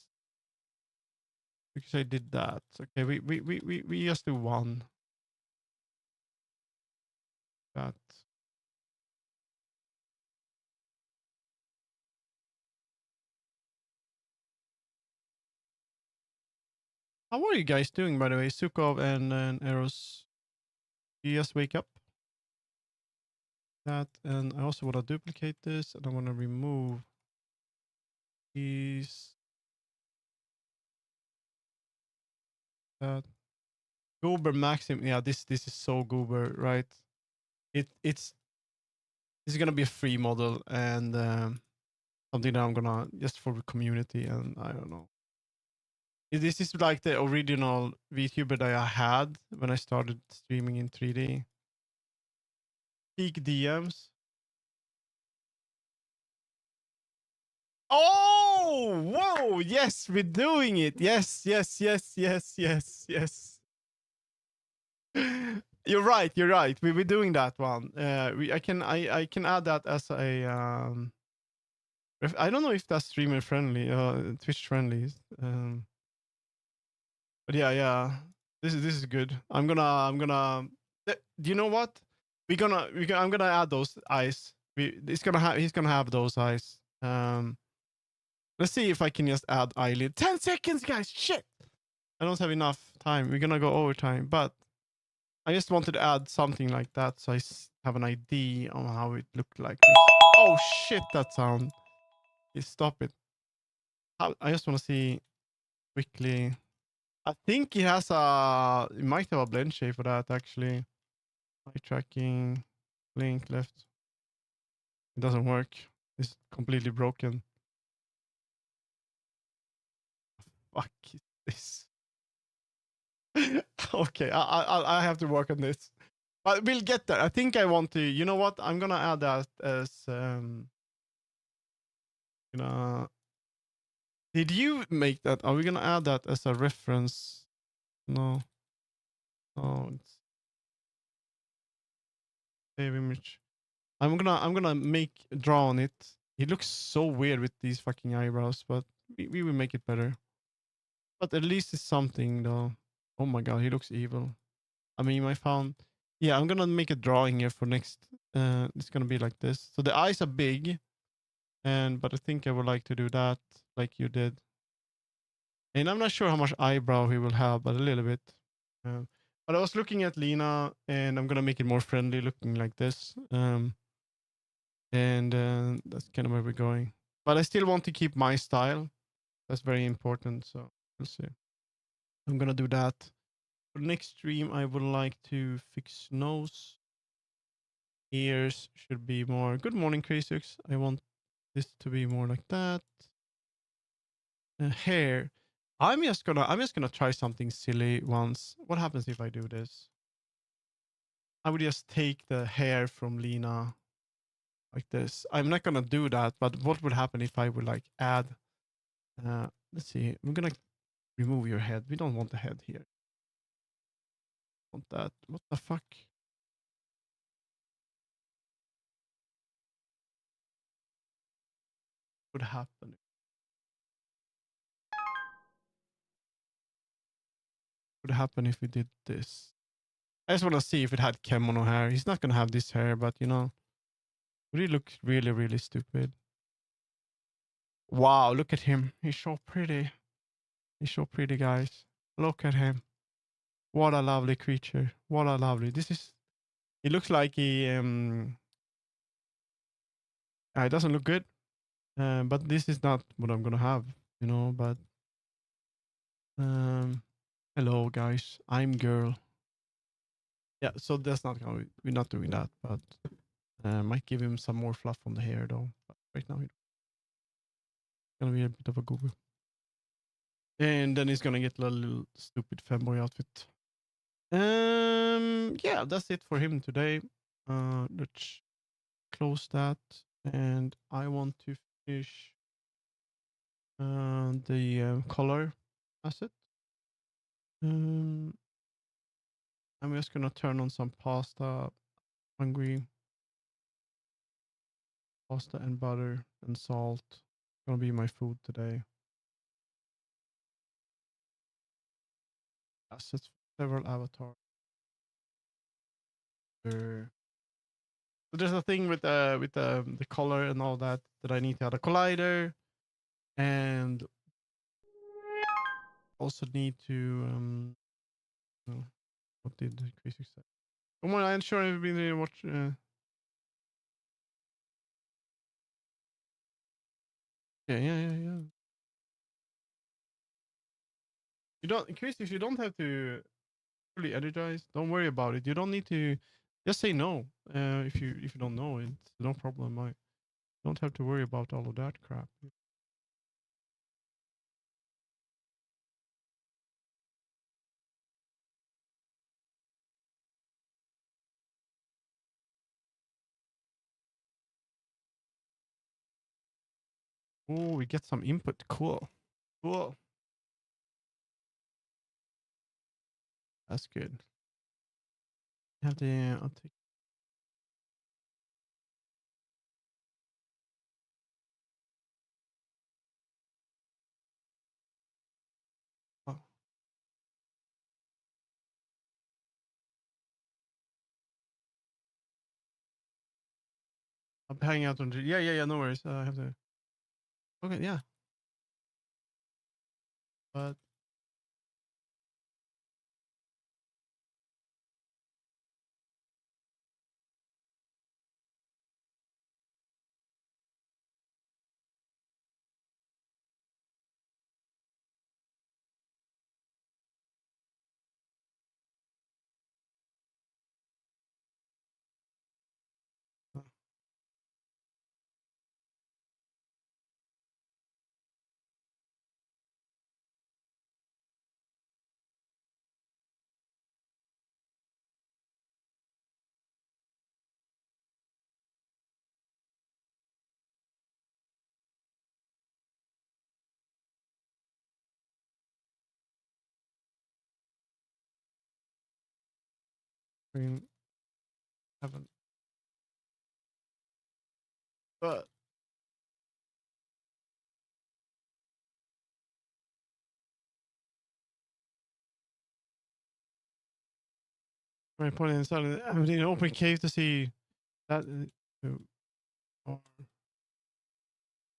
Because I did that. Okay, we just do one. That. How are you guys doing, by the way? Sukov and Eros. You just wake up? That, and I also want to duplicate this, and I want to remove these. That. Goober Maxim. Yeah, this is so Goober, right? It's this is gonna be a free model and something that I'm gonna just for the community, and I don't know. This is like the original VTuber that I had when I started streaming in 3D. Peak DMs. Oh, whoa! Yes, we're doing it. Yes, yes, yes, yes, yes, yes. You're right. You're right. We're doing that one. I can add that as a I don't know if that's streamer friendly, Twitch friendly. But yeah. This is good. I'm gonna. Do you know what? I'm gonna add those eyes. He's gonna have those eyes. Let's see if I can just add eyelid. 10 seconds, guys. Shit. I don't have enough time. We're gonna go overtime, but I just wanted to add something like that so I have an idea on how it looked like. Oh shit! That sound. Stop it. I just want to see quickly. I think he has a. He might have a blend shape for that actually. Eye tracking, link left. It doesn't work. It's completely broken. Fuck is this. Okay, I have to work on this, but we'll get there. I think I want to. You know what? I'm gonna add that as you know. Did you make that? Are we gonna add that as a reference? No. No. It's save image. I'm gonna make draw on it. He looks so weird with these fucking eyebrows, but we will make it better. But at least it's something though. Oh my god, he looks evil. I mean, I found. Yeah, I'm gonna make a drawing here for next. It's gonna be like this. So the eyes are big, but I think I would like to do that like you did. And I'm not sure how much eyebrow he will have, but a little bit. Uh, but I was looking at Lena, and I'm gonna make it more friendly, looking like this. And that's kind of where we're going. But I still want to keep my style. That's very important. So we'll see. I'm gonna do that. For next stream, I would like to fix nose. Ears should be more. Good morning, Crazix. I want this to be more like that. Hair. I'm just gonna try something silly once. What happens if I do this? I would just take the hair from Lena like this. I'm not gonna do that, but what would happen if I would like add? Let's see. I'm gonna remove your head. We don't want the head here. Want that? What the fuck? Would happen? Would happen if we did this? I just want to see if it had kimono hair. He's not gonna have this hair, but you know, would he look really, really stupid? Wow, look at him. He's so pretty. He's so pretty, guys. Look at him. What a lovely creature. What a lovely. This is. He looks like he. It doesn't look good. But this is not what I'm gonna have, you know. But hello, guys. I'm girl. Yeah. So that's not how we're not doing that. But might give him some more fluff on the hair though. But right now, it's gonna be a bit of a Google. And then he's gonna get a little stupid fanboy outfit. Yeah, that's it for him today. Let's close that, and I want to finish the color asset. I'm just gonna turn on some pasta. Hungry pasta and butter and salt. Gonna be my food today. Assets, several avatars. So there's a thing with the color and all that I need to add a collider and also need to what did the crazy say? Come on, I'm sure I've been there watch. Yeah. You don't, Chris. If you don't have to fully energize, don't worry about it. You don't need to. Just say no. If you don't know, it's no problem. I don't have to worry about all of that crap. Oh, we get some input. Cool. That's good. Have the. I'll take. Oh, I'm hanging out on. Yeah. No worries. I have to. Okay. Yeah. But we haven't. But my point is, I'm in an open cave to see that. Uh,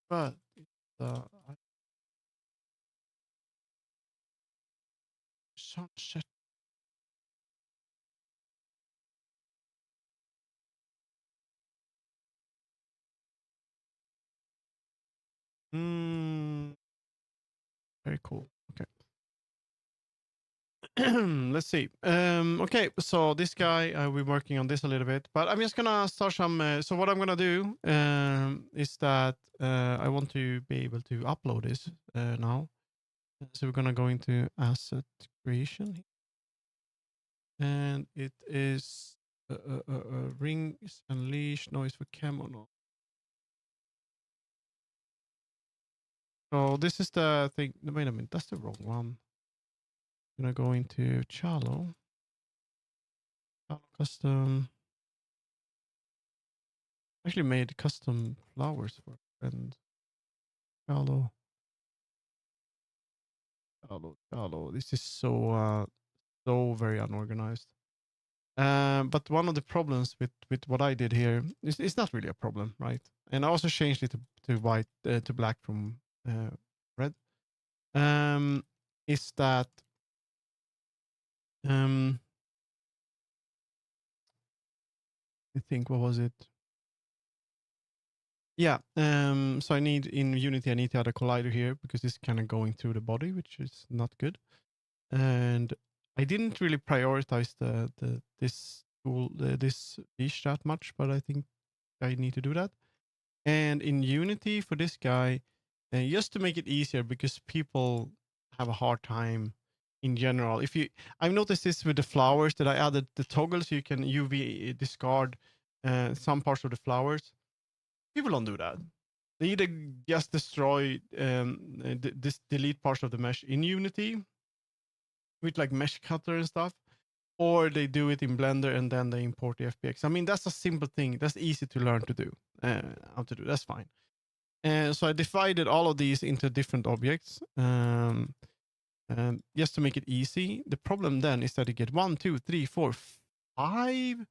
but uh, shit. Mm, very cool. Okay. Let's see. Okay, so this guy, we're working on this a little bit, but I'm just gonna start some. So what I'm gonna do is that I want to be able to upload this now. So we're gonna go into asset creation, and it is rings and leash noise for camo. So this is the thing. No, wait a minute, that's the wrong one. I'm gonna go into Chalo custom. Actually made custom flowers for a friend. Chalo. This is so very unorganized. But one of the problems with what I did here is it's not really a problem, right? And I also changed it to white to black from red. Is that um I think what was it? Yeah. So I need in Unity I need to add a collider here because it's kind of going through the body, which is not good. And I didn't really prioritize the this tool this niche that much, but I think I need to do that. And in Unity for this guy, just to make it easier because people have a hard time in general. If you, I've noticed this with the flowers that I added the toggle so you can UV discard some parts of the flowers. People don't do that. They either just destroy this delete parts of the mesh in Unity with like mesh cutter and stuff, or they do it in Blender and then they import the FBX. I mean, that's a simple thing. That's easy to learn to do. How to do. That's fine. So I divided all of these into different objects just to make it easy. The problem then is that you get 1, 2, 3, 4, 5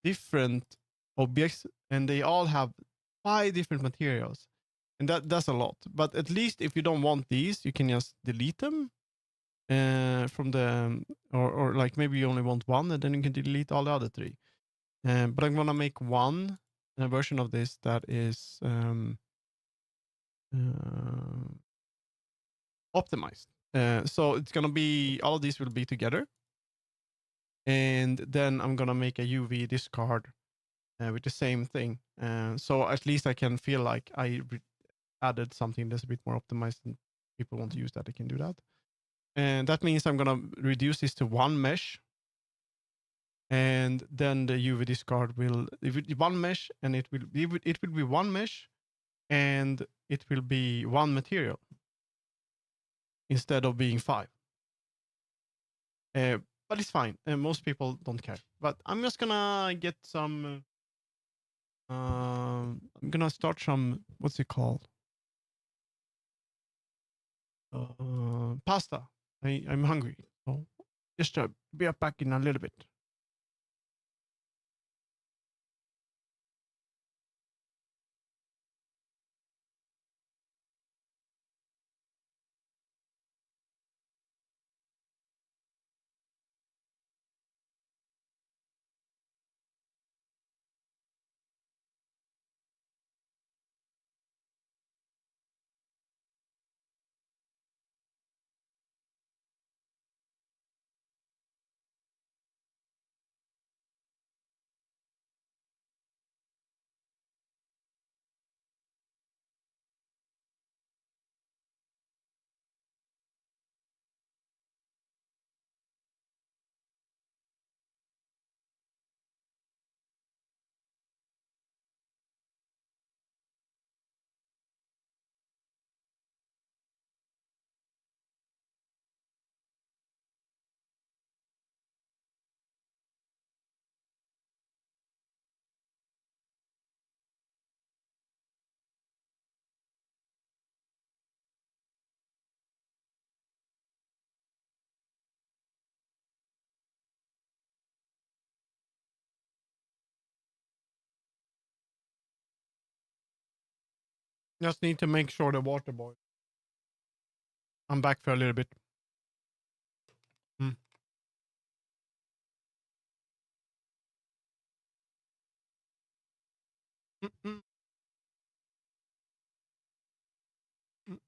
different objects, and they all have 5 different materials. And that's a lot. But at least if you don't want these, you can just delete them from the or like maybe you only want one, and then you can delete all the other three. But I'm gonna make one version of this that is uh, optimized. So it's gonna be all of these will be together, and then I'm gonna make a UV discard with the same thing. So at least I can feel like I added something that's a bit more optimized, and people want to use that, they can do that. And that means I'm gonna reduce this to one mesh, and then the UV discard will one mesh, and it will be one mesh, and it will be one material instead of being five. But it's fine. Most people don't care. But I'm just gonna get some. I'm gonna start some. What's it called? Pasta. I'm hungry. So just be back in a little bit. Just need to make sure the water boils. I'm back for a little bit. Mm. Mm, mm, mm,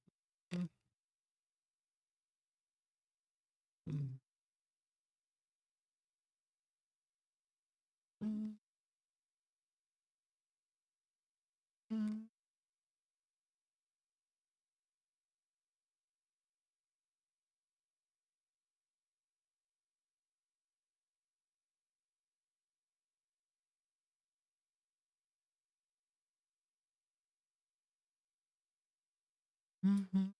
mm, mm, mm, mm, mhm.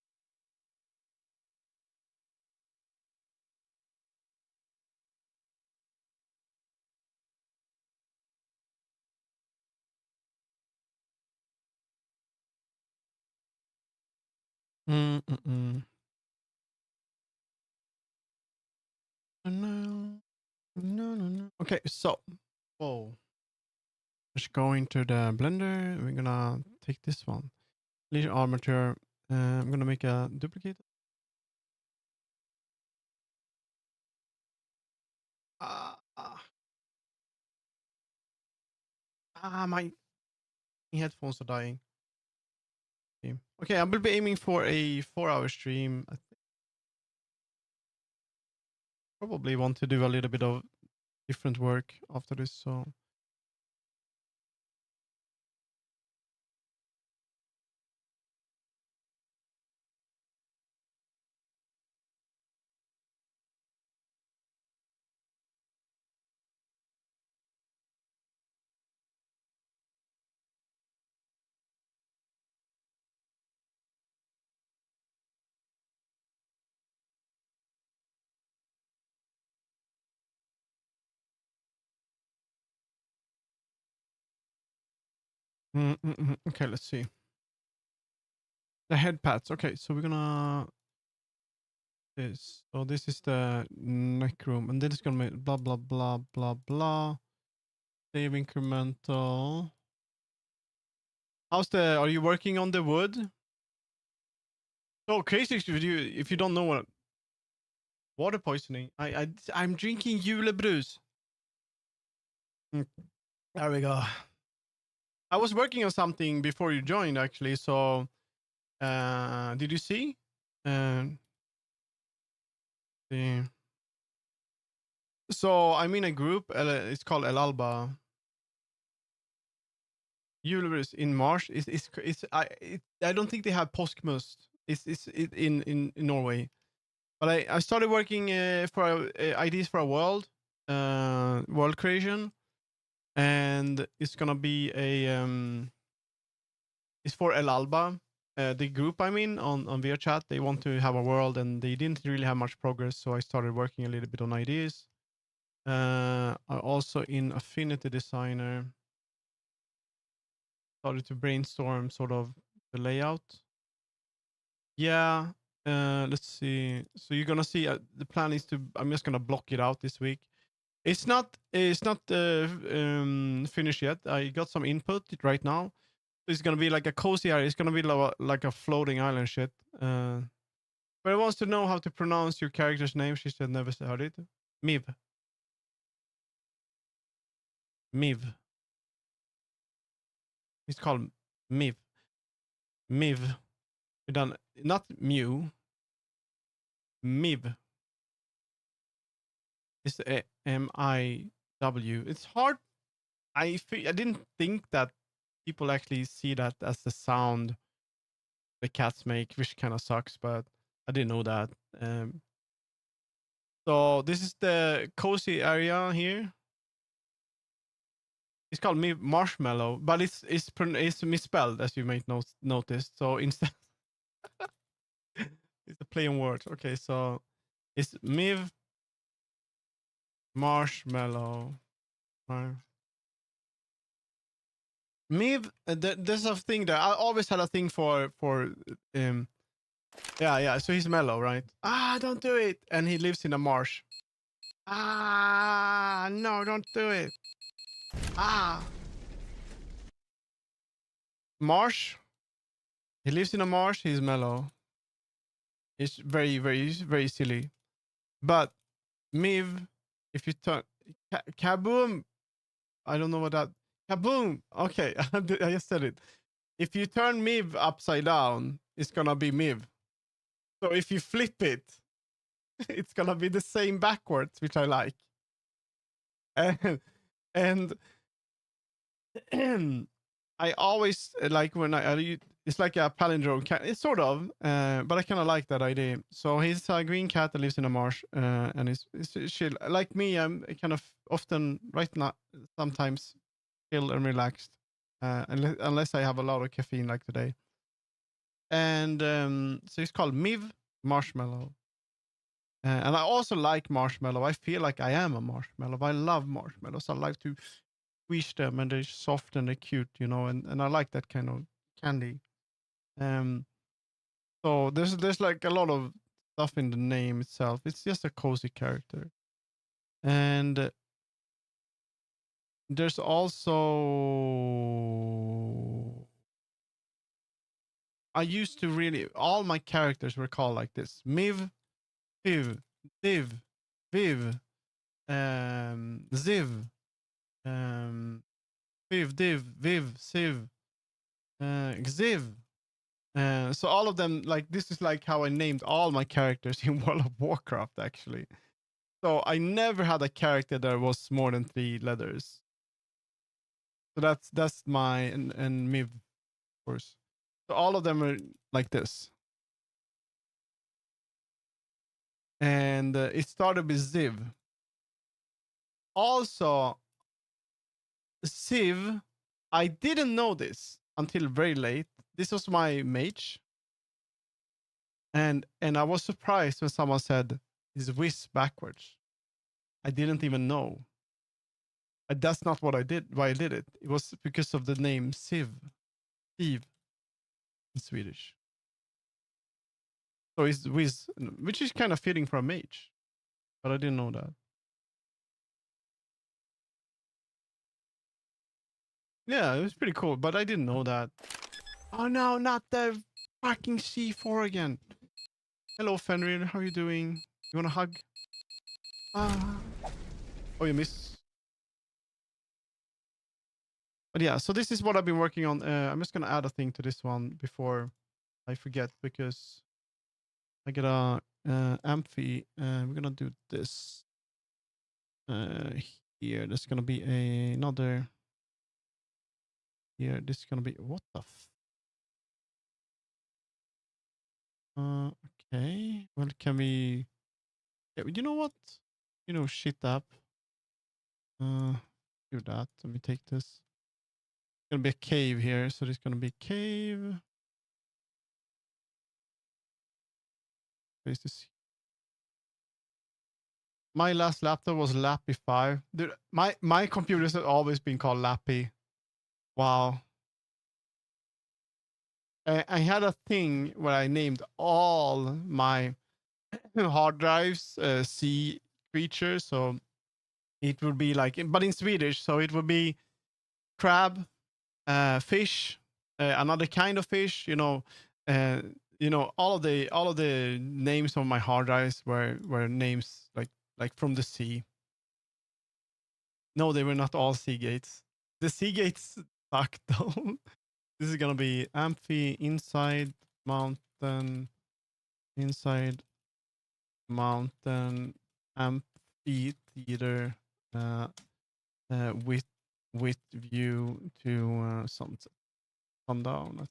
Mm, mm, mm. No, no, no, no. Okay, so, oh, let's go into the blender. We're gonna take this one, leisure armature. I'm gonna make a duplicate. Ah, ah, my headphones are dying. Okay, I will be aiming for a 4-hour stream. I probably want to do a little bit of different work after this. So okay, let's see. The head pads. Okay, so we're gonna this. So this is the neck room, and then it's gonna make blah blah blah blah blah. Save incremental. How's the? Are you working on the wood? So crazy if you don't know what. Water poisoning. I'm drinking julebrus. There we go. I was working on something before you joined, actually. So, did you see? The So I'm in a group. It's called El Alba. Julebrus in March. I don't think they have Påskmust. In Norway. But I started working for ideas for a world creation, and it's gonna be it's for El Alba, the group I'm in on VRChat. They want to have a world, and they didn't really have much progress, so I started working a little bit on ideas. I also in Affinity Designer started to brainstorm sort of the layout. Yeah. Let's see. So you're gonna see. The plan is to. I'm just gonna block it out this week. It's not. Finished yet. I got some input right now. It's gonna be like a cozy area. It's gonna be like a floating island shit. But I wants to know how to pronounce your character's name. She said never heard it. Miv. Miv. It's called Miv. Miv. We done not Mew. Miv. It's MIW. It's hard. I didn't think that people actually see that as the sound the cats make, which kind of sucks, but I didn't know that. So this is the cozy area here. It's called marshmallow, but it's misspelled, as you might notice. So instead, it's a play on words. Okay, so it's Miv marshmallow. Miv, there's a thing there. I always had a thing for yeah. So he's mellow, right? Ah, don't do it. And he lives in a marsh. Ah, no, don't do it. Ah, marsh. He lives in a marsh. He's mellow. It's very, very, very silly. But Miv, if you turn kaboom, I don't know what that kaboom. Okay, I just said it. If you turn Miv upside down, it's gonna be Miv. So if you flip it, it's gonna be the same backwards, which I like. And I always like when it's like a palindrome cat. It's sort of, but I kind of like that idea. So he's a green cat that lives in a marsh, and it's chill. Like me, I'm kind of often right now, sometimes chill and relaxed, unless I have a lot of caffeine like today. And so it's called Miv Marshmallow. And I also like marshmallow. I feel like I am a marshmallow. I love marshmallows. I like to squeeze them, and they're soft and they're cute, and I like that kind of candy. Um, so there's like a lot of stuff in the name itself. It's just a cozy character, and there's also I used to really all my characters were called like this: Miv, Piv, Div, Viv, Ziv, Viv, Div, Viv, Siv, Xiv. So all of them, like this is like how I named all my characters in World of Warcraft, actually. So I never had a character that was more than 3 letters. So that's my and Miv, of course. So all of them are like this. And it started with Ziv. Also, Siv, I didn't know this until very late. This was my mage. And I was surprised when someone said his whiz backwards. I didn't even know. That's not what I did. Why I did it? It was because of the name Siv, Eve, in Swedish. So it's whiz, which is kind of fitting for a mage, but I didn't know that. Yeah, it was pretty cool, but I didn't know that. Oh no, not the fucking C4 again. Hello, Fenrir. How are you doing? You want a hug? Ah. Oh, you miss. But yeah, so this is what I've been working on. I'm just gonna add a thing to this one before I forget because I get a amphi. We're gonna do this here. There's gonna be another here. This is gonna be what the. Okay. Well, can we? Yeah, you know what? You know, shit app. Do that. Let me take this. It's gonna be a cave here, so there's gonna be cave. Where's this? My last laptop was Lappy 5. Dude, my computers have always been called Lappy. Wow. I had a thing where I named all my hard drives sea creatures. So it would be like, but in Swedish. So it would be crab, fish, another kind of fish. Uh, all of the names of my hard drives were names like from the sea. No, they were not all Seagates. The Seagates suck though. This is gonna be amphi inside mountain amphitheater uh, with view to sundown. I think.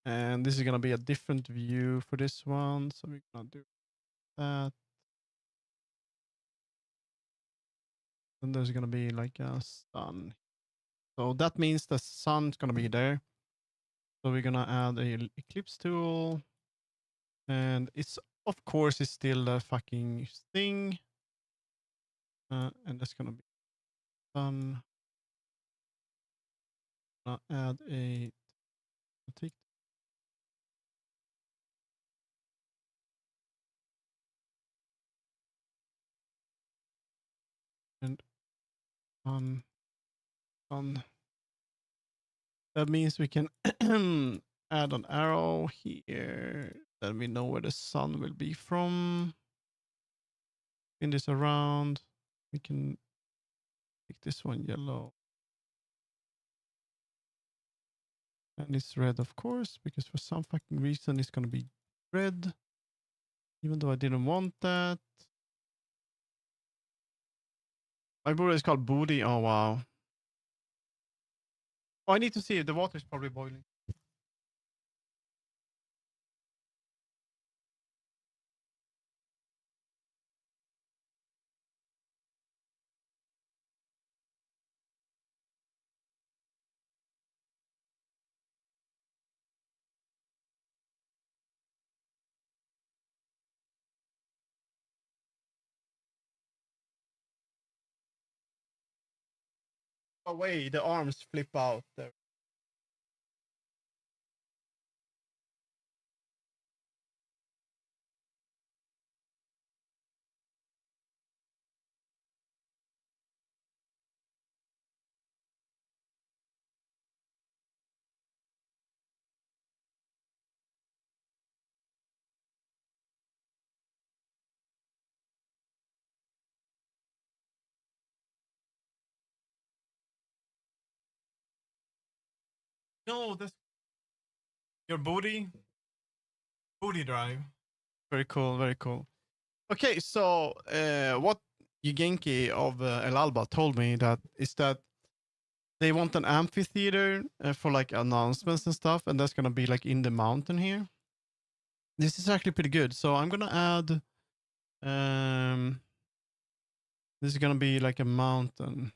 And this is gonna be a different view for this one, so we're gonna do that. And there's gonna be like a sun. So that means the sun's gonna be there. So we're gonna add a eclipse tool, and it's of course it's still a fucking thing, and that's gonna be sun. Add a tick and sun. That means we can add an arrow here. Then we know where the sun will be from. Spin this around. We can make this one yellow. And it's red, of course, because for some fucking reason it's going to be red. Even though I didn't want that. My brewer is called Booty. Oh, wow. Oh, I need to see if the water is probably boiling. Oh, wait, the arms flip out there. No, that's your booty drive. Very cool, very cool. Okay, so what Yugenki of El Alba told me that is that they want an amphitheater for like announcements and stuff, and that's gonna be like in the mountain here. This is actually pretty good. So I'm gonna add. This is gonna be like a mountain.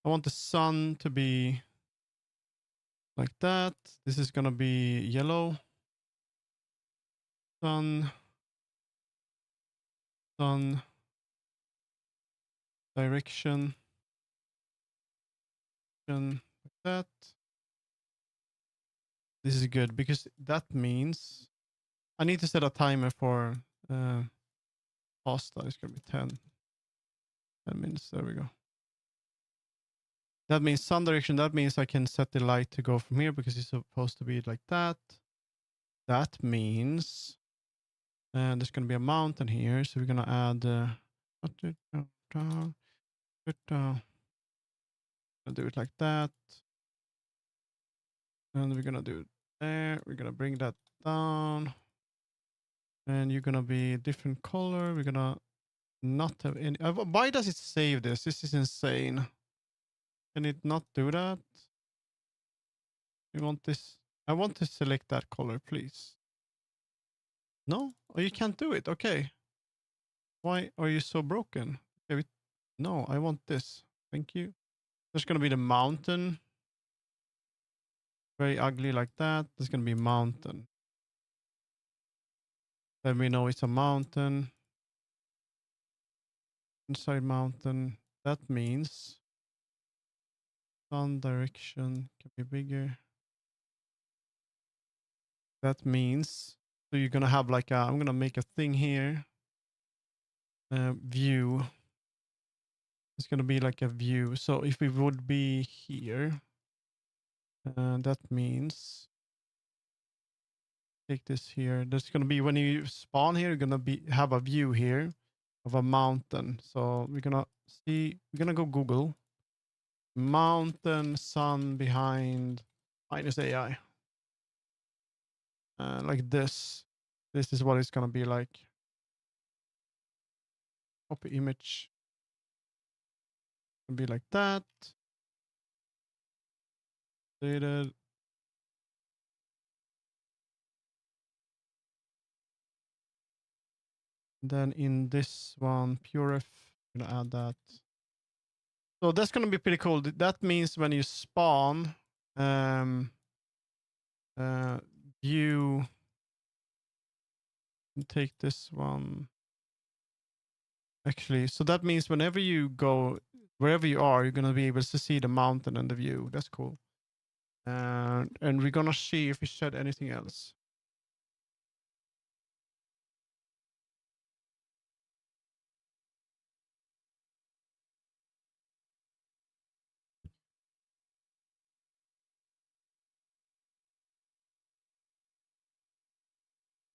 I want the sun to be like that. This is gonna be yellow. Sun. Direction. Like that. This is good because that means I need to set a timer for pasta. It's gonna be 10 minutes. There we go. That means sun direction. That means I can set the light to go from here because it's supposed to be like that. that means there's going to be a mountain here. So we're going to add, I'll do it like that. And we're going to do it there. We're going to bring that down. And you're going to be a different color. We're going to not have any. Why does it save this? This is insane. Can it not do that? We want this. I want to select that color, please. No? Oh, you can't do it. Okay. Why are you so broken? Okay, no, I want this. Thank you. There's going to be the mountain. Very ugly like that. There's going to be mountain. Then we know it's a mountain. Inside mountain. That means sun direction can be bigger. That means, so you're going to have like a, I'm going to make a thing here. View. It's going to be like a view. So if we would be here, that means take this here. There's going to be, when you spawn here, you're going to be have a view here of a mountain. So we're going to see, we're going to go Google mountain sun behind minus AI. Like this. This is what it's going to be like. Copy image. It'll be like that. Dated. Then in this one, puref, I'm going to add that. So that's going to be pretty cool. That means when you spawn, view, take this one. Actually, so that means whenever you go, wherever you are, you're going to be able to see the mountain and the view. That's cool. And we're going to see if we said anything else.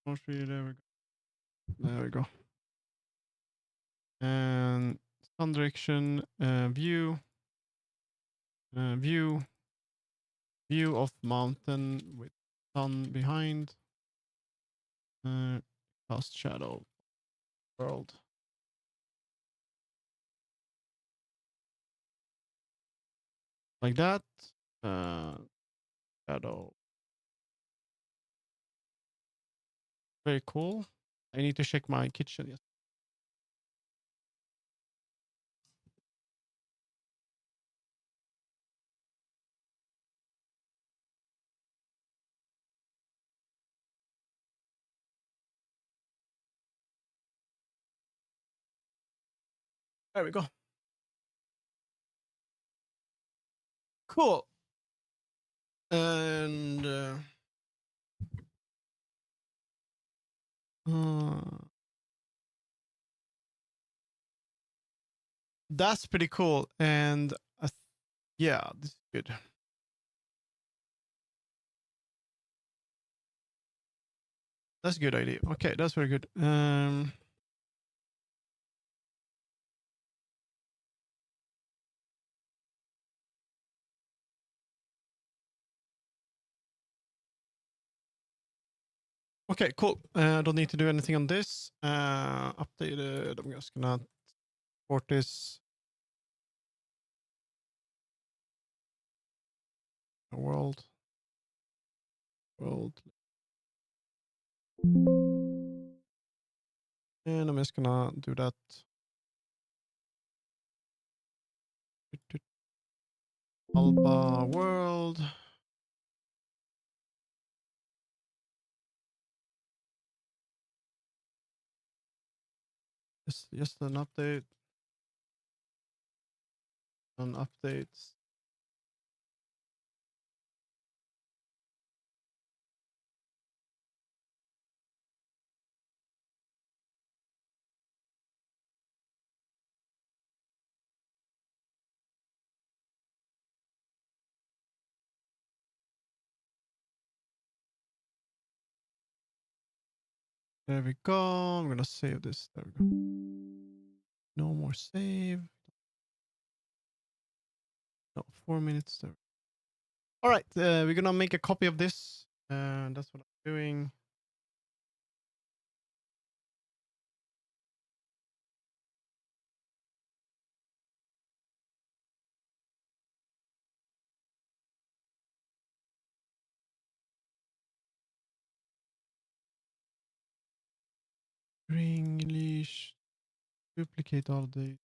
There we go. There we go. And sun direction, view, view of mountain with sun behind, cast shadow world. Like that. Shadow. Very cool. I need to check my kitchen. Yes. There we go. Cool. And that's pretty cool. And yeah, this is good. That's a good idea. Okay, that's very good. Okay, cool. Don't need to do anything on this. Updated. I'm just gonna port this. World. And I'm just gonna do that. Alba world. Just an update. On updates. There we go. I'm gonna save this. There we go. No more save. No, 4 minutes. There. All right, we're gonna make a copy of this, and that's what I'm doing. English. Duplicate all the.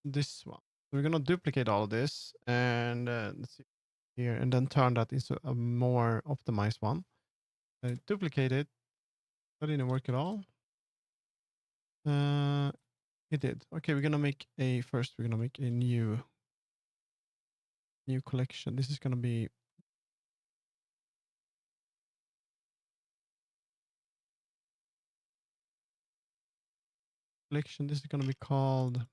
This one. We're gonna duplicate all of this, and let's see here, and then turn that into a more optimized one. Duplicate it. That didn't work at all. It did. Okay, we're gonna make a first. We're gonna make a new collection. This is gonna be collection. This is gonna be called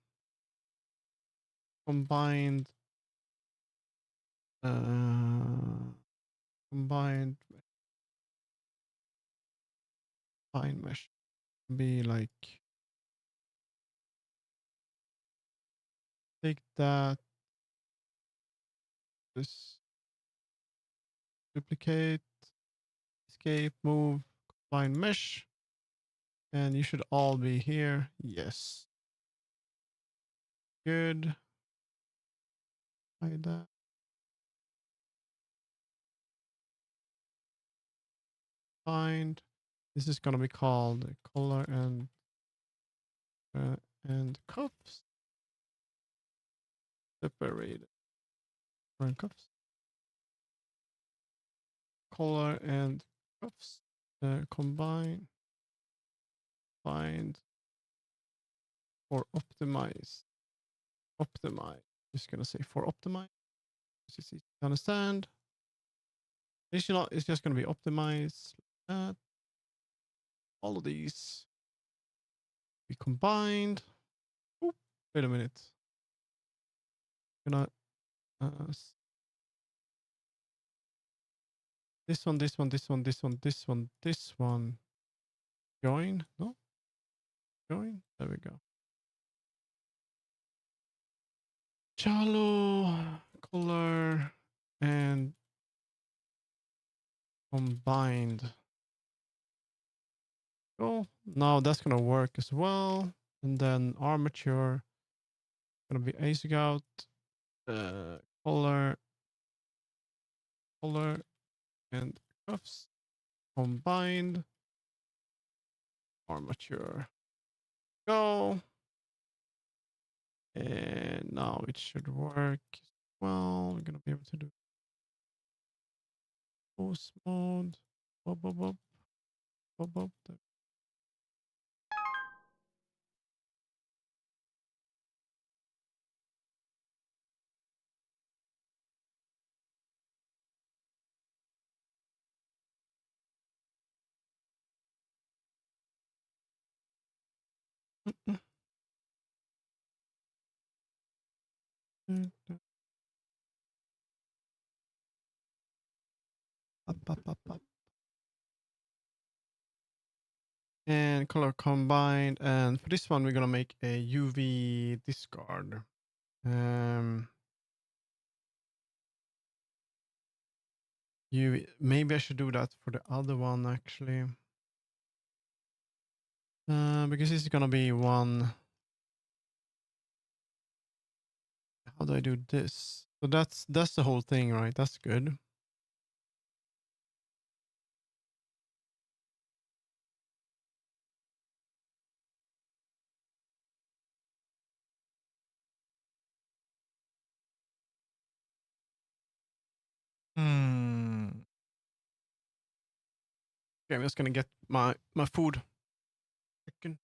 combined. Combined fine mesh. Be like take that. This duplicate. Escape. Move. Combine mesh. And you should all be here. Yes. Good. Hide that. Find. This is gonna be called color and cuffs. Separated. And cuffs. Color and cuffs. Combine. Find. For optimize. Optimize. Just gonna say for optimize. This is easy to understand. Additional is just gonna be optimized. All of these be combined. Oop, wait a minute. Gonna this one, this one, this one, this one, this one, this one. Join? No? Join? There we go. Shallow color and combined. Oh, now that's gonna work as well. And then armature gonna be asig out. Color, color, and cuffs combined. Armature. Go. And now it should work. Well, we're gonna be able to do post mode. Boop, boop, boop, boop, boop. Up, up, up, up. And color combined. And for this one, we're gonna make a UV discard. UV. Maybe I should do that for the other one actually. Because this is gonna be one. How do I do this? So that's the whole thing, right? That's good. Okay, I'm just gonna get my food. Chicken.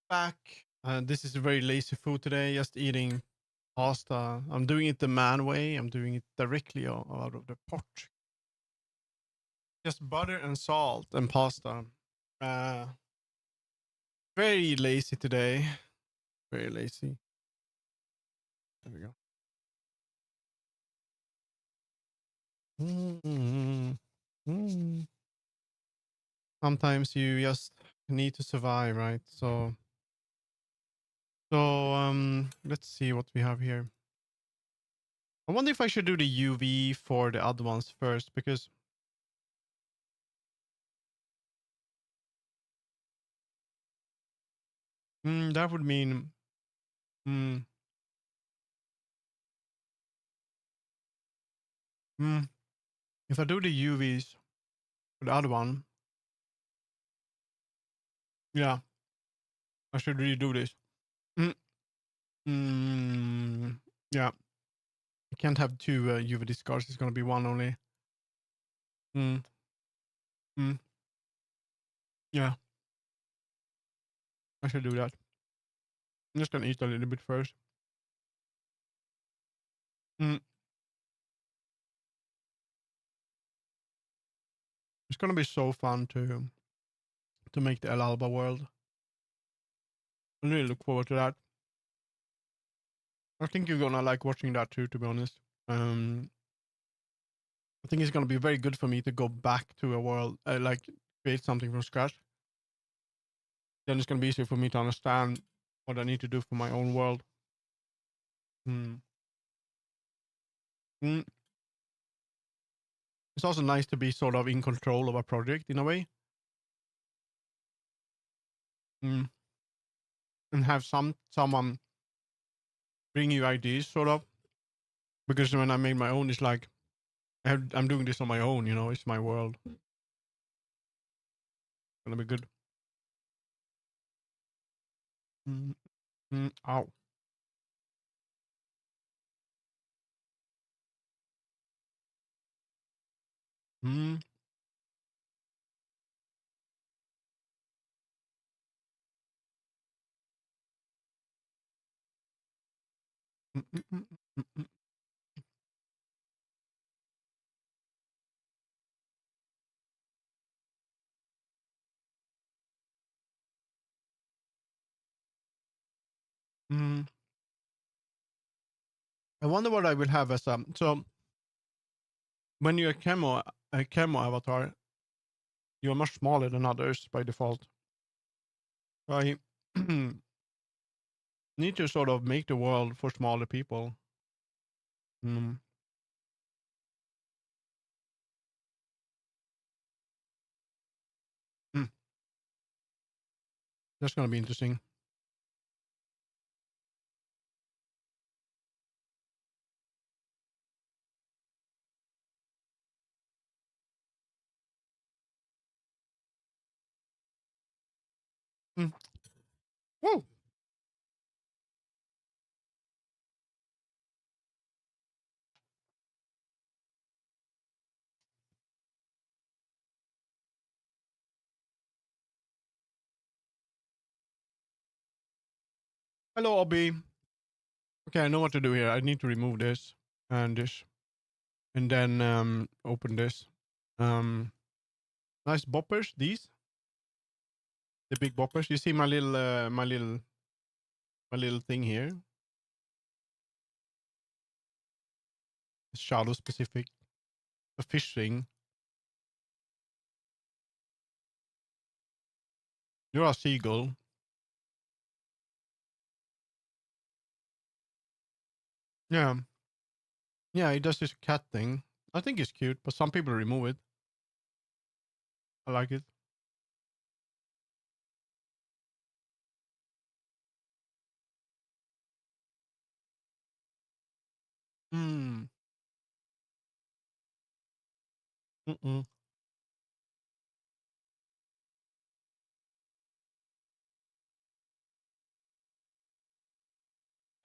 back. This is very lazy food today. Just eating pasta. I'm doing it the man way. I'm doing it directly out of the pot. Just butter and salt and pasta. Uh, Very lazy today. Very lazy. There we go. Sometimes you just need to survive, right? So let's see what we have here. I wonder if I should do the UV for the other ones first, because that would mean mm, mm, if I do the UVs for the other one, yeah, I should really do this. Mm, yeah, I can't have two UV discards. It's gonna be one only. Mm, mm, yeah, I should do that. I'm just gonna eat a little bit first. Mm, it's gonna be so fun to make the El Alba world. I really look forward to that. I think you're gonna like watching that too, to be honest. Um, I think it's gonna be very good for me to go back to a world, like create something from scratch. Then it's gonna be easier for me to understand what I need to do for my own world. Mm. Mm. It's also nice to be sort of in control of a project in a way, mm. and have someone bring you ideas, sort of. Because when I made my own, it's like I'm doing this on my own. You know, it's my world. It's gonna be good. Mm. Mm. Ow. Mm. Mm. Mm. Mm. Mm. Mm. Mm. I wonder what I will have as a so when you're a camo avatar, you're much smaller than others by default. I need to sort of make the world for smaller people. Mm. Mm. That's gonna be interesting. Mm. Woo! Hello, Obi. Okay, I know what to do here. I need to remove this and this, and then open this. Um, Nice boppers. These the big boppers. You see my little thing here. It's shadow specific. A fish thing. You're a seagull. Yeah, yeah. It does this cat thing. I think it's cute, but some people remove it. I like it. Mm. Mm-mm.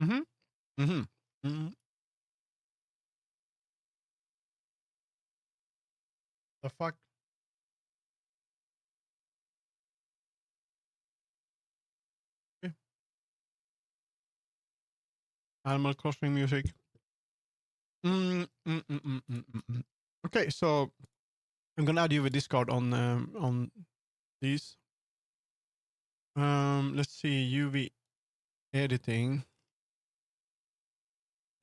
Mm-hmm. Mm-hmm. Mm-hmm. The fuck? Animal Crossing music. Okay, so I'm gonna add you with Discord on these. Let's see, UV editing.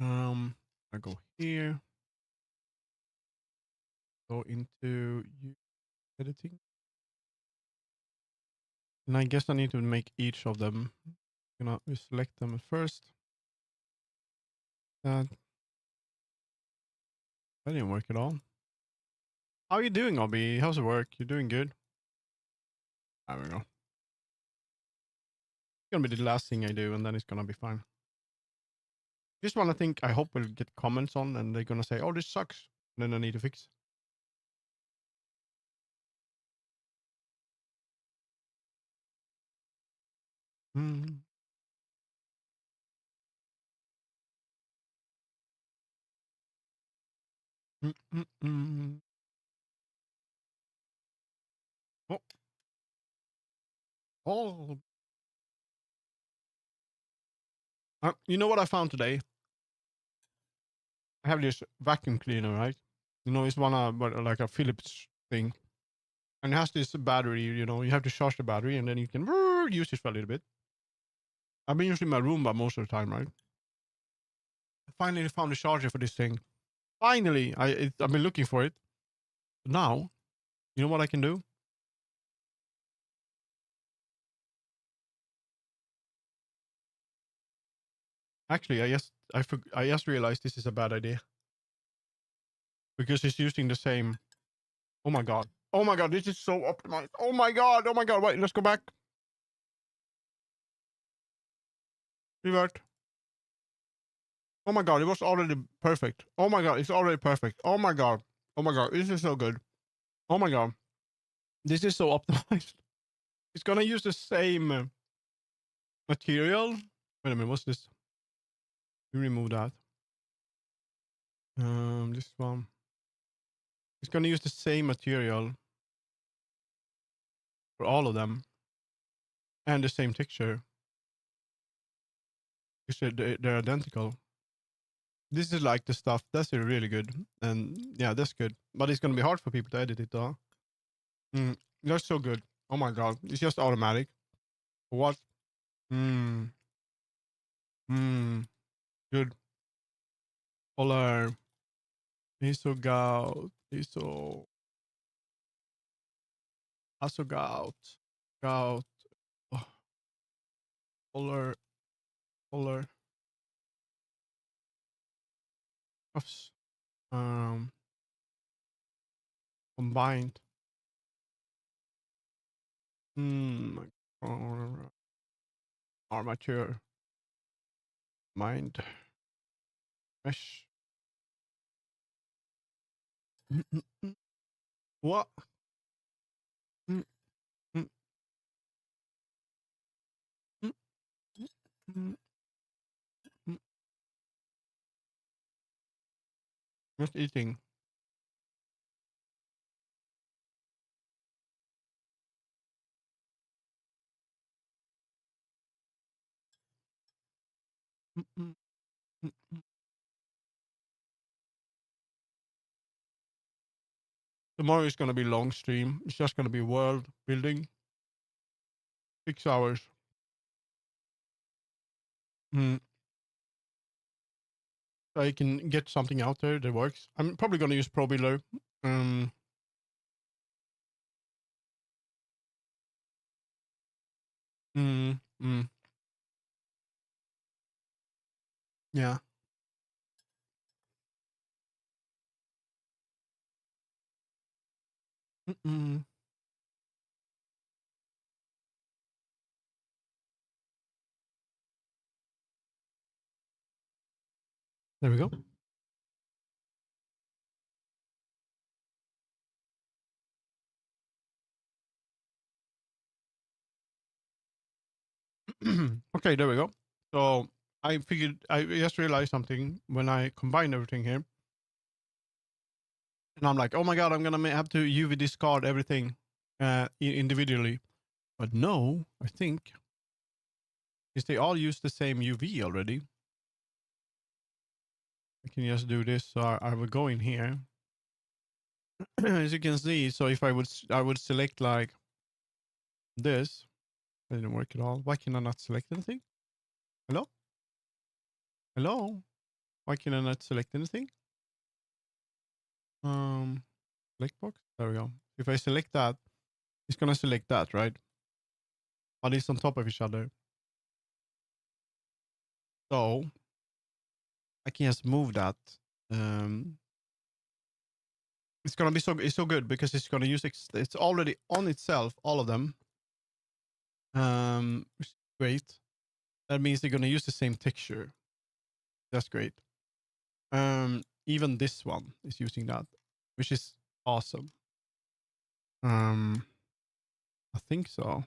I go here, go into UV editing, and I guess I need to make each of them. We select them first. That didn't work at all. How are you doing, Obi? How's the work? You're doing good. There we go. It's gonna be the last thing I do, and then it's gonna be fine. This one, I hope we'll get comments on, and they're gonna say, "Oh, this sucks," and then I need to fix. Mm. Mm, mm, mm. Oh, oh. You know what I found today? I have this vacuum cleaner, right? It's one like a Philips thing, and it has this battery. You have to charge the battery, and then you can use it for a little bit. I've been using my Roomba most of the time, right? I finally found a charger for this thing. Finally, I've been looking for it. Now, you know what I can do? Actually, I just realized this is a bad idea because it's using the same. Oh my god! Oh my god! This is so optimized. Oh my god! Oh my god! Wait, let's go back. Revert. Oh my god! It was already perfect. Oh my god! It's already perfect. Oh my god! Oh my god! This is so good. Oh my god! This is so optimized. It's gonna use the same material. Wait a minute. What's this? You remove that. This one. It's gonna use the same material for all of them and the same texture. They're identical. This is like the stuff that's really good, and yeah, that's good. But it's gonna be hard for people to edit it, though. That's so good. Oh my god, it's just automatic. What? Mm, good. Color. Isogout. Asogout. Gout. Oh, color. Color. Cuffs. Um, combined. Armature. Mind. Mesh. What? Mm, mm, mm, mm, mm. Just eating. Mm, mm, mm, mm. Tomorrow is gonna be long stream. It's just gonna be world building. 6 hours. Mm. So I can get something out there that works. I'm probably gonna use ProBuilder. Um. Mm, mm, yeah. Mm-mm. There we go. Okay, there we go. So I figured I just realized something when I combined everything here, and I'm like, oh my god, I'm gonna have to UV discard everything individually. But no, I think since they all use the same UV already, I can just do this. So I will go in here. As you can see, so if I would select like this. That didn't work at all. Why can I not select anything? Hello? Hello? Why can I not select anything? Um, select box. There we go. If I select that, it's gonna select that, right? But it's on top of each other. So I can just move that. Um, it's gonna be so good because it's gonna use it's already on itself, all of them. Which is great. That means they're gonna use the same texture. That's great. Even this one is using that, which is awesome. Um, I think so.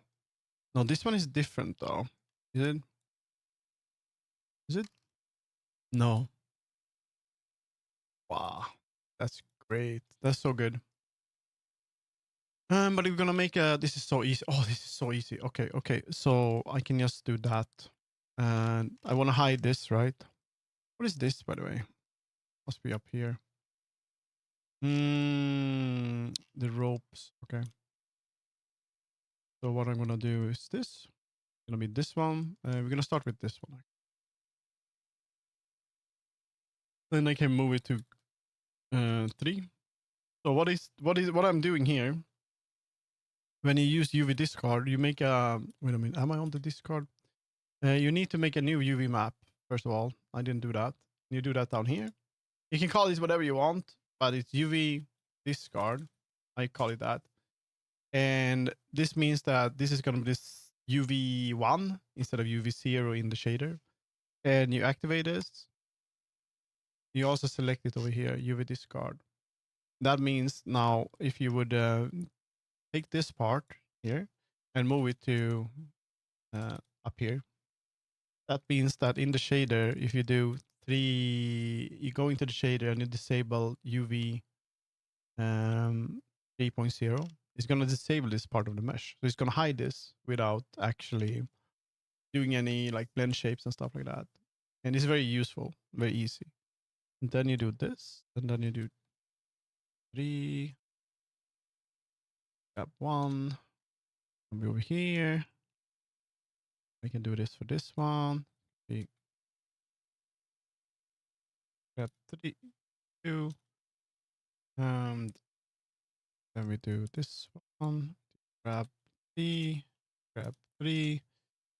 No, this one is different though. Is it? Is it? No. Wow, that's great. That's so good. But we're gonna make a. This is so easy. Oh, this is so easy. Okay, okay. So I can just do that, and I want to hide this, right? What is this, by the way? Must be up here. The ropes. Okay. So what I'm gonna do is this. It's gonna be this one. We're gonna start with this one. Then I can move it to 3. So what I'm doing here? When you use UV discard, you make a. Wait a minute. Am I on the discard? You need to make a new UV map. First of all, I didn't do that. You do that down here. You can call this whatever you want, but it's UV discard. I call it that. And this means that this is going to be this UV1 instead of UV0 in the shader. And you activate this. You also select it over here, UV discard. That means now if you would take this part here and move it to up here, that means that in the shader, if you do 3, you go into the shader and you disable UV 3.0, it's going to disable this part of the mesh. So it's going to hide this without actually doing any like blend shapes and stuff like that. And it's very useful, very easy. And then you do this, and then you do 3, grab 1, come over here. I can do this for this one. We grab 3, 2, and then we do this one. Grab 3, grab 3.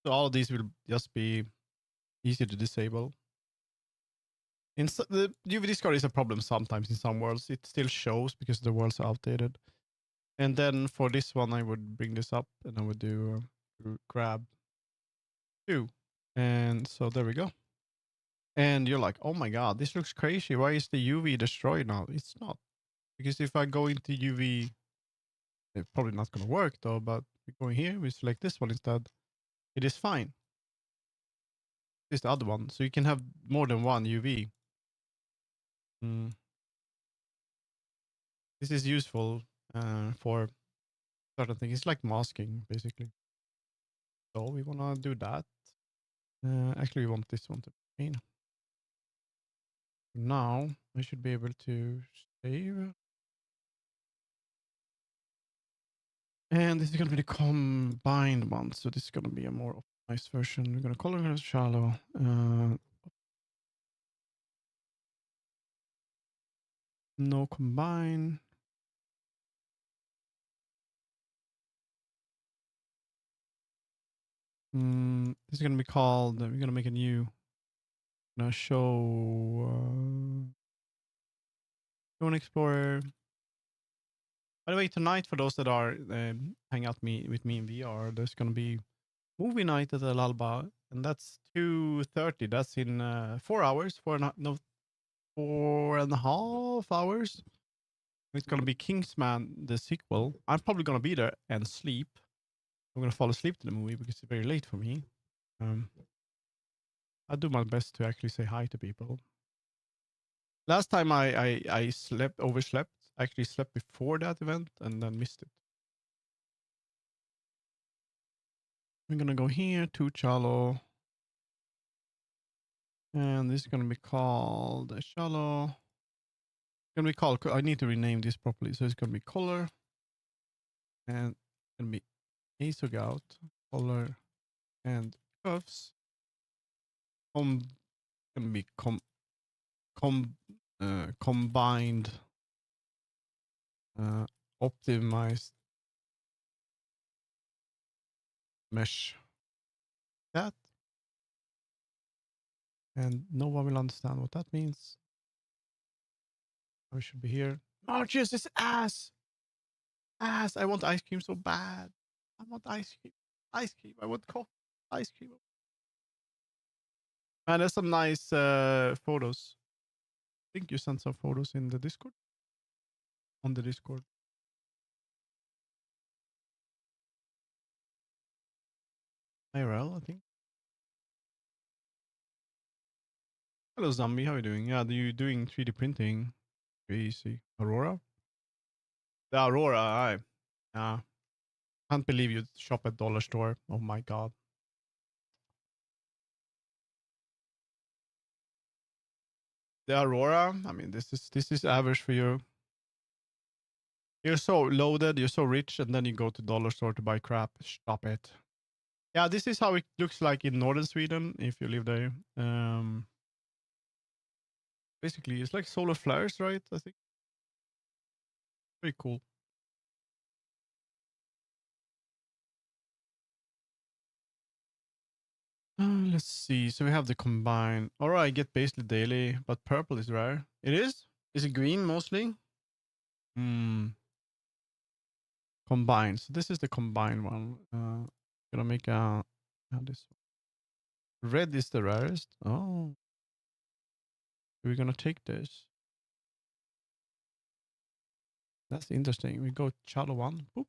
So all of these will just be easy to disable. The UV discard is a problem sometimes in some worlds. It still shows because the worlds are outdated. And then for this one, I would bring this up and I would do grab 2. And so there we go. And you're like, oh my God, this looks crazy. Why is the UV destroyed now? It's not. Because if I go into UV, it's probably not going to work though, but we go in here, we select this one instead. It is fine. This is the other one. So you can have more than one UV. This is useful for certain things. It's like masking, basically. So we want to do that. Actually, we want this one to be green. Now I should be able to save. And this is going to be the combined one. So this is going to be a more optimized version. We're going to color it shallow. No combine. This is going to be called, we're going to make a new show an explorer. By the way, tonight for those that are hang out with me in VR, there's going to be movie night at El Alba, and that's 2:30. That's in 4 hours, 4.5 hours. It's gonna be Kingsman, the sequel. I'm probably gonna be there and sleep. I'm gonna fall asleep to the movie because it's very late for me. I do my best to actually say hi to people. Last time I overslept. I actually slept before that event and then missed it. I'm gonna go here to Chalo. And this is going to be called shallow. It's going to be called, I need to rename this properly. So it's going to be color. And it's going to be isogout, color, and curves. Going to be combined, optimized mesh. That. And no one will understand what that means. We should be here. Marcus, this ass. Ass. I want ice cream so bad. I want ice cream. Ice cream. I want coffee. Ice cream. And there's some nice photos. I think you sent some photos in the Discord. On the Discord. IRL, I think. Hello, Zombie. How are you doing? Yeah, you doing 3D printing? Easy. Aurora? The Aurora, I. Yeah. Can't believe you shop at dollar store. Oh my god. The Aurora. I mean, this is average for you. You're so loaded, you're so rich, and then you go to dollar store to buy crap. Stop it. Yeah, this is how it looks like in northern Sweden if you live there. Basically, it's like solar flares, right? I think. Pretty cool. Let's see. So we have the combine. All right, I get basically daily, but purple is rare. It is? Is it green mostly? Hmm. Combine. So this is the combine one. Gonna make this one. Red is the rarest. Oh, we're gonna take this. That's interesting. We go shallow one. Boop.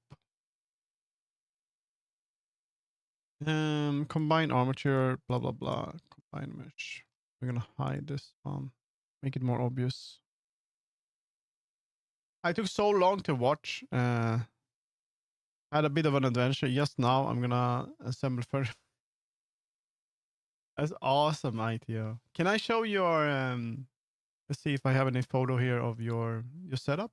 Combine armature. Blah blah blah. Combine mesh. We're gonna hide this one. Make it more obvious. I took so long to watch. Had a bit of an adventure. Just now, I'm gonna assemble first. That's awesome, ITO. Can I show your? Let's see if I have any photo here of your setup,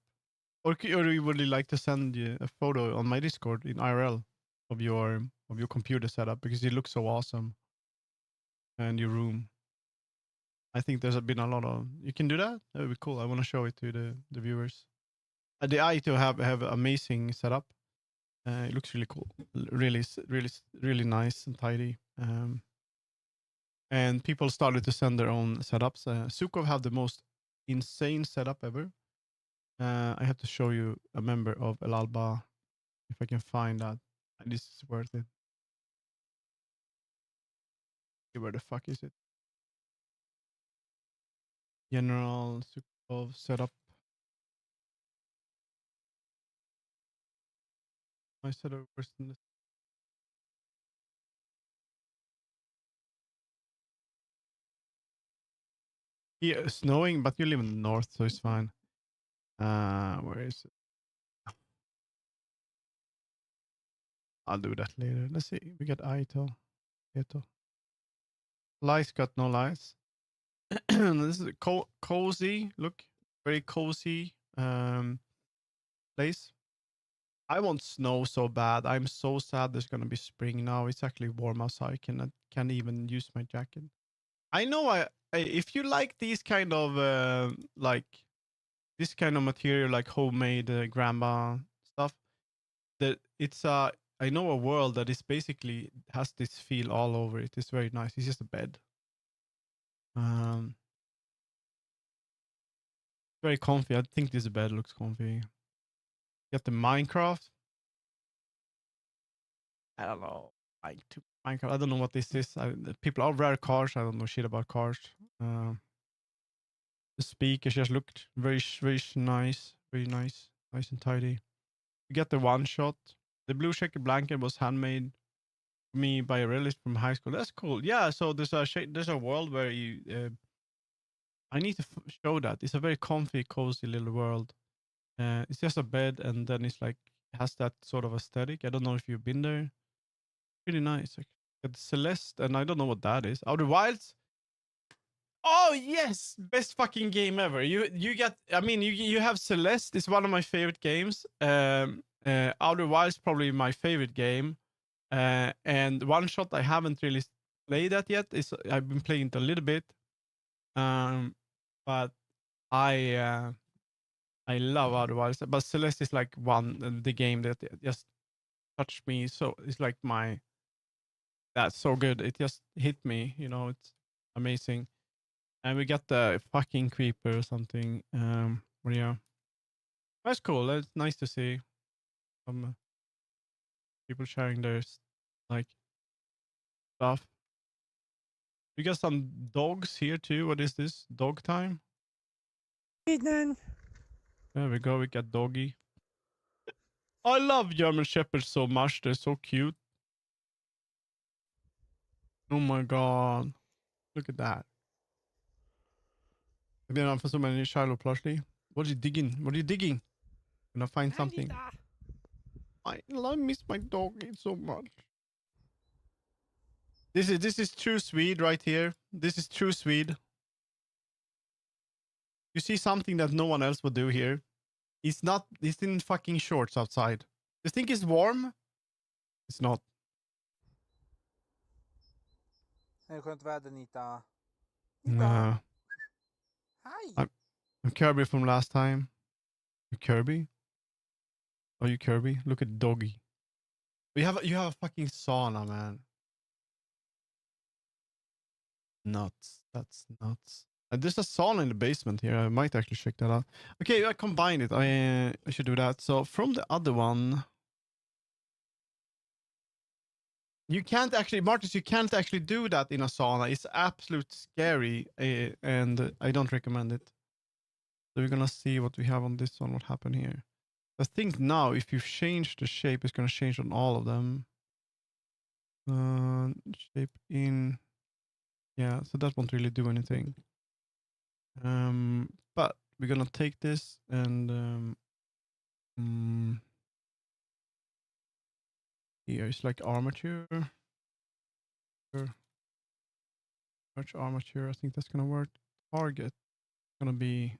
or would you like to send you a photo on my Discord in IRL of your computer setup because it looks so awesome and your room. I think there's been a lot of. You can do that. That would be cool. I want to show it to the viewers. The ITO have amazing setup. It looks really cool. Really nice and tidy. And people started to send their own setups. Sukov have the most insane setup ever. I have to show you a member of El Alba if I can find that. This is worth it. Where the fuck is it? General Sukov setup. My setup person. Yeah, snowing, but you live in the north, so it's fine. Where is it? I'll do that later. Let's see. We got Aito. Aito. Lights got no lights. This is a cozy. Look, very cozy place. I want snow so bad. I'm so sad. There's gonna be spring now. It's actually warm outside. I can't even use my jacket. I know. If you like these kind of like this kind of material, like homemade grandma stuff, that it's I know a world that is basically has this feel all over it. It's very nice. It's just a bed. Um, very comfy. I think this bed looks comfy. Got the Minecraft. I don't know. Like to Minecraft. I don't know what this is. People are rare cars. I don't know shit about cars. The speakers just looked very nice. Very nice. Nice and tidy. You get the one shot. The blue checker blanket was handmade for me by a relative from high school. That's cool. Yeah. So there's a world where you. I need to show that. It's a very comfy, cozy little world. It's just a bed, and then it's like has that sort of aesthetic. I don't know if you've been there. Really nice. Like, it's Celeste, and I don't know what that is. Outer Wilds. Oh yes, best fucking game ever. You get. I mean, you have Celeste. It's one of my favorite games. Outer Wilds probably my favorite game. And One Shot I haven't really played that yet. Is I've been playing it a little bit. But I love Outer Wilds. But Celeste is like the game that just touched me. So it's like that's so good. It just hit me. It's amazing. And we got the fucking creeper or something. But yeah, that's cool. It's nice to see some people sharing their like stuff. We got some dogs here too. What is this? Dog time? Evening. There we go. We got doggy. I love German Shepherds so much. They're so cute. Oh my god. Look at that. I've been on for so many Shiloh plushly. What are you digging? What are you digging? Gonna find something. I miss my doggy so much. This is true Swede right here. This is true Swede. You see something that no one else would do here. He's in fucking shorts outside. You think it's warm? It's not. Hur skönt väder, Nita. Nah. Hi. I'm Kirby from last time. You Kirby? Are you Kirby? Look at doggy. You have a fucking sauna, man. Nuts. That's nuts. There's a sauna in the basement here. I might actually check that out. Okay, I combined it. I should do that. So from the other one, you can't actually, Marcus, you can't actually do that in a sauna. It's absolute scary, and I don't recommend it. So we're gonna see what we have on this one. What happened here? I think now, if you change the shape, it's gonna change on all of them. Shape in. Yeah, so that won't really do anything. But we're gonna take this and here it's like armature. Much armature. I think that's gonna work. Target gonna be.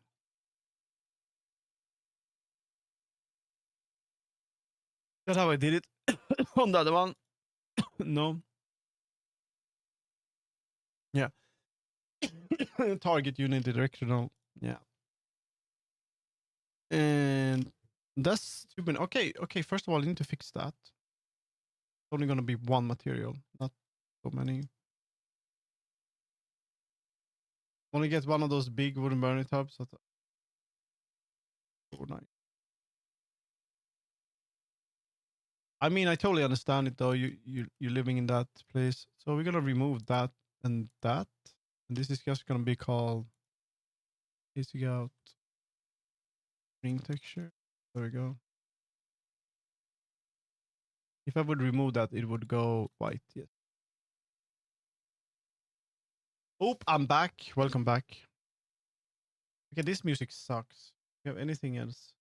That's how I did it on the other one. No. Yeah. Target unidirectional. Yeah. And that's stupid. Okay. First of all, I need to fix that. It's only gonna be one material, not so many. Only get one of those big wooden burning tubs. That's so nice. I mean, I totally understand it though. You're living in that place, so we're gonna remove that and that, and this is just gonna be called easy out ring texture. There we go. If I would remove that, it would go white. Yes. Oop, I'm back. Welcome back. Okay, this music sucks. Do you have anything else?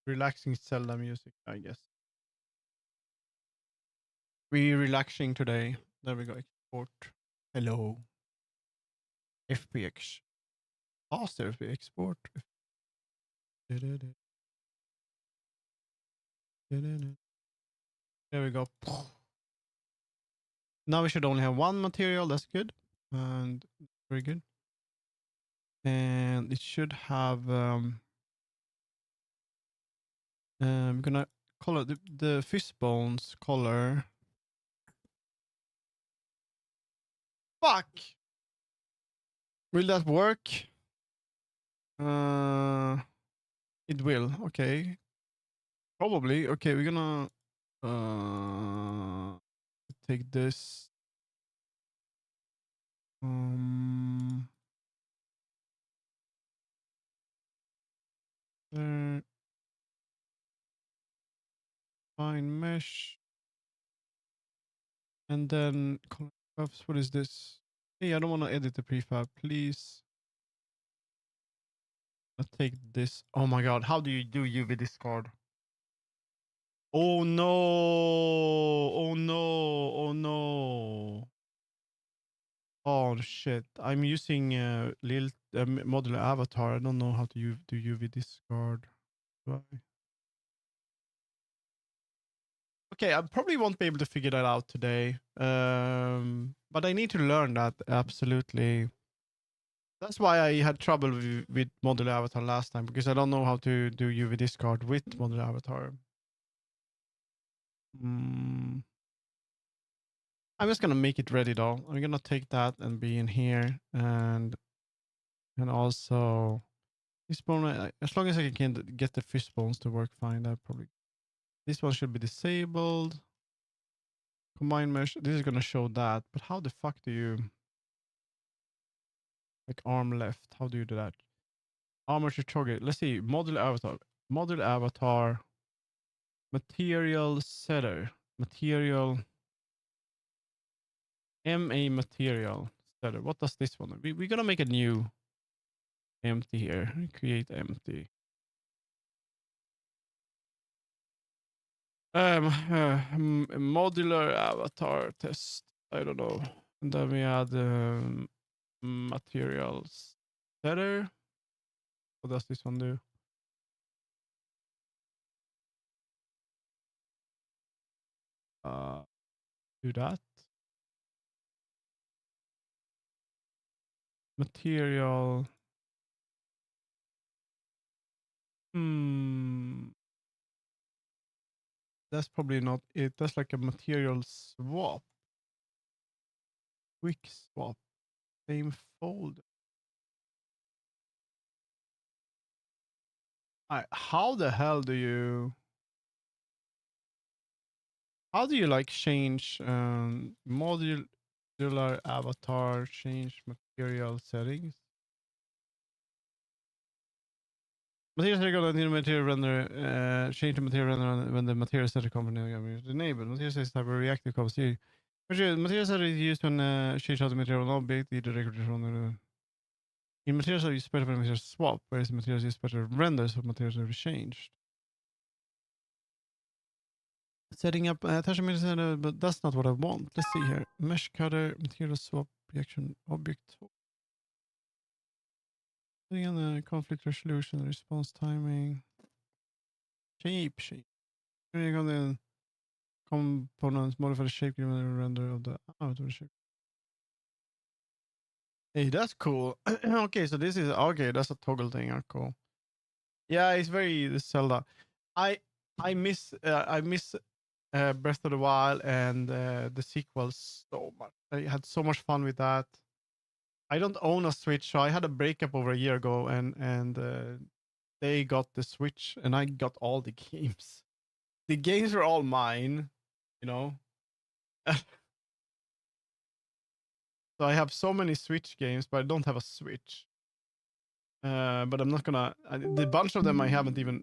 Relaxing Zelda music, I guess. We relaxing today. There we go. Export. Hello. FPX. Faster FP export. There we go. Now we should only have one material. That's good. And very good. And it should have I'm gonna color the fish bones color. Fuck. Will that work? It will. Okay. Probably. Okay, we're gonna take this. There. Fine mesh. And then what is this? Hey, I don't want to edit the prefab, please. I'll take this. Oh my god, how do you do UV discard? Oh no! Oh no! Oh no! Oh shit! I'm using Lil modular avatar. I don't know how to do UV discard. Do I? Okay, I probably won't be able to figure that out today. But I need to learn that absolutely. That's why I had trouble with modular avatar last time, because I don't know how to do UV discard with modular avatar. Mm. I'm just gonna make it ready though. I'm gonna take that and be in here, and also this bone. As long as I can get the fish bones to work fine, that probably this one should be disabled. Combine mesh. This is gonna show that, but how the fuck do you like arm left? How do you do that? Armature target. Let's see. Model avatar. Model avatar. Material setter. Material. MA material setter. What does this one? We're gonna make a new empty here. Create empty. Modular avatar test. I don't know. And then we add materials setter. What does this one do? Do that. Material. Hmm. That's probably not it. That's like a material swap. Quick swap. Same folder. How the hell do you? How do you like change modular avatar? Change material settings. Material setter going to material render. Change the material render when the material setter component is enabled. Material setter type of reactive composition. Material setter is used when change out the material object. Either record in materials are used better for material swap, whereas materials used better render, so materials are changed. Setting up attachment, but that's not what I want. Let's see here. Mesh cutter, material swap, reaction object. Setting on the conflict resolution, response timing. Shape. Going on the components, modify the shape, given the render of the outer shape. Hey, that's cool. Okay, so this is okay. That's a toggle thing. Cool. Yeah, it's very Zelda. I I miss Breath of the Wild and the sequels so much. I had so much fun with that. I don't own a Switch, so I had a breakup over a year ago, and they got the Switch, and I got all the games. The games were all mine, you know. So I have so many Switch games, but I don't have a Switch. But I'm not gonna. The bunch of them I haven't even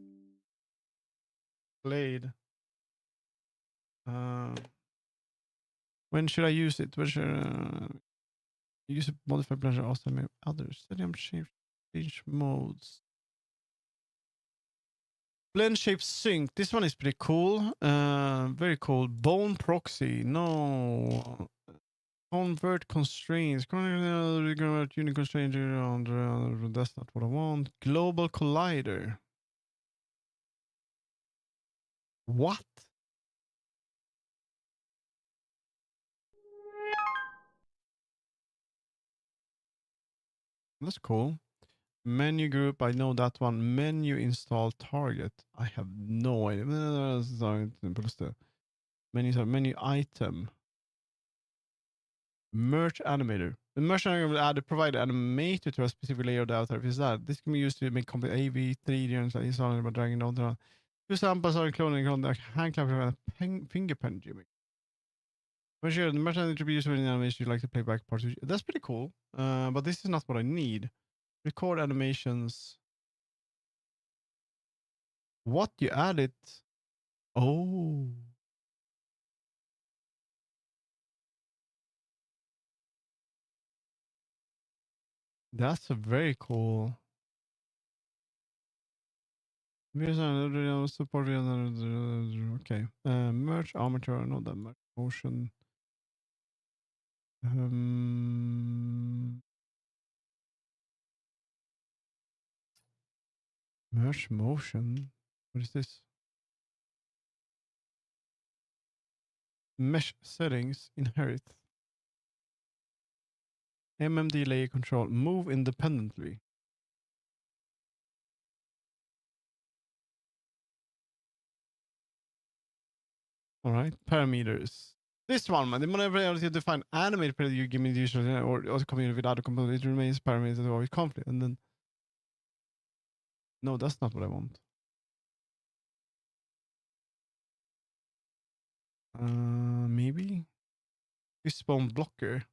played. Uh, when should I use it? When should use it? Modify pleasure also maybe others. Setting up change modes. Blend shape sync. This one is pretty cool. Very cool. Bone proxy. No. Convert constraints. Convert unit constraint. That's not what I want. Global collider. What? That's cool. Menu group. I know that one. Menu install target. I have no idea. Menu item. Merge animator. The merge animator will add a provide animator to a specific layer of the avatar. If it's that, this can be used to make complete AV, 3D, and installing by dragging down the two samples are cloning on the hand clap and fingerprint jimming. For sure, the merge animator to be used when animation you like to play back parts. That's pretty cool. But this is not what I need. Record animations. What you added? Oh, that's a very cool. Support. Okay. Merge armature. No, that merge motion. Merge motion. What is this? Mesh settings. Inherit. MMD layer control. Move independently. All right. Parameters. This one, man. Whenever you define animate parameter, you give me the usual or community with other components. It remains parameters that are always conflict. And then, no, that's not what I want. Maybe fishbone blocker.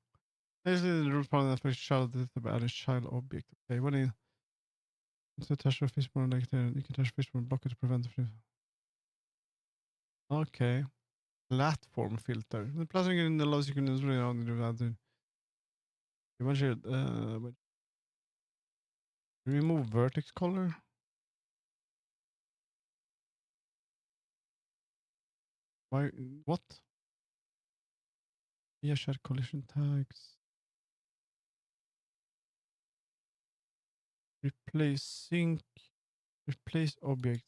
This is the root problem that makes child add a child object. Okay, when you touch a fishbone like there, you can touch fishbone blocker to prevent the. Okay. Platform filter. The platform in the loss you can use really on the other. Eventually, remove vertex color. Why? What? VRChat collision tags. Replace sync. Replace object.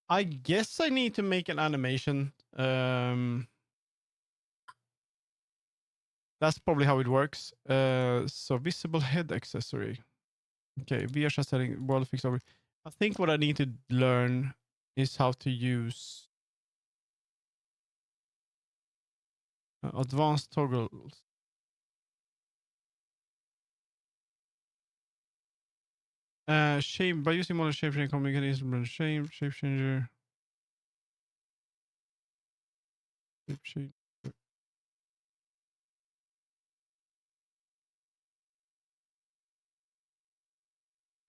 I guess I need to make an animation. That's probably how it works. So visible head accessory. Okay, VRChat setting world fix over. I think what I need to learn is how to use advanced toggles. Shape by using model shape changer, communication shape changer. Shape.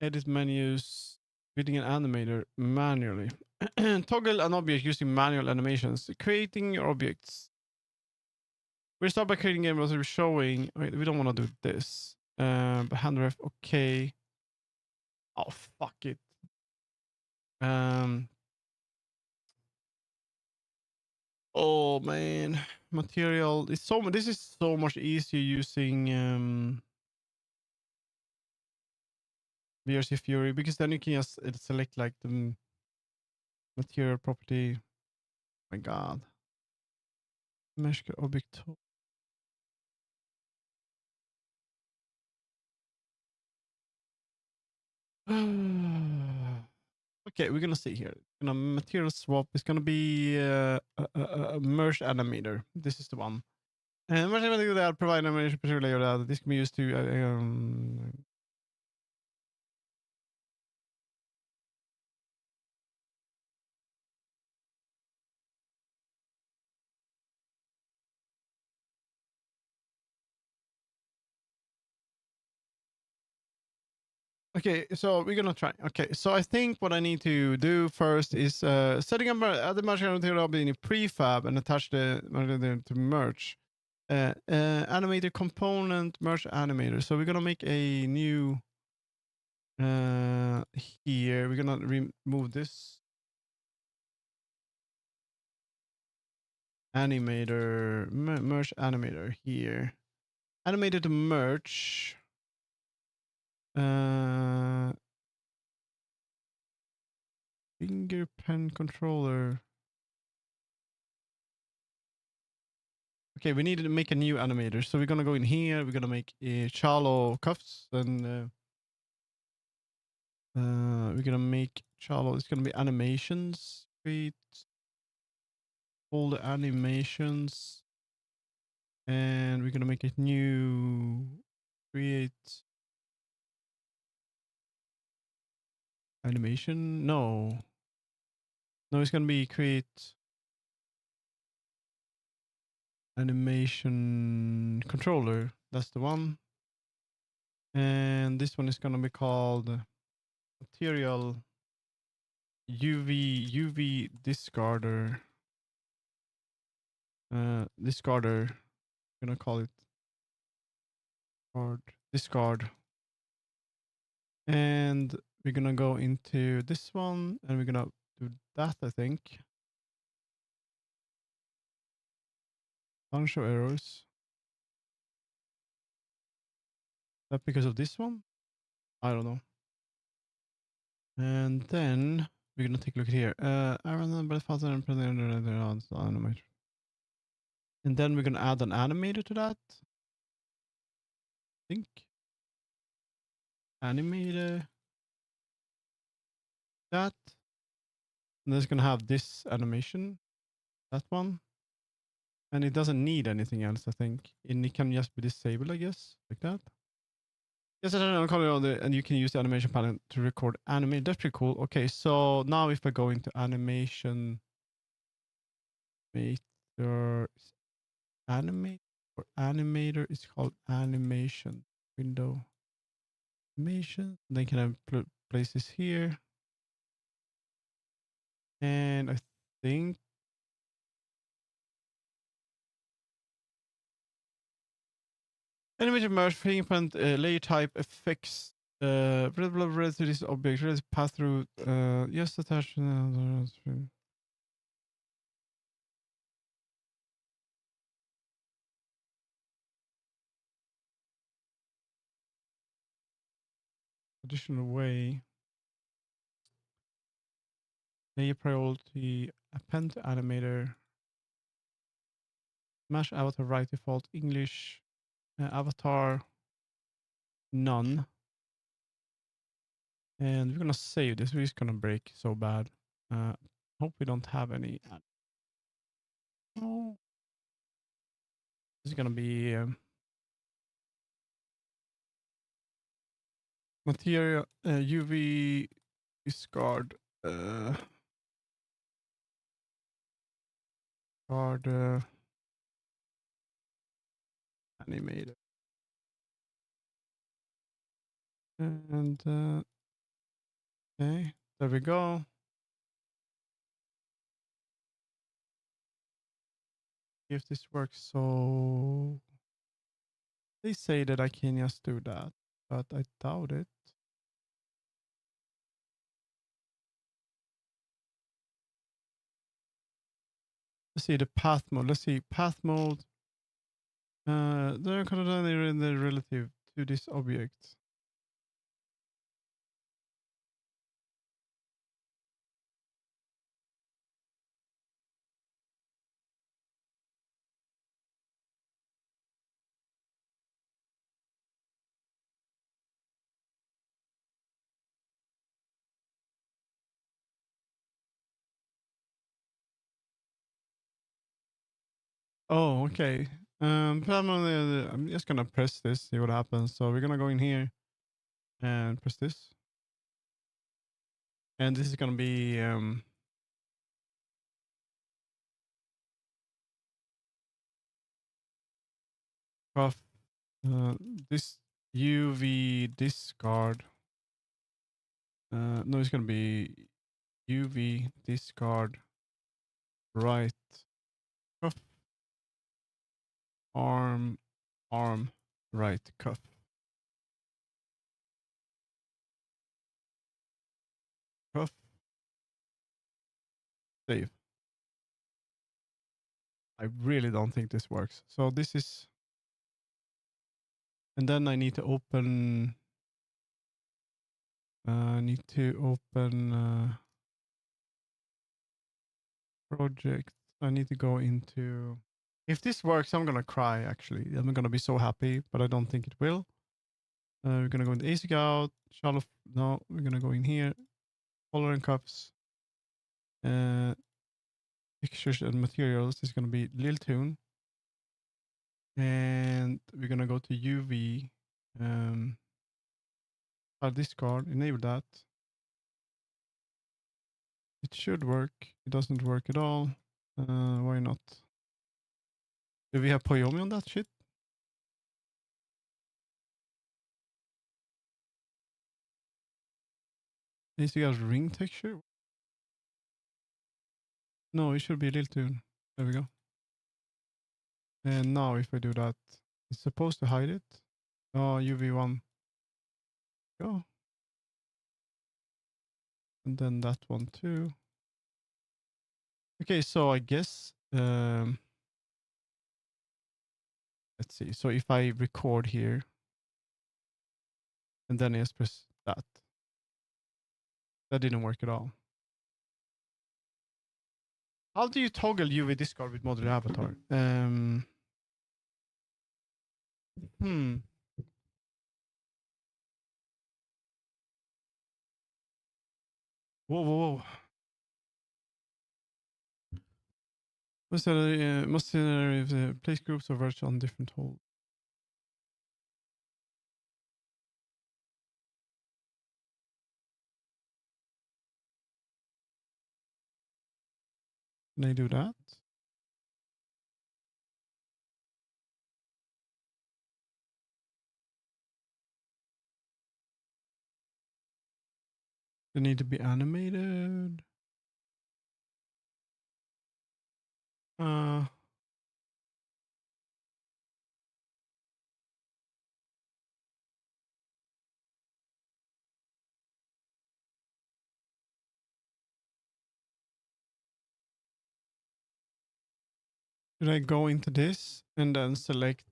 Edit menus, creating an animator manually. Toggle an object using manual animations. Creating your objects. We start by creating game as we're showing. Wait, we don't want to do this. But hand ref, okay. Oh fuck it. Oh man, material. It's so. This is so much easier using VRC Fury because then you can just select like the material property. My God. Mesh object. Okay, we're gonna see here. Gonna material swap. It's gonna be a merge animator. This is the one. And merge animator that provide animation particular layer that this can be used to Okay, so we're gonna try. Okay, so I think what I need to do first is setting up other material in a prefab and attach the material to merge. Animator component merge animator. So we're gonna make a new here. We're gonna remove this animator merge animator here. Animator to merge. Finger pen controller. Okay, we need to make a new animator. So we're gonna go in here. We're gonna make a Charlo cuffs, and we're gonna make Charlo. It's gonna be animations. Create all the animations, and we're gonna make a new create animation. No, no, it's gonna be create animation controller. That's the one. And this one is gonna be called material UV discarder. Discarder. I'm gonna call it discard. And we're gonna go into this one and we're gonna do that, I think. Bunch of errors. That because of this one? I don't know. And then we're gonna take a look at here. And then we're gonna add an animator to that. I think. Animator. That. And then it's gonna have this animation. That one. And it doesn't need anything else, I think. And it can just be disabled, I guess. Like that. Yes, and you can use the animation panel to record anime. That's pretty cool. Okay, so now if I go into animation maker, animate or animator, it's called animation window animation. Then can I place this here? And I think animation merge fingerprint layer type effects. Blah, blah, blah, to this object. Let's pass through. Yes, attach. Additional way. Layer priority. Append to animator. Smash avatar right default English. Avatar none. And we're gonna save this. We're just gonna break so bad. Hope we don't have any. Oh, this is gonna be material UV discard card animated. And okay, there we go. If this works, so they say that I can just do that, but I doubt it. Let's see the path mode. Let's see path mode. They're kind of in the relative to this object. Oh, okay. But I'm just gonna press this, see what happens. So we're gonna go in here and press this, and this is gonna be of this UV discard. No, it's gonna be UV discard right cuff arm right cuff cuff save. I really don't think this works. So this is, and then I need to open. I need to open project. I need to go into. If this works, I'm gonna cry. Actually, I'm gonna be so happy, but I don't think it will. We're gonna go into ASIC out. Shallow. No, we're gonna go in here. Color and cups. Uh, Pictures and materials is gonna be Lil Tune, and we're gonna go to UV. File discard. Enable that. It should work. It doesn't work at all. Why not? Do we have Poyomi on that shit? Is you guys ring texture? No, it should be a little tune. There we go. And now if I do that, it's supposed to hide it. Oh, UV1. Go. And then that one too. Okay, so I guess let's see. So if I record here and then I just press that. That didn't work at all. How do you toggle UV discard with modular avatar? Hmm. Whoa, whoa, whoa. Must if the place groups are virtual on different hold. Can I do that? They need to be animated. Uh, should I go into this and then select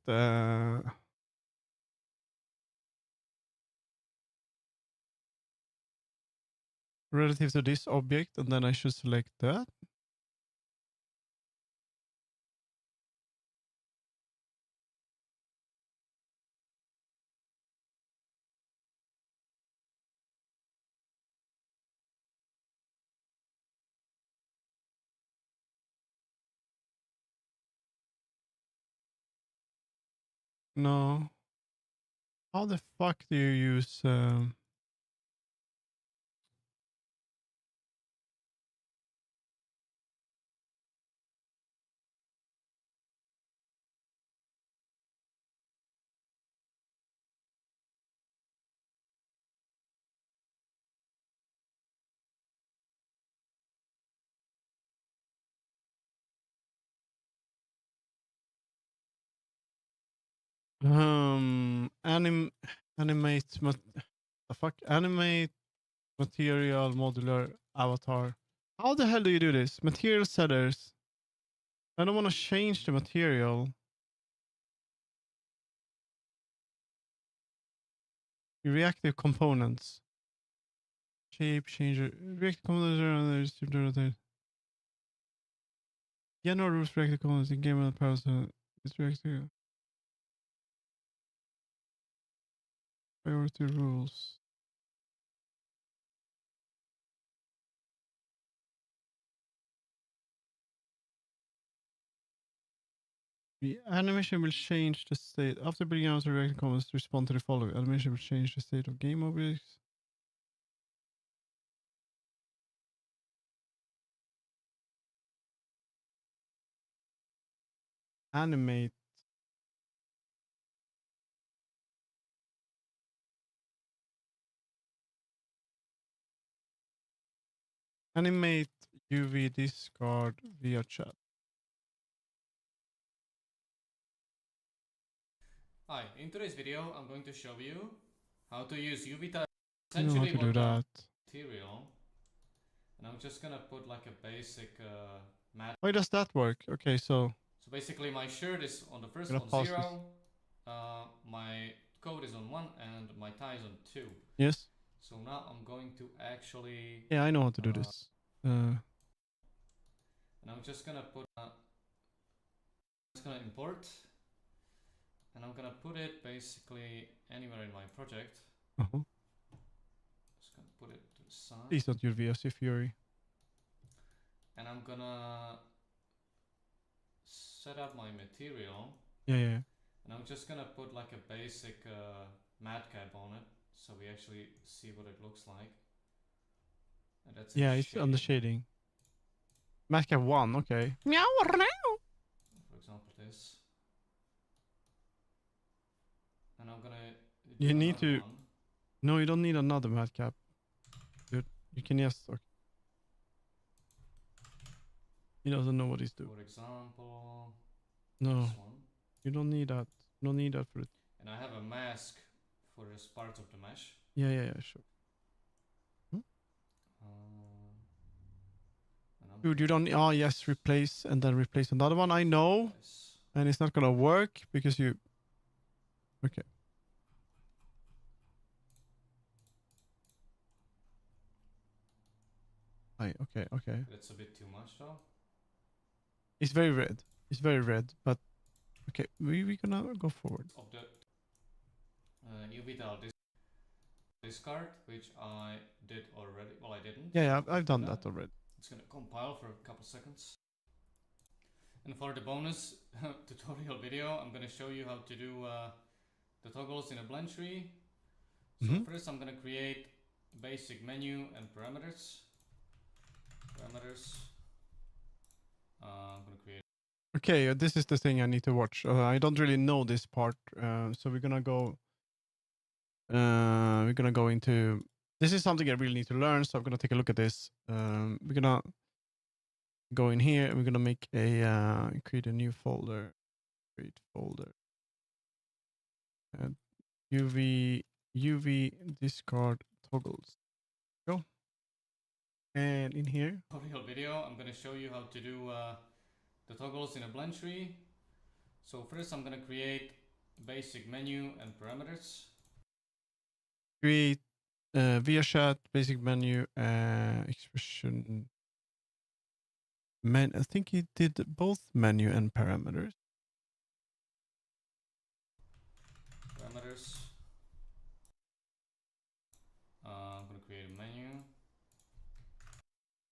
relative to this object, and then I should select that? No. How the fuck do you use animate the fuck animate material modular avatar? How the hell do you do this? Material setters. I don't want to change the material. Reactive components. Shape changer. Reactive components are general rules for reactive components in game and powers. It's reactive. Priority rules. The animation will change the state. After beginning of the reactive components, respond to the following. Animation will change the state of game objects. Animate. Animate UV discard VRChat. Hi, in today's video I'm going to show you how to use UV type You know how to do that. material, and I'm just gonna put like a basic matte. Why does that work? Okay, so basically my shirt is on the first gonna on pause this. 0, my coat is on 1, and my tie is on 2. Yes. So now I'm going to actually Yeah, I know how to do this. and I'm just gonna put import, and I'm gonna put it basically anywhere in my project. Just gonna put it to the side. Please don't use VSC Fury. And I'm gonna set up my material. Yeah. And I'm just gonna put like a basic matte cap on it, so we actually see what it looks like. And that's it's on the shading. Matte cap 1, okay. Meow. For example, this. And I'm gonna do You need to. one. No, you don't need another matte cap, dude. You can just. Okay. He doesn't know what he's doing. For example, No, this one. you don't need that. You don't need that for it. And I have a mask for this part of the mesh. Yeah, sure. Dude, you don't. Oh, yes, replace and then replace another one. I know. Yes. And it's not gonna work because you. Okay. Okay. That's a bit too much though. It's very red. It's very red, but okay, we're gonna go forward. Of the UV tile discard, which I did already. Well, I didn't. Yeah, I've done that already. It's gonna compile for a couple seconds. And for the bonus tutorial video, I'm gonna show you how to do the toggles in a blend tree. So first I'm gonna create basic menu and parameters. I'm gonna create. Okay, this is the thing I need to watch. I don't really know this part, so we're gonna go. We're gonna go into. This is something I really need to learn, so I'm gonna take a look at this. We're gonna go in here and we're gonna make a create a new folder. Create folder. UV discard toggles. Go. And in here. Tutorial video, I'm gonna show you how to do the toggles in a blend tree. So first I'm gonna create basic menu and parameters. Create VRChat, basic menu, expression. I think he did both menu and parameters. I'm gonna create a menu.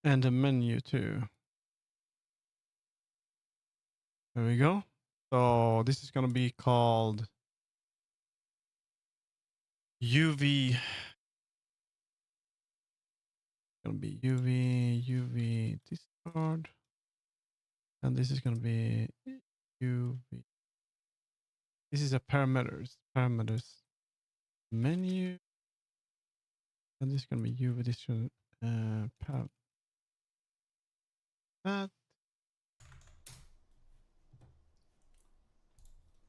And a menu too. There we go. So this is gonna be called UV. Gonna be UV discard, and this is gonna be UV. This is a parameters menu, and this is gonna be UV discard that.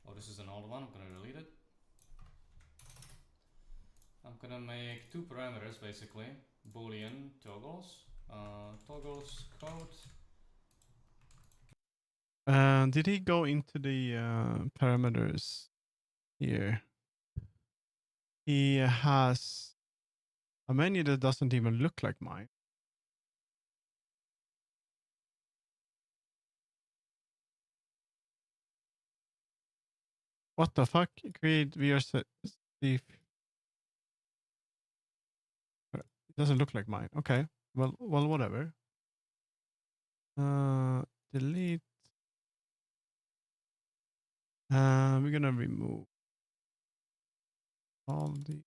Oh, this is an old one. I'm gonna delete it. I'm gonna make two parameters basically. Boolean toggles. Toggles code. Did he go into the parameters here? He has a menu that doesn't even look like mine. What the fuck? Create VRChat. It doesn't look like mine. Okay. Well, whatever. Delete. We're gonna remove all the.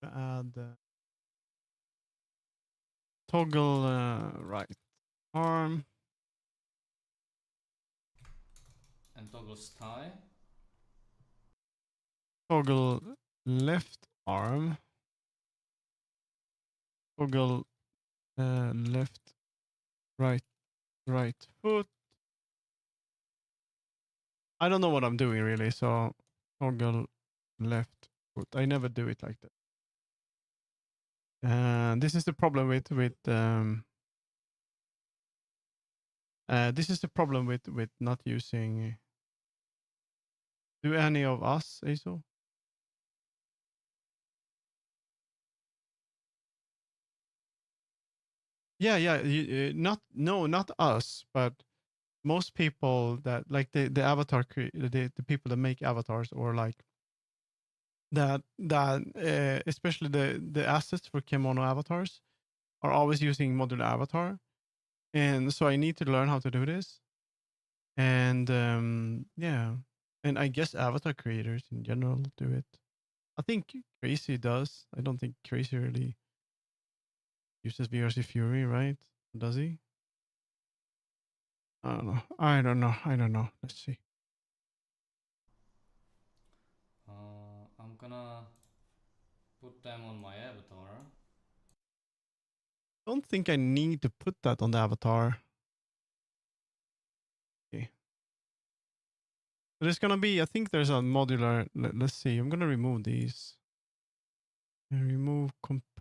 Add toggle right arm. And toggles tie. Toggle left arm. Toggle left, right foot. I don't know what I'm doing really, so toggle left foot. I never do it like that. And this is the problem with this is the problem with not using. Do any of us, ASO? Yeah. Not us, but most people that like the avatar the people that make avatars, or like that especially the assets for kimono avatars are always using modular avatar, and so I need to learn how to do this. And yeah, and I guess avatar creators in general do it. I think Crazy does. I don't think Crazy really uses VRC Fury, right? Does he? I don't know. Let's see. I'm gonna put them on my avatar. I don't think I need to put that on the avatar. There's gonna be, I think there's a modular. Let's see. I'm gonna remove these. Remove component.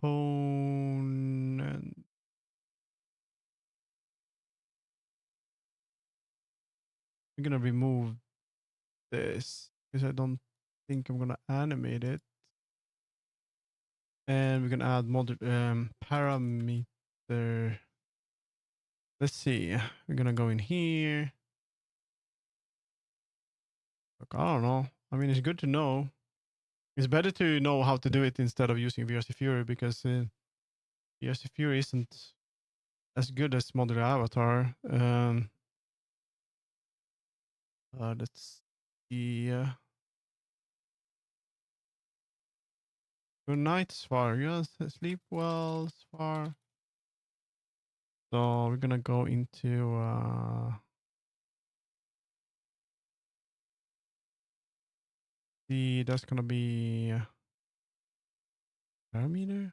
I'm gonna remove this because I don't think I'm gonna animate it. And we're gonna add parameter. Let's see. We're gonna go in here. Look, I don't know. I mean, it's good to know. It's better to know how to do it instead of using VRC Fury because VRC Fury isn't as good as modular avatar. Let's see. Good night, Svar. Yes, sleep well, Svar. So we're gonna go into that's gonna be parameter.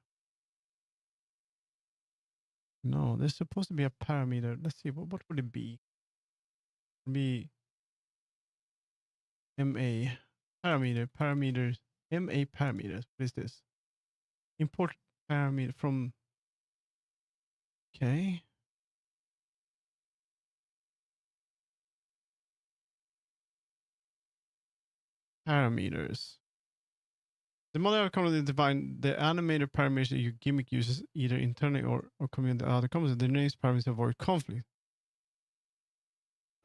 No, there's supposed to be a parameter. Let's see, what would it be? It'd be MA parameters, MA parameters. What is this? Import parameter from. Okay. Parameters. The model commonly define the animator parameters that your gimmick uses either internally or coming the other comments. The names parameters avoid conflict.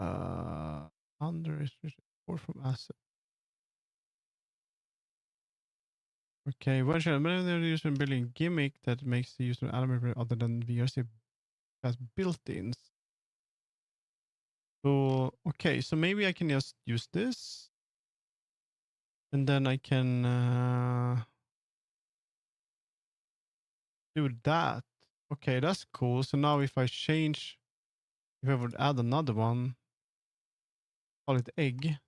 Under restriction or from asset. Okay, one should the user building gimmick that makes the user animator other than VRC has built-ins. So okay, so maybe I can just use this, and then I can do that. Okay, that's cool. So now if I change, if I would add another one, call it egg,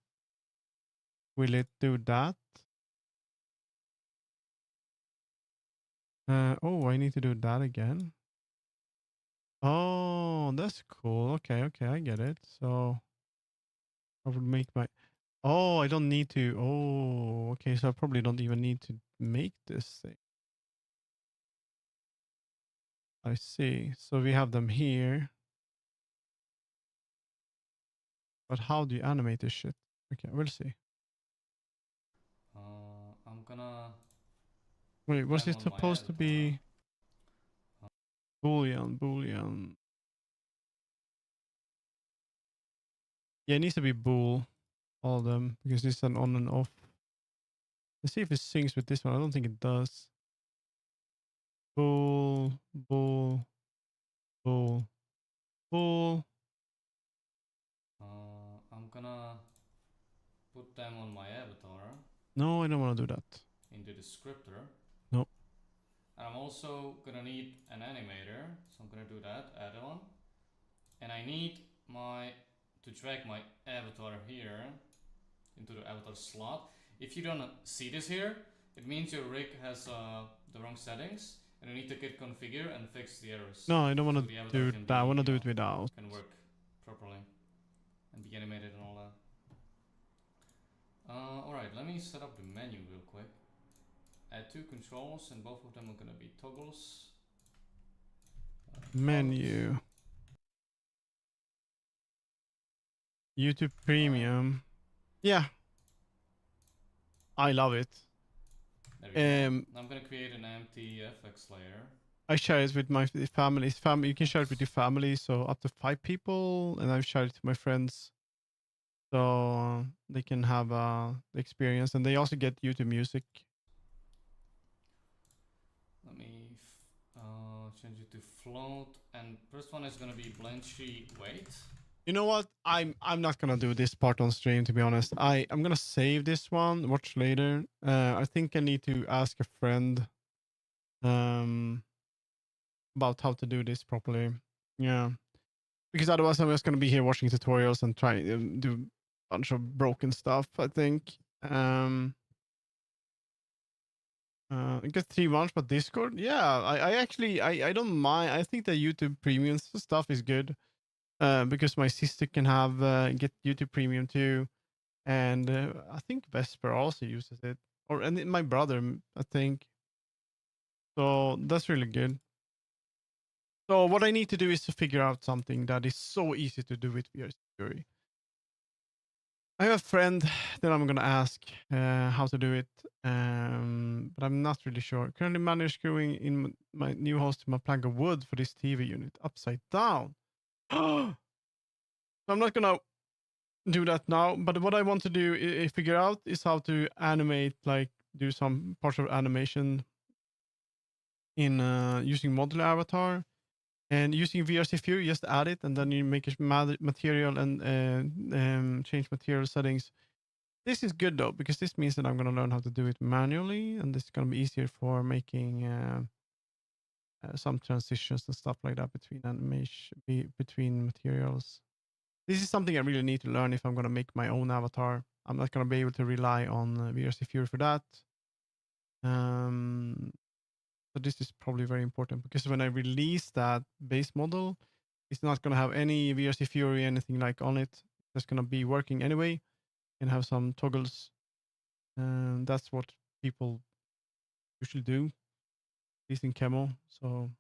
will it do that? Oh, I need to do that again. Oh, that's cool. Okay, okay, I get it. So I would make my. Oh, I don't need to. Oh, okay. So I probably don't even need to make this thing. I see. So we have them here. But how do you animate this shit? Okay, we'll see. I'm gonna. Wait, was it On my supposed to be Boolean? Boolean. Yeah, it needs to be bool, all of them, because it's an on and off. Let's see if it syncs with this one. I don't think it does. Bool, bool, bool, bool. I'm gonna put them on my avatar. No, I don't want to do that. In the descriptor. No. And I'm also gonna need an animator, so I'm gonna do that, add on. And I need to drag my avatar here into the avatar slot. If you don't see this here, it means your rig has the wrong settings, and you need to git configure and fix the errors. No, I don't want to do that. I want to do it without. Can work properly and be animated and all that. Alright, let me set up the menu real quick. Add two controls, and both of them are gonna be toggles. Menu. YouTube Premium. Yeah. I love it. There we go. I'm gonna create an empty FX layer. I share it with my family. You can share it with your family, so up to 5 people, and I've shared it to my friends, so they can have the experience, and they also get YouTube Music. Let me change it to float, and first one is gonna be Blenchy weight. You know what? I'm not gonna do this part on stream, to be honest. I'm gonna save this one, watch later. I think I need to ask a friend about how to do this properly. Yeah, because otherwise I'm just gonna be here watching tutorials and try to do a bunch of broken stuff, I think. I get 3 months, but Discord, yeah, I actually I don't mind. I think the YouTube Premium stuff is good. Because my sister can have get YouTube Premium too. and I think Vesper also uses it, or and my brother, I think. So that's really good. So what I need to do is to figure out something that is so easy to do with VRC Fury. I have a friend that I'm gonna ask how to do it, but I'm not really sure. Currently managed screwing in my new host to my plank of wood for this TV unit upside down. I'm not gonna do that now, but what I want to do figure out is how to animate, like do some parts of animation in using modular avatar and using VRC Fury. Just add it, and then you make a material and change material settings. This is good though, because this means that I'm going to learn how to do it manually, and this is going to be easier for making some transitions and stuff like that between animation, between materials. This is something I really need to learn if I'm going to make my own avatar. I'm not going to be able to rely on VRC Fury for that. So this is probably very important, because when I release that base model, it's not going to have any VRC Fury, anything like on it. It's going to be working anyway and have some toggles. And that's what people usually do, at least in Camo. So,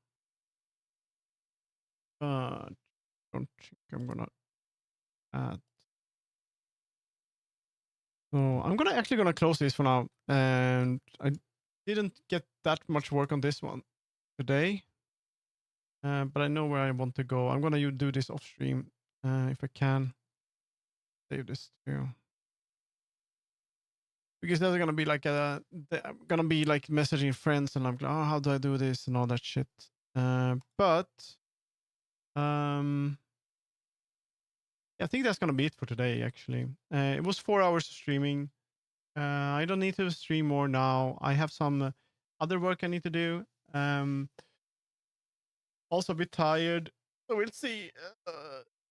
don't think I'm gonna add. So I'm actually gonna close this for now. And I didn't get that much work on this one today, but I know where I want to go. I'm gonna do this off stream if I can. Save this too. Because there's gonna be like I'm gonna be like messaging friends, and I'm like, oh, how do I do this and all that shit. But I think that's gonna be it for today. Actually, it was 4 hours of streaming. I don't need to stream more now. I have some other work I need to do. Also a bit tired, so we'll see.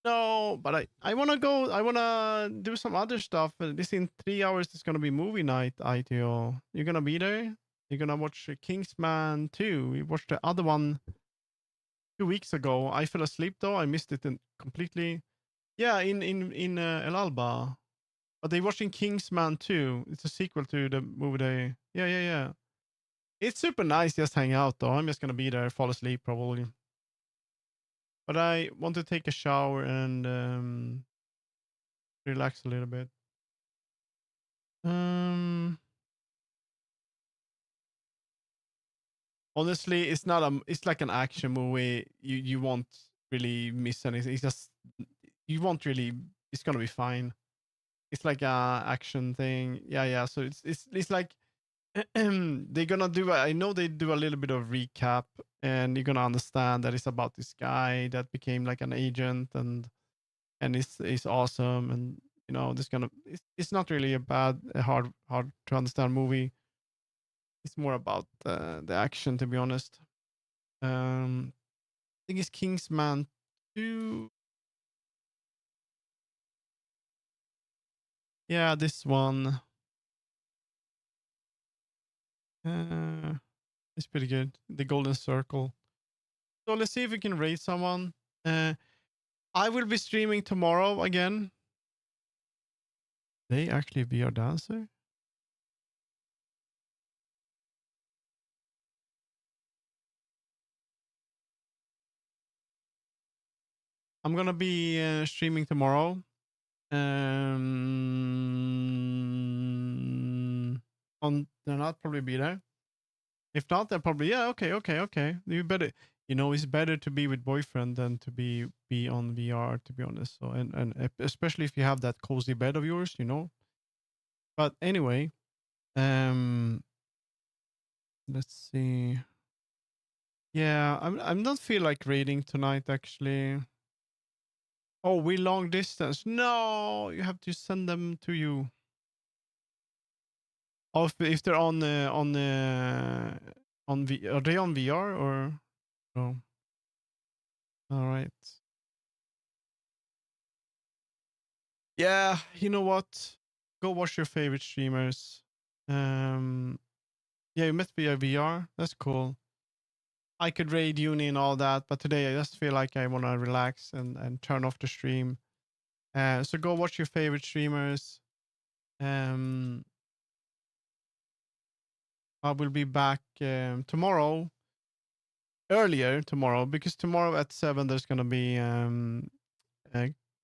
No, but I wanna go. I wanna do some other stuff. This in 3 hours is gonna be movie night. ITO, you're gonna be there. You're gonna watch Kingsman 2. We watched the other one 2 weeks ago. I fell asleep though. I missed it completely. Yeah, in El Alba. But they watching Kingsman 2. It's a sequel to the movie. Yeah. It's super nice just hang out though. I'm just gonna be there, fall asleep probably. But I want to take a shower and relax a little bit. Honestly, it's not it's like an action movie. You won't really miss anything. It's just you won't really. It's gonna be fine. It's like a action thing. Yeah. So it's like they're gonna do. I know they do a little bit of recap, and you're gonna understand that it's about this guy that became like an agent, and it's awesome, and you know this kind of. It's not really a hard to understand movie. It's more about the action, to be honest. I think it's Kingsman 2. Yeah, this one. It's pretty good. The Golden Circle. So let's see if we can raid someone. I will be streaming tomorrow again. They actually VR dancer. I'm gonna be streaming tomorrow. They'll not probably be there. If not, they'll probably okay. You better, it's better to be with boyfriend than to be on VR, to be honest. So and especially if you have that cozy bed of yours, But anyway, let's see. Yeah, I'm not feel like raiding tonight actually. Oh, we long distance. No, you have to send them to you. Oh, if they're are they on VR or no? All right. Yeah, you know what? Go watch your favorite streamers. Yeah, you met via VR. That's cool. I could raid uni and all that, but today I just feel like I want to relax and turn off the stream. So go watch your favorite streamers. I will be back tomorrow, earlier tomorrow, because tomorrow at 7 there's gonna be a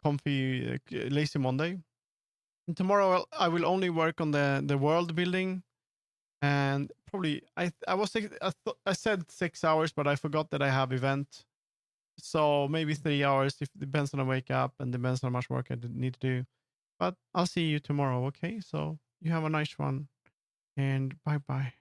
comfy lazy Monday. And tomorrow I will only work on the world building, and probably I said 6 hours, but I forgot that I have event, so maybe 3 hours. If depends on I wake up and depends on how much work I need to do. But I'll see you tomorrow. Okay, so you have a nice one, and bye bye.